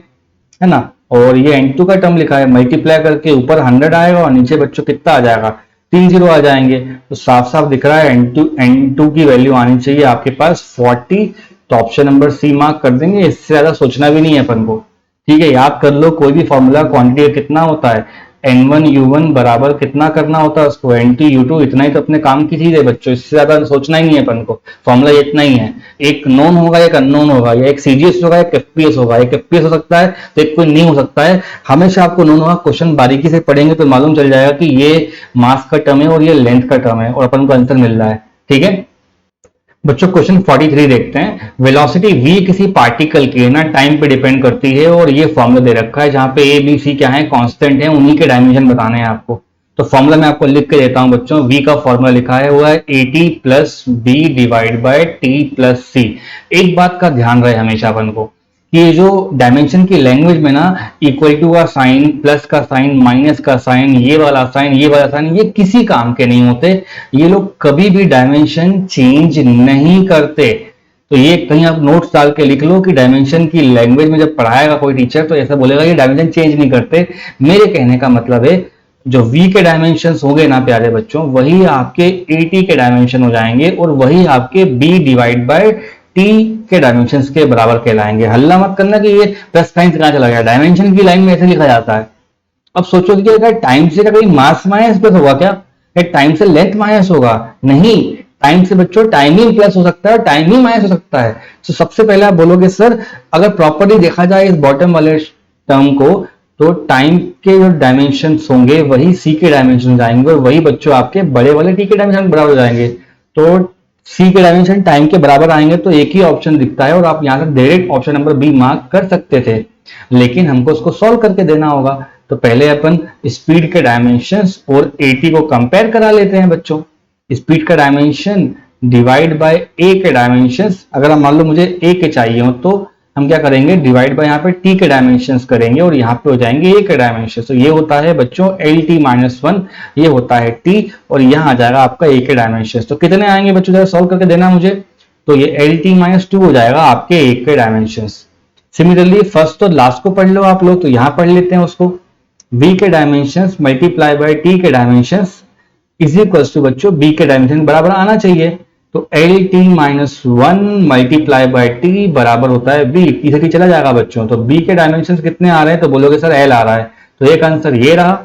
S1: है ना। और ये N2 का टर्म लिखा है, मल्टीप्लाई करके ऊपर 100 आएगा और नीचे बच्चों कितना आ जाएगा, 3 0 आ जाएंगे। तो साफ साफ दिख रहा है N2 की वैल्यू आनी चाहिए आपके पास 40। तो ऑप्शन नंबर सी मार्क कर देंगे, इससे ज्यादा सोचना भी नहीं है अपन को। ठीक है, याद कर लो कोई भी फॉर्मूला क्वांटिटी कितना होता है, N1U1 बराबर कितना करना होता है उसको, N2U2, इतना ही तो अपने काम की चीज है बच्चों, इससे ज्यादा सोचना ही नहीं है अपन को। फॉर्मूला इतना ही है, एक नोन होगा एक अननोन होगा, या एक सीजीएस होगा एक एफपीएस होगा। एक एफपीएस हो सकता है तो एक कोई नहीं हो सकता है, हमेशा आपको नोन होगा। क्वेश्चन बारीकी से पढ़ेंगे तो मालूम चल जाएगा कि ये मास का टर्म है और ये लेंथ का टर्म है, और अपन को आंसर मिल रहा है। ठीक है बच्चों, क्वेश्चन 43 देखते हैं। वेलोसिटी v किसी पार्टिकल की है ना, टाइम पे डिपेंड करती है, और ये फॉर्मूला दे रखा है जहां पे a b c क्या है, कांस्टेंट है, उन्हीं के डायमेंशन बताने हैं आपको। तो फॉर्मूला मैं आपको लिख के देता हूं बच्चों। v का फॉर्मूला लिखा है हुआ है at plus b divide bye t plus c। एक बात का ध्यान रहे हमेशा अपन को, ये जो डायमेंशन की लैंग्वेज में ना, इक्वल टू का साइन, प्लस का साइन, माइनस का साइन, ये वाला साइन, ये वाला साइन, ये किसी काम के नहीं होते। ये लोग कभी भी डायमेंशन चेंज नहीं करते। तो ये कहीं आप नोट्स डाल के लिख लो कि डायमेंशन की लैंग्वेज में जब पढ़ाएगा कोई टीचर तो ऐसा बोलेगा ये डायमेंशन चेंज नहीं करते। मेरे कहने का मतलब है जो v के डायमेंशन होंगे ना प्यारे बच्चों, वही आपके at के डायमेंशन हो जाएंगे, और वही आपके b डिवाइड बाय t के डायमेंशंस के बराबर कहलाएंगे। हल्ला मत करना कि ये प्लस साइन से कहां चला गया, डायमेंशन की लाइन में ऐसे लिखा जाता है। अब सोचो कि अगर टाइम से कहीं मास माइनस प्लस होगा क्या, टाइम से लेंथ माइनस होगा, नहीं, टाइम से बच्चों टाइमिंग प्लस हो सकता है, टाइमिंग माइनस हो सकता है। तो सबसे पहले आप बोलोगे सर अगर प्रॉपर्ली देखा जाए इस बॉटम वाले टर्म को, तो टाइम के जो डायमेंशन होंगे वही सी के डायमेंशन जाएंगे, और वही बच्चों आपके बड़े वाले टी के डायमेंशन बराबर हो जाएंगे। तो सी के डायमेंशन टाइम के बराबर आएंगे, तो एक ही ऑप्शन दिखता है, और आप यहां से direct option number B mark कर सकते थे, लेकिन हमको उसको सॉल्व करके देना होगा। तो पहले अपन स्पीड के डायमेंशंस और एटी को कंपेयर करा लेते हैं बच्चों। स्पीड का डायमेंशन डिवाइड बाय ए के डायमेंशन। अगर हम मान लो मुझे ए के चाहिए हो तो हम क्या करेंगे, डिवाइड बाय यहाँ पे टी के डायमेंशंस करेंगे और यहाँ पे हो जाएंगे ए के डायमेंशन। तो ये होता है बच्चों एल टी माइनस वन, ये होता है टी, और यहाँ आ जाएगा आपका ए के डायमेंशन। तो कितने आएंगे बच्चों, जरा सॉल्व करके देना मुझे। तो ये एल टी माइनस टू हो जाएगा आपके ए के डायमेंशन। सिमिलरली फर्स्ट तो लास्ट को पढ़ लो आप लोग, तो यहाँ पढ़ लेते हैं उसको। v के डायमेंशन मल्टीप्लाई बाय t के डायमेंशन इज इक्वल टू बच्चों b के डायमेंशन बराबर आना चाहिए। तो L T minus one multiply by T बराबर होता है b, t से t चला जाएगा बच्चों। तो b के डायमेंशन कितने आ रहे हैं, तो बोलोगे सर l आ रहा है। तो एक आंसर ये रहा,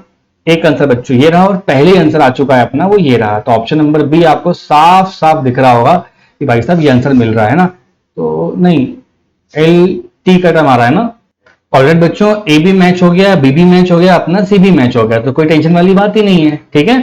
S1: एक आंसर बच्चों ये रहा, और पहले आंसर आ चुका है अपना वो ये रहा। तो ऑप्शन नंबर बी आपको साफ साफ दिख रहा होगा कि भाई साहब ये आंसर मिल रहा है ना। तो नहीं, एल टी का टर्म आ रहा है ना। ऑलरेडी बच्चों ए भी मैच हो गया, बी भी मैच हो गया, अपना सी भी मैच हो गया, तो कोई टेंशन वाली बात ही नहीं है, ठीक है।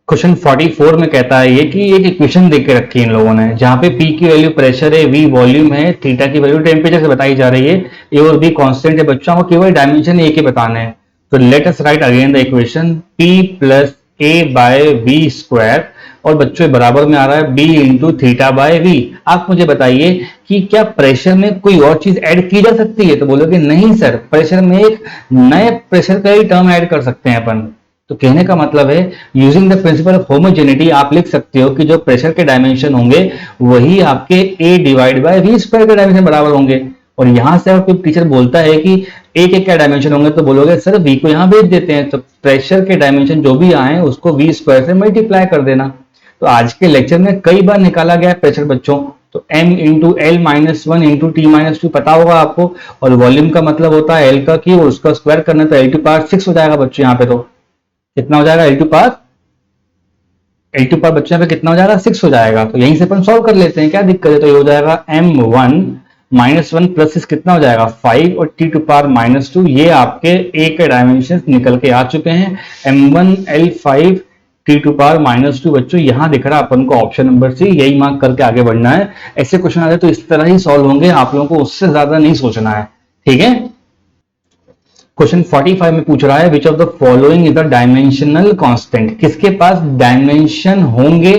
S1: क्वेश्चन 44 में कहता है ये कि एक इक्वेशन देख के रखी है इन लोगों ने, जहां पे P की वैल्यू प्रेशर है, V वॉल्यूम है, थीटा की वैल्यू टेम्परेचर से बताई जा रही है, ए और बी कांस्टेंट है बच्चों, हमको केवल डायमेंशन ए के बताने हैं। तो let us write again the equation P plus A by V square, और बच्चों बराबर में आ रहा है b into theta by V. आप मुझे बताइए कि क्या प्रेशर में कोई और चीज ऐड की जा सकती है, तो बोलोगे नहीं सर, प्रेशर में एक नए प्रेशर का ही टर्म ऐड कर सकते हैं अपन। तो कहने का मतलब है using the principle of homogeneity आप लिख सकते हो कि जो प्रेशर के डायमेंशन होंगे वही आपके a divide by V square के डायमेंशन बराबर होंगे। और यहां से अगर कोई टीचर बोलता है कि a के क्या डायमेंशन होंगे, तो बोलोगे सर v को यहां भेज देते हैं, तो प्रेशर के डायमेंशन जो भी आए उसको वी स्क्वायर से मल्टीप्लाई कर देना। तो आज के लेक्चर में कई बार निकाला गया प्रेशर बच्चों, तो m into L minus one into T minus to पता होगा आपको, और वॉल्यूम का मतलब होता है एल का की, और उसका स्क्वायर करना तो एल टू पावर सिक्स हो जाएगा बच्चों। यहाँ पे तो कितना हो जाएगा, एल टू पावर बच्चों पे कितना हो जाएगा, सिक्स हो जाएगा। तो यहीं से अपन सॉल्व कर लेते हैं, क्या दिक्कत है। तो ये हो जाएगा m1 minus one plus six कितना हो जाएगा 5, और t to power minus two, ये आपके a के डायमेंशन निकल के आ चुके हैं, m1 l5 t to power minus two. बच्चों यहाँ दिख रहा है अपन को ऑप्शन नंबर सी, यही मार्क करके आगे बढ़ना है। ऐसे क्वेश्चन आ जाए तो इस तरह ही सॉल्व होंगे, आप लोगों को उससे ज्यादा नहीं सोचना है, ठीक है। क्वेश्चन 45 में पूछ रहा है which of the following is the dimensional constant, किसके पास डायमेंशन होंगे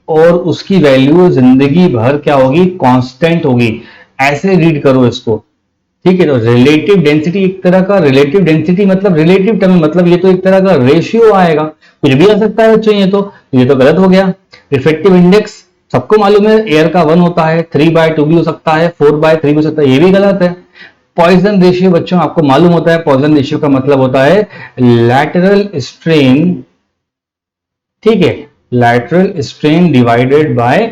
S1: और उसकी वैल्यू जिंदगी भर क्या होगी, कांस्टेंट होगी। ऐसे रीड करो इसको, ठीक है। तो रिलेटिव डेंसिटी एक तरह का, रिलेटिव डेंसिटी मतलब रिलेटिव टर्म, मतलब ये तो एक तरह का रेशियो आएगा, कुछ भी आ सकता है बच्चों। ये तो गलत हो गया। रिफ्रैक्टिव इंडेक्स सबको मालूम है एयर का 1 होता है, 3/2 भी हो सकता है, 4/3 भी हो सकता है, ये भी गलत है। पॉइजन रेशियो बच्चों आपको मालूम होता है, पॉइजन रेशियो का मतलब होता है लैटरल स्ट्रेन, ठीक है, lateral strain divided by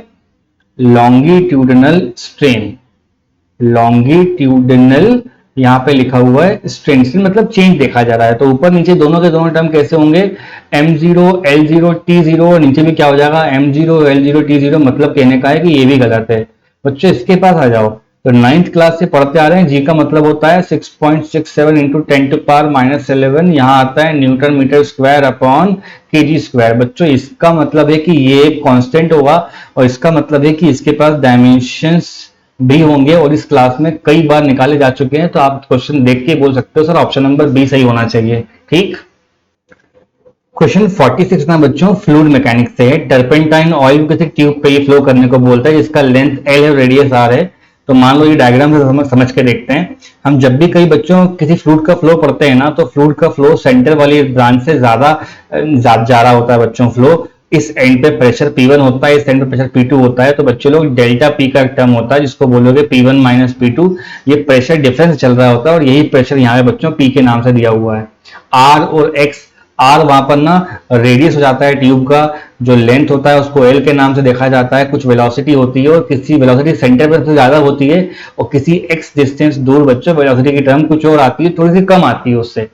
S1: longitudinal strain. Longitudinal यहाँ पे लिखा हुआ है, स्ट्रेन मतलब चेंज देखा जा रहा है। तो ऊपर नीचे दोनों के दोनों टर्म कैसे होंगे, m0 l0 t0, और नीचे में क्या हो जाएगा m0 l0 t0, मतलब कहने का है कि ये भी गलत है। बच्चों इसके पास आ जाओ, तो 9th क्लास से पढ़ते आ रहे हैं, जी का मतलब होता है 6.67 इंटू 10 टू पावर माइनस 11, यहाँ आता है newton metre square upon KG square. बच्चों इसका मतलब है कि ये कांस्टेंट होगा, और इसका मतलब है कि इसके पास डायमेंशंस भी होंगे, और इस क्लास में कई बार निकाले जा चुके हैं। तो आप क्वेश्चन देख के बोल सकते हो सर ऑप्शन नंबर बी सही होना चाहिए, ठीक। क्वेश्चन 46 ना बच्चों फ्लूइड मैकेनिक्स से है। टर्पेंटाइन ऑयल किसी ट्यूब पे फ्लो करने को बोलता है, जिसका लेंथ एल है, रेडियस आर है। तो मान लो ये डायग्राम से समझ के देखते हैं। हम जब भी कई बच्चों किसी फ्लूइड का फ्लो पढ़ते हैं ना, तो फ्लूइड का फ्लो सेंटर वाली ब्रांच से ज्यादा जा रहा होता है बच्चों फ्लो। इस एंड पे प्रेशर P1 होता है, इस एंड पे प्रेशर P2 होता है। तो बच्चों लोग डेल्टा P का एक टर्म होता है जिसको बोलोगे P1 माइनस P2, ये प्रेशर डिफरेंस चल रहा होता है, और यही प्रेशर यहाँ पे बच्चों P के नाम से दिया हुआ है। R और X, R वहां पर ना रेडियस हो जाता है ट्यूब का, जो लेंथ होता है उसको L के नाम से देखा जाता है। कुछ वेलोसिटी होती है, और किसी वेलोसिटी सेंटर पर से ज्यादा होती है, और किसी x डिस्टेंस दूर बच्चों वेलोसिटी की टर्म कुछ और आती है, थोड़ी सी कम आती है उससे।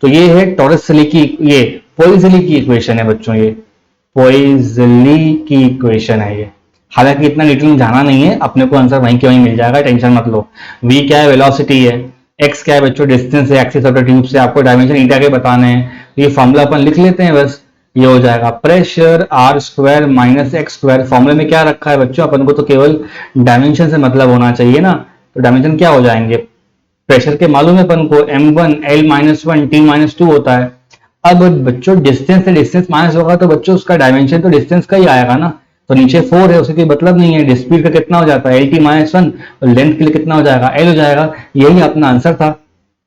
S1: तो ये है टॉरसली की, ये पोइजली की इक्वेशन है बच्चों, ये पोइजली की इक्वेशन है ये। हालांकि इतना डिटेल में जाना नहीं है, अपने को आंसर वहीं के वहीं मिल जाएगा, टेंशन मत लो। v क्या है, वेलोसिटी है, x क्या है बच्चों, डिस्टेंस है एक्सिस ऑफ द ट्यूब से, आपको डायमेंशन ईटा के बताने हैं। ये फॉर्मूला अपन लिख लेते हैं बस, ये हो जाएगा pressure R square minus X square. फॉर्मूले में क्या रखा है बच्चों, अपन को तो केवल डायमेंशन से मतलब होना चाहिए ना। तो डायमेंशन क्या हो जाएंगे, प्रेशर के मालूम है अपन को m1 l-1 t-2 होता है, अब बच्चों डिस्टेंस से डिस्टेंस माइनस होगा तो बच्चों उसका डायमेंशन तो डिस्टेंस का ही आएगा ना, तो नीचे 4 है, उसे कोई मतलब नहीं है, स्पीड का कितना हो जाता है LT-1 और लेंथ के लिए कितना हो जाएगा L हो जाएगा। यही अपना आंसर था।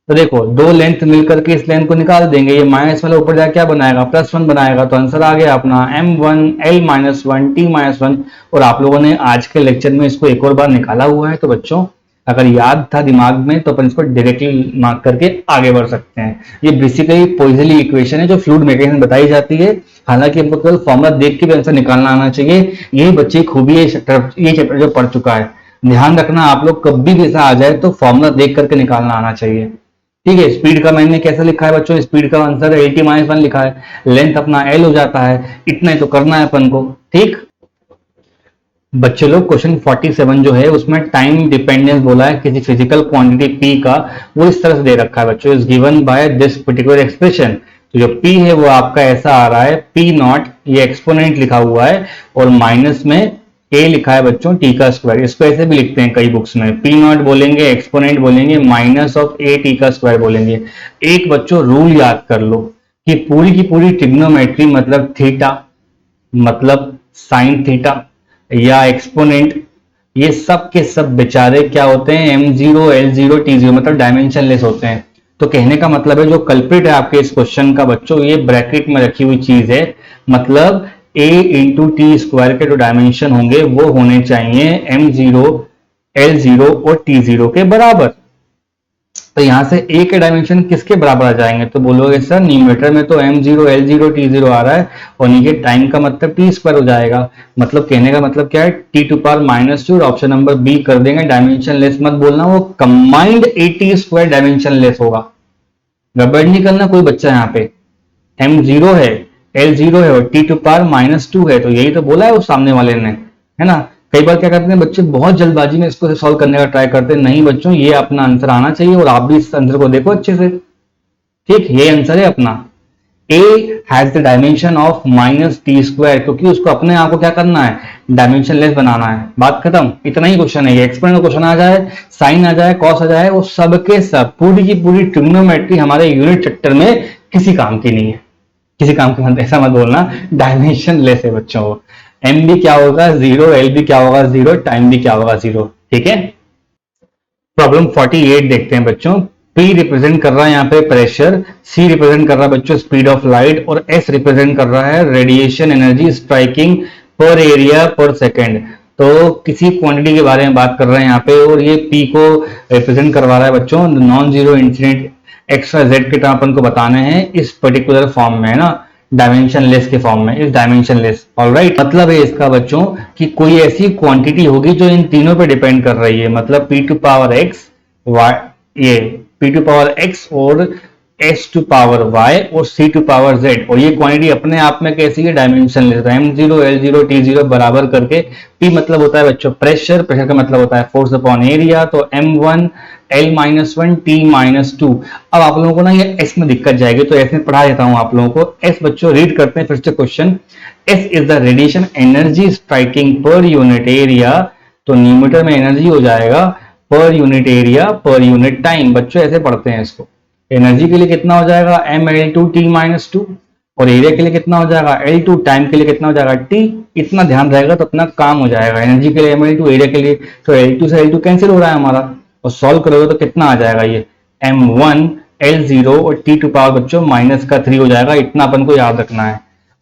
S1: तो देखो दो लेंथ मिलकर के इस लेंथ को निकाल देंगे, ये माइनस वाला ऊपर जाकर क्या बनाएगा +1 बनाएगा, तो आंसर आ गया अपना M1 L-1 T-1। और आप लोगों ने आज के लेक्चर में इसको एक और बार निकाला हुआ है, तो बच्चों अगर याद था दिमाग में तो अपन इसको डायरेक्टली मार्क करके आगे बढ़ सकते हैं। ये बेसिकली पॉइजनली इक्वेशन है जो फ्लूइड मैकेनिक्स में बताई जाती है। हालांकि हमको केवल फॉर्मूला देख के भी आंसर निकालना आना चाहिए, यही बच्चे की खूबी है। ये चैप्टर जो पढ़ चुका है, ध्यान रखना आप लोग कभी भी ऐसा आ जाए तो फॉर्मूला देख करके निकालना आना चाहिए। ठीक है, स्पीड का मैंने कैसे लिखा है बच्चों, स्पीड का आंसर LT-1 लिखा है, लेंथ अपना L हो जाता है, इतना ही तो करना है अपन को। ठीक बच्चे लोग, क्वेश्चन 47 जो है उसमें टाइम डिपेंडेंस बोला है किसी फिजिकल क्वांटिटी P का, वो इस तरह से दे रखा है बच्चों, is given by this particular expression. तो जो P है वो आपका ऐसा आ रहा है P0, ये एक्सपोनेंट लिखा हुआ है और माइनस में a लिखा है बच्चों t का स्क्वायर। इसको ऐसे भी लिखते हैं कई बुक्स में, P0 बोलेंगे, एक्सपोनेंट बोलेंगे, माइनस ऑफ a t का स्क्वायर बोलेंगे। एक बच्चों रूल याद कर लो कि पूरी की पूरी ट्रिग्नोमेट्री मतलब थीटा, मतलब साइन थीटा या एक्सपोनेंट, ये सब के सब बेचारे क्या होते हैं M0 L0 T0 मतलब डायमेंशनलेस होते हैं। तो कहने का मतलब है जो कल्प्रिट है आपके इस क्वेश्चन का बच्चों, ये ब्रैकेट में रखी हुई चीज है, मतलब a इंटू टी स्क्वायर के जो डायमेंशन होंगे वो होने चाहिए M0 L0 और T0 के बराबर। तो यहां से a के डायमेंशन किसके बराबर आ जाएंगे, तो बोलोगे सर न्यूमरेटर में तो M0 L0 T0 आ रहा है और नीचे टाइम का मतलब टी स्क्वायर हो जाएगा। मतलब कहने का मतलब क्या है, t⁻⁻2 और ऑप्शन नंबर बी कर देंगे। डायमेंशन लेस मत बोलना, वो combined AT square dimension less होगा। गड़बड़ नहीं करना कोई बच्चा, यहाँ पे M0 है, L0 है और t⁻⁻2 है, तो यही तो बोला है उस सामने वाले ने, है ना। कई बार क्या करते हैं बच्चे, बहुत जल्दबाजी में इसको सॉल्व करने का ट्राई करते हैं। नहीं बच्चों, ये अपना आंसर आना चाहिए और आप भी इस आंसर को देखो अच्छे से। ठीक, ये आंसर है अपना। a has the dimension of -t square, क्योंकि उसको अपने आप को क्या करना है, डायमेंशन लेस बनाना है। बात खत्म, इतना ही क्वेश्चन है ये। एक्सपोनेंट क्वेश्चन आ जाए, साइन आ जाए, कॉस आ जाए, वो सब के सब पूरी की पूरी ट्रिग्नोमेट्री हमारे यूनिट चैप्टर में किसी काम की नहीं है, किसी काम की मत, ऐसा मत बोलना, डायमेंशन लेस है बच्चों। एम भी क्या होगा 0, एल भी क्या होगा 0, टाइम भी क्या होगा 0। ठीक है, प्रॉब्लम 48 देखते हैं बच्चों। P रिप्रेजेंट कर रहा है यहाँ पे प्रेशर, C रिप्रेजेंट कर रहा है बच्चों स्पीड ऑफ लाइट और S रिप्रेजेंट कर रहा है रेडिएशन एनर्जी स्ट्राइकिंग पर एरिया पर सेकेंड। तो किसी क्वांटिटी के बारे में बात कर रहे हैं यहाँ पे और ये P को रिप्रेजेंट करवा रहा है बच्चों non zero incident extra Z के टर्म अपन को बताने हैं इस पर्टिकुलर फॉर्म में, है ना, डायमेंशन लेस के फॉर्म में, इस डायमेंशन लेस। ऑलराइट, मतलब है इसका बच्चों कि कोई ऐसी क्वांटिटी होगी जो इन तीनों पे डिपेंड कर रही है, मतलब P⁻x y, ये P⁻x और S⁻y और C⁻z, और ये क्वांटिटी अपने आप में कैसी है, dimension less. M0 L0 T0 बराबर करके, P मतलब होता है बच्चों प्रेशर, प्रेशर का मतलब होता है फोर्स अपॉन एरिया, तो M1 L-1 T-2। अब आप लोगों को ना ये S में दिक्कत जाएगी, तो S में पढ़ा देता हूं आप लोगों को। S बच्चों रीड करते हैं फिर से question. S is the radiation energy striking per unit area, तो न्यूमरेटर में एनर्जी हो जाएगा per unit area per unit time. बच्चों ऐसे पढ़ते हैं इसको, एनर्जी के लिए कितना हो जाएगा ML2 T-2 और एरिया के लिए कितना हो जाएगा L2, टाइम के लिए कितना हो जाएगा T। इतना ध्यान रहेगा तो अपना काम हो जाएगा। एनर्जी के लिए ML2, एरिया के लिए तो L2 से L2 कैंसिल हो रहा है हमारा, और सॉल्व करोगे तो कितना आ जाएगा, ये M1 L0 और T⁻ बच्चों -3 हो जाएगा। इतना अपन को याद रखना है।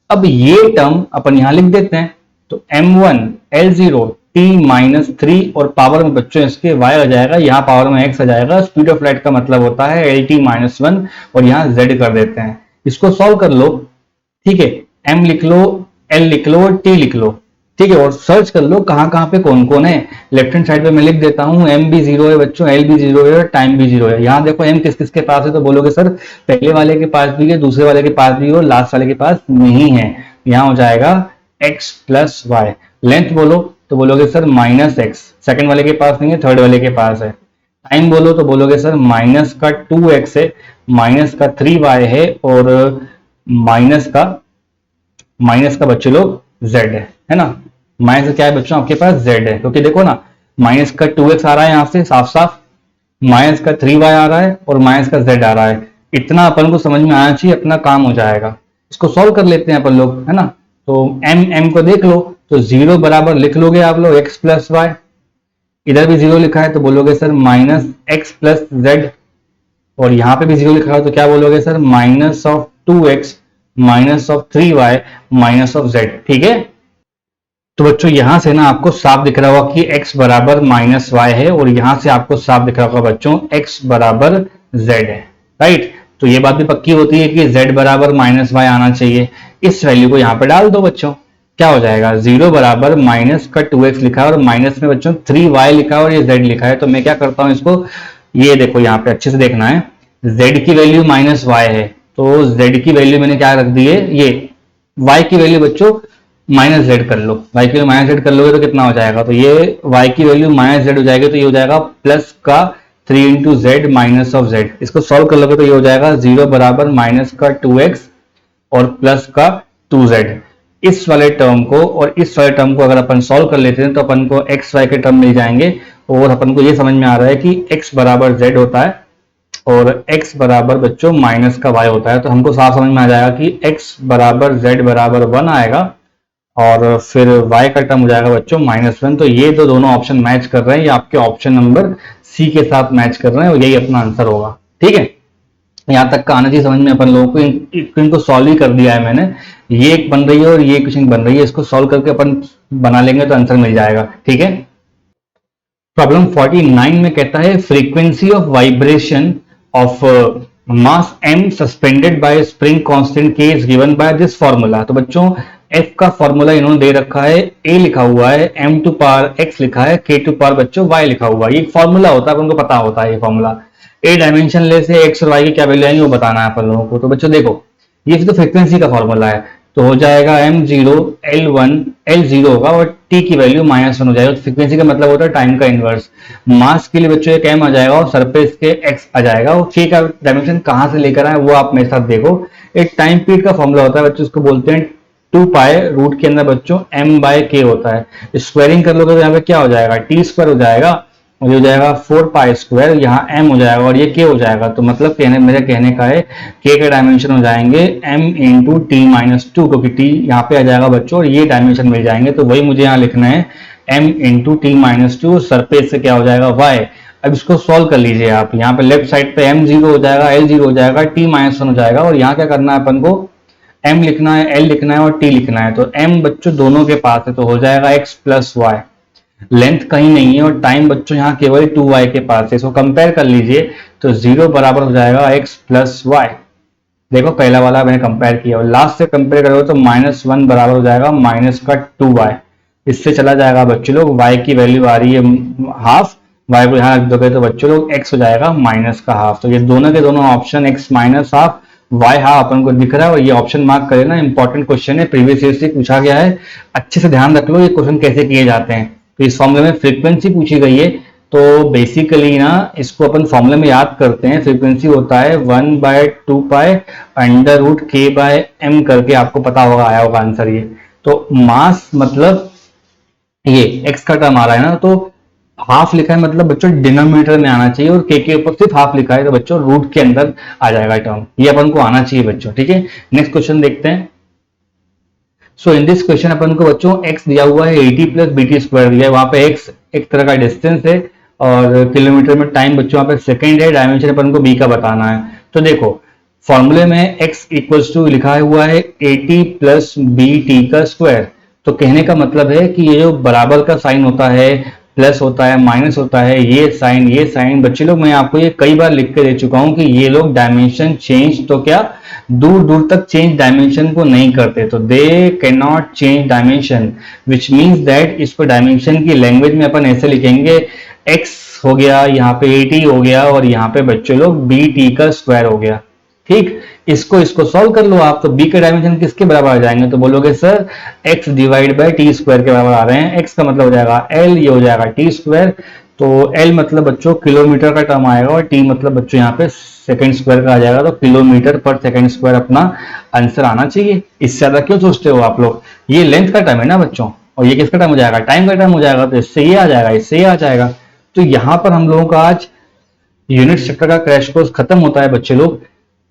S1: अब ये टर्म अपन यहां लिख देते हैं, तो M1 L0 T-3 और पावर में बच्चों इसके y आ जाएगा, यहाँ पावर में x आ जाएगा। स्पीड ऑफ लाइट का मतलब होता है LT-1 और यहाँ z कर देते हैं। इसको सॉल्व कर लो, ठीक है, m लिख लो, l लिख लो, t लिख लो, ठीक है, और सर्च कर लो कहां कहां पे कौन कौन है। लेफ्ट हैंड साइड पे मैं लिख देता हूं, m भी 0 है बच्चों, l भी 0 है, टाइम भी 0 है। यहाँ देखो m किस किस के पास है, तो बोलोगे सर पहले वाले के पास भी है, दूसरे वाले के पास भी है और लास्ट वाले के पास नहीं है। यहाँ हो जाएगा x प्लस वाई। लेंथ बोलो तो बोलोगे सर -x, सेकंड वाले के पास नहीं है, थर्ड वाले के पास है। टाइम बोलो तो बोलोगे सर माइनस का 2x है, माइनस का 3y है और माइनस का बच्चे लोग z है ना। माइनस क्या है बच्चों, आपके पास z है, क्योंकि देखो ना माइनस का 2x आ रहा है यहाँ से साफ साफ, माइनस का 3y आ रहा है और माइनस का z आ रहा है। इतना अपन को समझ में आना चाहिए, अपना काम हो जाएगा। इसको सॉल्व कर लेते हैं अपन लोग, है ना। तो m को देख लो, तो 0 बराबर लिख लोगे आप लोग x प्लस वाई, इधर भी 0 लिखा है तो बोलोगे sir minus x plus Z, और यहाँ पे भी 0 लिखा है तो क्या बोलोगे sir minus of 2x minus of 3y minus of z। ठीक है, तो बच्चों यहां से ना आपको साफ दिख रहा होगा कि x बराबर माइनस वाई है, और यहां से आपको साफ दिख रहा होगा बच्चों x बराबर z है, राइट। तो ये बात भी पक्की होती है कि z बराबर माइनस वाई आना चाहिए। इस वैल्यू को यहाँ पे डाल दो बच्चों, क्या हो जाएगा 0 बराबर माइनस का 2x लिखा है और माइनस में बच्चों 3y लिखा है और ये z लिखा है। तो मैं क्या करता हूं इसको, ये देखो यहाँ पे अच्छे से देखना है, z की वैल्यू माइनस वाई है तो z की वैल्यू मैंने क्या रख दी है, ये y की वैल्यू बच्चों माइनस जेड कर लो, y की वैल्यू माइनस जेड कर लोगे तो कितना हो जाएगा, तो ये y की वैल्यू माइनस जेड हो जाएगी, तो ये हो जाएगा प्लस का 3 into Z minus of Z. इसको सॉल्व कर लोगे तो ये हो जाएगा 0 बराबर माइनस का 2x और प्लस का 2z। इस वाले टर्म को और इस वाले टर्म को अगर अपन सॉल्व कर लेते हैं तो अपन को एक्स वाई के टर्म मिल जाएंगे, और अपन को ये समझ में आ रहा है कि x बराबर z होता है और x बराबर बच्चों माइनस का y होता है। तो हमको साफ समझ में आ जाएगा कि x बराबर z बराबर 1 आएगा और फिर y का टर्म हो जाएगा बच्चों -1। तो ये तो दोनों ऑप्शन मैच कर रहे हैं, ये आपके ऑप्शन नंबर सी के साथ मैच कर रहे हैं और यही अपना आंसर होगा। ठीक है, यहाँ तक का आना चाहिए समझ में अपन लोगों को। इनको सॉल्व ही कर दिया है मैंने, ये एक बन रही है और ये इक्वेशन बन रही है, इसको सॉल्व करके अपन बना लेंगे तो आंसर मिल जाएगा। ठीक है, प्रॉब्लम 49 में कहता है frequency of vibration of mass m suspended bye spring constant k is given by this formula. तो बच्चों f का फॉर्मूला इन्होंने दे रखा है, a लिखा हुआ है, m टू पावर x लिखा है, k टू पावर बच्चों y लिखा हुआ है। ये फॉर्मूला होता है, उनको पता होता है ये फॉर्मूला। a डायमेंशन ले से x और y की क्या वैल्यू आएंगे वो बताना है अपन लोगों को। तो बच्चों देखो ये तो फ्रीक्वेंसी का फॉर्मूला है, तो हो जाएगा m0 l1 l0 होगा और t की वैल्यू -1 हो जाएगा। तो फ्रीक्वेंसी का मतलब होता है टाइम का इनवर्स। मास के लिए बच्चों एक m आ जाएगा और सरफेस के x आ जाएगा, और k का डायमेंशन कहां से लेकर आए वो आप मेरे साथ देखो। एक टाइम पीरियड का फॉर्मूला होता है बच्चों, उसको बोलते हैं 2 पाई, रूट के अंदर बच्चों m बाय k होता है। स्क्वायरिंग कर लोगे तो यहाँ पे क्या हो जाएगा t स्क्वायर हो जाएगा और ये हो जाएगा 4 पाई स्क्वायर, यहाँ m हो जाएगा और ये k हो जाएगा। तो मतलब मेरे कहने का है k के डायमेंशन हो जाएंगे m इंटू टी माइनस 2, क्योंकि t यहाँ पे आ जाएगा बच्चों और ये डायमेंशन मिल जाएंगे। तो वही मुझे यहाँ लिखना है m into T minus 2, surface से क्या हो जाएगा y। अब इसको सॉल्व कर लीजिए आप, यहाँ पे लेफ्ट साइड पे m0 हो जाएगा, l0 हो जाएगा, t -1 हो जाएगा, और यहाँ क्या करना है अपन को m लिखना है, l लिखना है और t लिखना है। तो m बच्चों दोनों के पास है तो हो जाएगा x प्लस वाई, लेंथ कहीं नहीं है और टाइम बच्चों यहाँ केवल 2y के पास है। इसको कंपेयर कर लीजिए तो 0 बराबर हो जाएगा x प्लस वाई। देखो पहला वाला मैंने कंपेयर किया और लास्ट से कंपेयर करोगे तो -1 बराबर हो जाएगा माइनस का 2y। इससे चला जाएगा बच्चों लोग, y की वैल्यू आ रही है हाफ, y को यहाँ रख दोगे तो बच्चों लोग x हो जाएगा माइनस का हाफ। तो ये दोनों के दोनों option x minus half y half अपन को दिख रहा है और ये ऑप्शन मार्क करे ना, इंपॉर्टेंट क्वेश्चन है, प्रीवियस ईयर से पूछा गया है। अच्छे से ध्यान रख लो ये क्वेश्चन कैसे किए जाते हैं। तो इस फॉर्मूले में फ्रीक्वेंसी पूछी गई है, तो बेसिकली ना इसको अपन फॉर्मूले में याद करते हैं। फ्रीक्वेंसी होता है 1/2 pi under root k by m करके, आपको पता होगा, आया होगा आंसर ये। तो मास मतलब ये x का टर्म आ रहा है ना, तो हाफ लिखा है मतलब बच्चों डिनोमिनेटर में आना चाहिए और k के ऊपर सिर्फ हाफ लिखा है तो बच्चों रूट के अंदर आ जाएगा टर्म, ये अपन को आना चाहिए बच्चों। ठीक है, नेक्स्ट क्वेश्चन देखते हैं। सो इन दिस क्वेश्चन अपन को बच्चों x दिया हुआ है 80 प्लस बीटी स्क्वायर दिया है, वहां पे x एक तरह का डिस्टेंस है और किलोमीटर में टाइम बच्चों वहां पे सेकंड है, डायमेंशन अपन को b का बताना है। तो देखो फॉर्मूले में x इक्वल्स टू लिखा हुआ है 80 प्लस bt का स्क्वायर। तो कहने का मतलब है कि ये जो बराबर का साइन होता है, प्लस होता है, माइनस होता है, ये साइन बच्चे लोग मैं आपको ये कई बार लिख के दे चुका हूं कि ये लोग डायमेंशन चेंज तो क्या दूर दूर तक चेंज डायमेंशन को नहीं करते, तो they can not change dimension, which means that इसको डायमेंशन की लैंग्वेज में अपन ऐसे लिखेंगे x हो गया, यहाँ पे 80 हो गया और यहाँ पे बच्चों लोग bt का स्क्वायर हो गया। ठीक, इसको सॉल्व कर लो आप, तो b के डायमेंशन किसके बराबर आ जाएंगे, तो बोलोगे sir x divide by T square के बराबर आ रहे हैं। x का मतलब हो जाएगा l, ये हो जाएगा टी स्क्वायर, तो l मतलब बच्चों किलोमीटर का टर्म आएगा और t मतलब बच्चों यहाँ पे सेकंड स्क्वायर का आ जाएगा, तो किलोमीटर पर सेकंड स्क्वायर अपना आंसर आना चाहिए। इससे ज्यादा क्यों सोचते हो आप लोग, ये लेंथ का टर्म है ना बच्चों और ये किसका टर्म हो जाएगा, टाइम का टर्म हो जाएगा, तो इससे ये आ जाएगा, इससे ये आ जाएगा। तो यहाँ पर हम लोगों का आज यूनिट स्ट्रक्चर का क्रैश कोर्स खत्म होता है बच्चे लोग।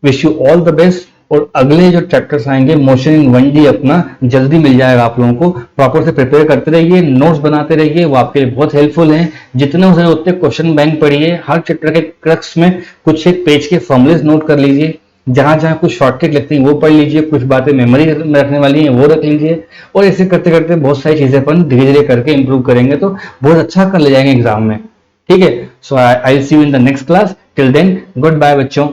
S1: Wish you all the best. और अगले जो चैप्टर्स आएंगे मोशन इन 1D अपना जल्दी मिल जाएगा आप लोगों को। प्रॉपर से प्रिपेयर करते रहिए, नोट्स बनाते रहिए, वो आपके लिए बहुत हेल्पफुल हैं। जितने हो सके उतने क्वेश्चन बैंक पढ़िए, हर चैप्टर के क्रक्स में कुछ एक पेज के फॉर्मुलेस नोट कर लीजिए, जहां जहां कुछ शॉर्टकट लगती है वो पढ़ लीजिए, कुछ बातें मेमोरी में रखने वाली हैं वो रख लीजिए। और ऐसे करते करते बहुत सारी चीजें अपन धीरे धीरे करके इंप्रूव करेंगे तो बहुत अच्छा कर ले जाएंगे एग्जाम में। ठीक है, so I see you in the next class. Till then goodbye बच्चों।